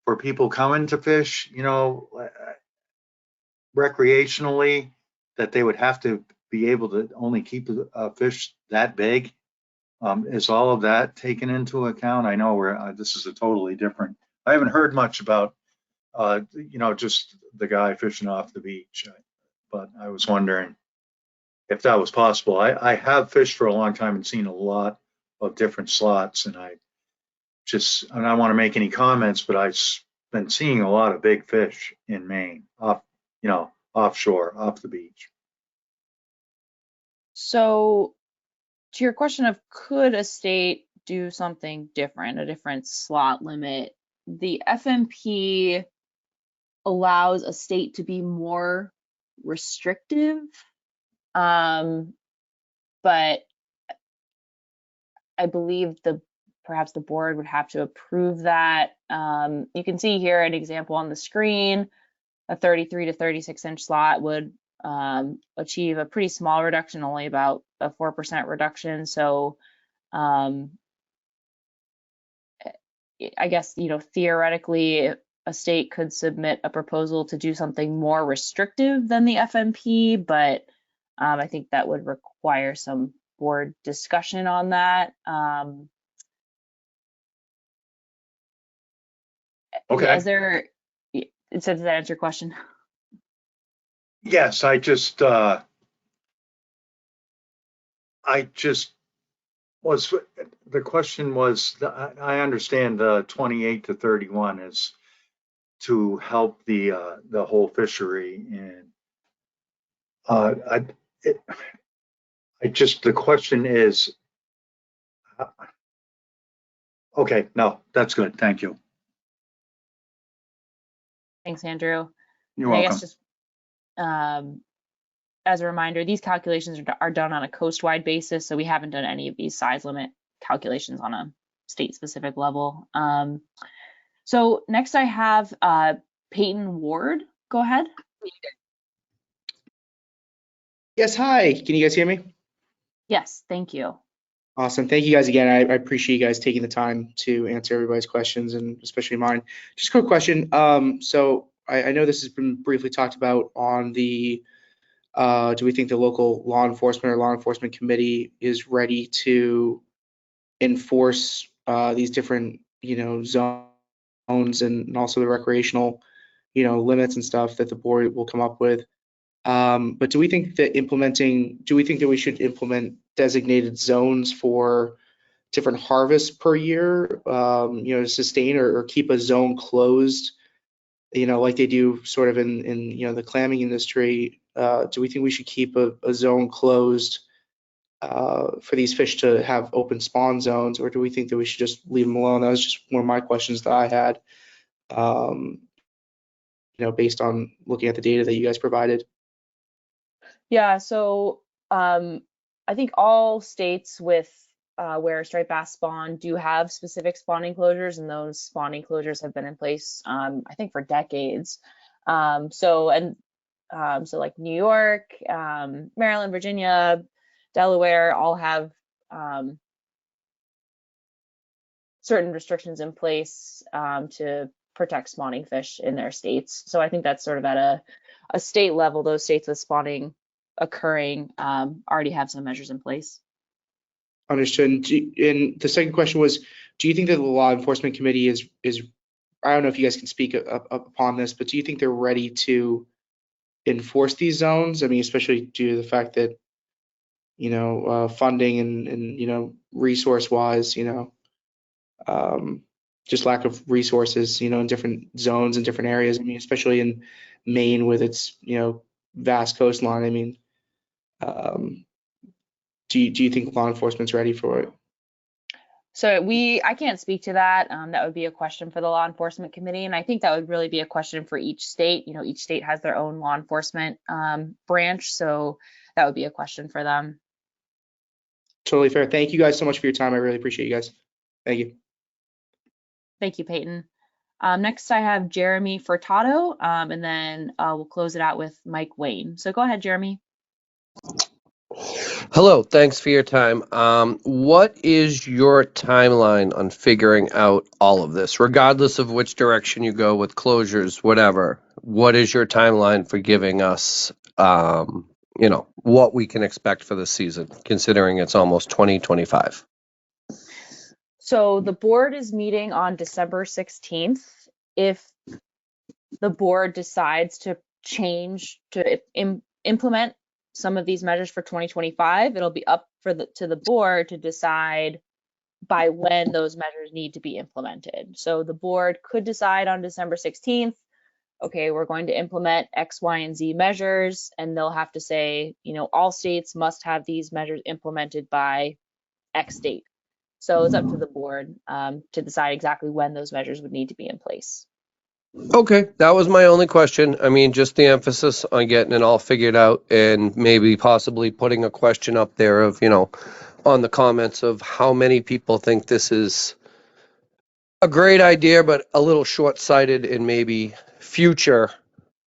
for people coming to fish, recreationally, that they would have to be able to only keep a fish that big? Is all of that taken into account? I know this is a totally different. I haven't heard much about, just the guy fishing off the beach, but I was wondering if that was possible. I have fished for a long time and seen a lot of different slots, and I don't want to make any comments, but I've been seeing a lot of big fish in Maine, offshore, off the beach. So to your question of could a state do something different, a different slot limit, the FMP allows a state to be more restrictive, but I believe the perhaps the board would have to approve that. You can see here an example on the screen. A 33 to 36 inch slot would achieve a pretty small reduction, only about a 4% reduction. So I guess, theoretically, a state could submit a proposal to do something more restrictive than the FMP, but I think that would require some board discussion on that. Okay. Does that answer your question? Yes, I just was, the question was, I understand the 28 to 31 is to help the whole fishery, and the question is, okay, no, that's good. Thank you. Thanks, Andrew. You're and welcome. I guess just as a reminder, these calculations are done on a coast-wide basis, so we haven't done any of these size limit calculations on a state-specific level. So next I have Peyton Ward. Go ahead. Yes, hi. Can you guys hear me? Yes, thank you. Awesome. Thank you guys again. I appreciate you guys taking the time to answer everybody's questions, and especially mine. Just a quick question. So I know this has been briefly talked about on the, do we think the local law enforcement or law enforcement committee is ready to enforce these different, zones and also the recreational, limits and stuff that the board will come up with? But do we think that we should implement designated zones for different harvests per year, to sustain or keep a zone closed, like they do sort of in the clamming industry? Do we think we should keep a zone closed for these fish to have open spawn zones, or do we think that we should just leave them alone? That was just one of my questions that I had, based on looking at the data that you guys provided. Yeah, so I think all states with where striped bass spawn do have specific spawning closures, and those spawning closures have been in place, I think, for decades. So like New York, Maryland, Virginia, Delaware all have certain restrictions in place to protect spawning fish in their states. So I think that's sort of at a state level. Those states with spawning occurring already have some measures in place. Understood. And the second question was, do you think that the law enforcement committee is I don't know if you guys can speak upon this, but do you think they're ready to enforce these zones? I mean, especially due to the fact that, funding and resource wise, just lack of resources, in different zones and different areas. I mean, especially in Maine with its, vast coastline. I mean, do you think law enforcement's ready for it? So I can't speak to that. That would be a question for the law enforcement committee, and I think that would really be a question for each state. Each state has their own law enforcement branch, so that would be a question for them. Totally fair. Thank you guys so much for your time. I really appreciate you guys. Thank you. Thank you, Peyton. Next, I have Jeremy Furtado, and then we'll close it out with Mike Wayne. So go ahead, Jeremy. Hello, thanks for your time. What is your timeline on figuring out all of this, regardless of which direction you go with closures, whatever? What is your timeline for giving us, what we can expect for the season, considering it's almost 2025? So the board is meeting on December 16th. If the board decides to implement some of these measures for 2025, it'll be up to the board to decide by when those measures need to be implemented. So the board could decide on December 16th, okay, we're going to implement X, Y, and Z measures, and they'll have to say, all states must have these measures implemented by X date. So it's up to the board to decide exactly when those measures would need to be in place. Okay, that was my only question. I mean, just the emphasis on getting it all figured out, and maybe possibly putting a question up there of, on the comments of how many people think this is a great idea, but a little short-sighted in maybe future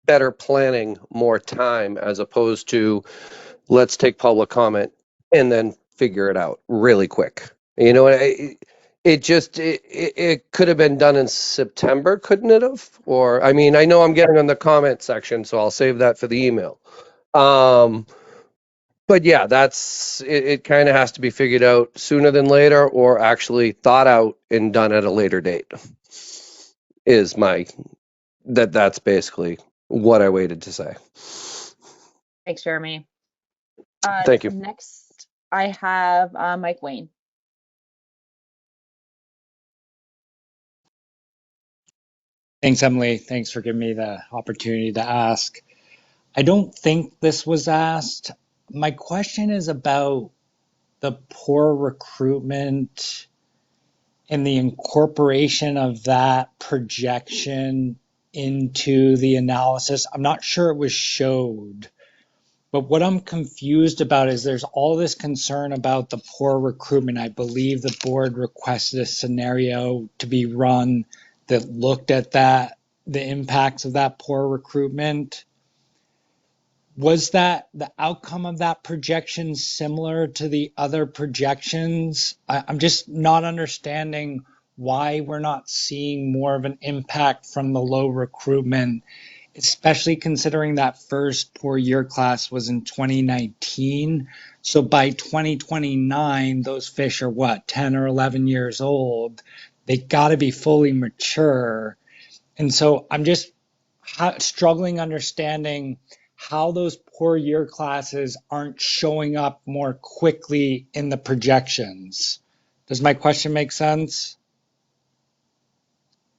better planning, more time, as opposed to let's take public comment and then figure it out really quick. You know, it could have been done in September, couldn't it have? Or, I mean, I know I'm getting on the comment section, so I'll save that for the email. But yeah, it kind of has to be figured out sooner than later, or actually thought out and done at a later date. That's basically what I waited to say. Thanks, Jeremy. Thank you. Next, I have Mike Wayne. Thanks, Emily. Thanks for giving me the opportunity to ask. I don't think this was asked. My question is about the poor recruitment and the incorporation of that projection into the analysis. I'm not sure it was showed, but what I'm confused about is there's all this concern about the poor recruitment. I believe the board requested a scenario to be run that looked at that, the impacts of that poor recruitment. Was that the outcome of that projection similar to the other projections? I'm just not understanding why we're not seeing more of an impact from the low recruitment, especially considering that first poor year class was in 2019. So by 2029, those fish are what, 10 or 11 years old? They got to be fully mature. And so I'm just struggling understanding how those poor year classes aren't showing up more quickly in the projections. Does my question make sense?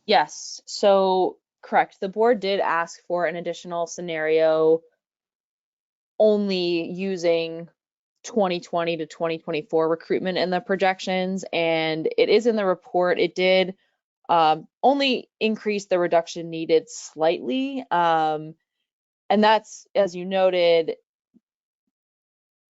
Yes, so correct. The board did ask for an additional scenario only using 2020 to 2024 recruitment in the projections, and it is in the report. It did only increase the reduction needed slightly. And that's, as you noted,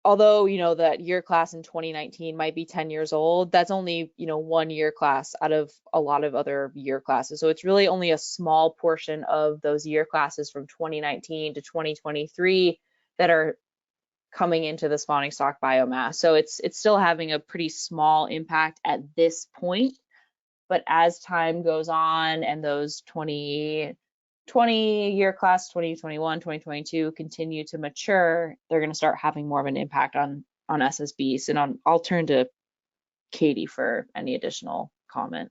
although, that year class in 2019 might be 10 years old, that's only, 1 year class out of a lot of other year classes. So it's really only a small portion of those year classes from 2019 to 2023 that are coming into the spawning stock biomass. So it's still having a pretty small impact at this point. But as time goes on and those 2020 year class, 2021, 2022 continue to mature, they're going to start having more of an impact on SSBs. And I'll turn to Katie for any additional comment.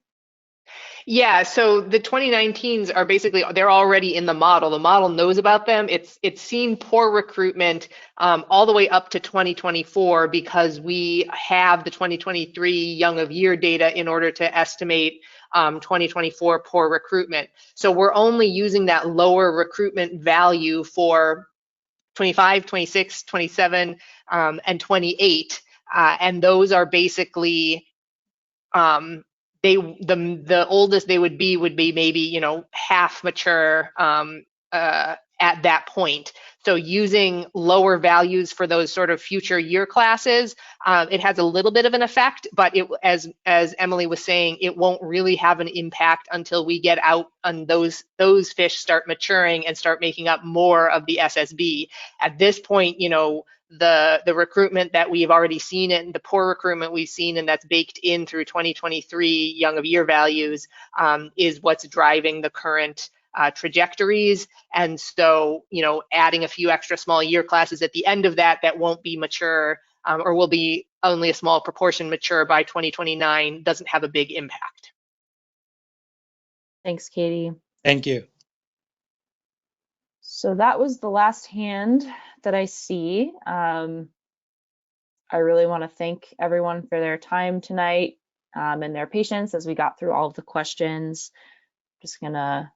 Yeah, so the 2019s are basically, they're already in the model. The model knows about them. It's seen poor recruitment all the way up to 2024 because we have the 2023 young of year data in order to estimate 2024 poor recruitment. So we're only using that lower recruitment value for 25, 26, 27, and 28. And those are basically the oldest they would be maybe half mature at that point. So using lower values for those sort of future year classes, it has a little bit of an effect, but as Emily was saying, it won't really have an impact until we get out and those fish start maturing and start making up more of the SSB. At this point, the recruitment that we've already seen and the poor recruitment we've seen and that's baked in through 2023 young of year values is what's driving the current trajectories. And so, adding a few extra small year classes at the end of that won't be mature or will be only a small proportion mature by 2029 doesn't have a big impact. Thanks, Katie. Thank you. So that was the last hand that I see. I really want to thank everyone for their time tonight and their patience as we got through all of the questions. Just gonna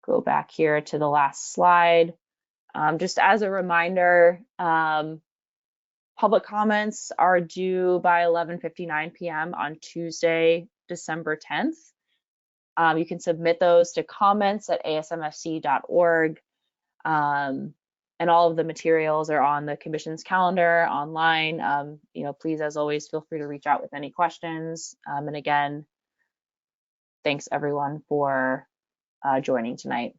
go back here to the last slide. Just as a reminder, public comments are due by 11:59 p.m. on Tuesday, December 10th. You can submit those to comments@asmfc.org. And And all of the materials are on the commission's calendar online. Please, as always, feel free to reach out with any questions. And again, thanks everyone for joining tonight.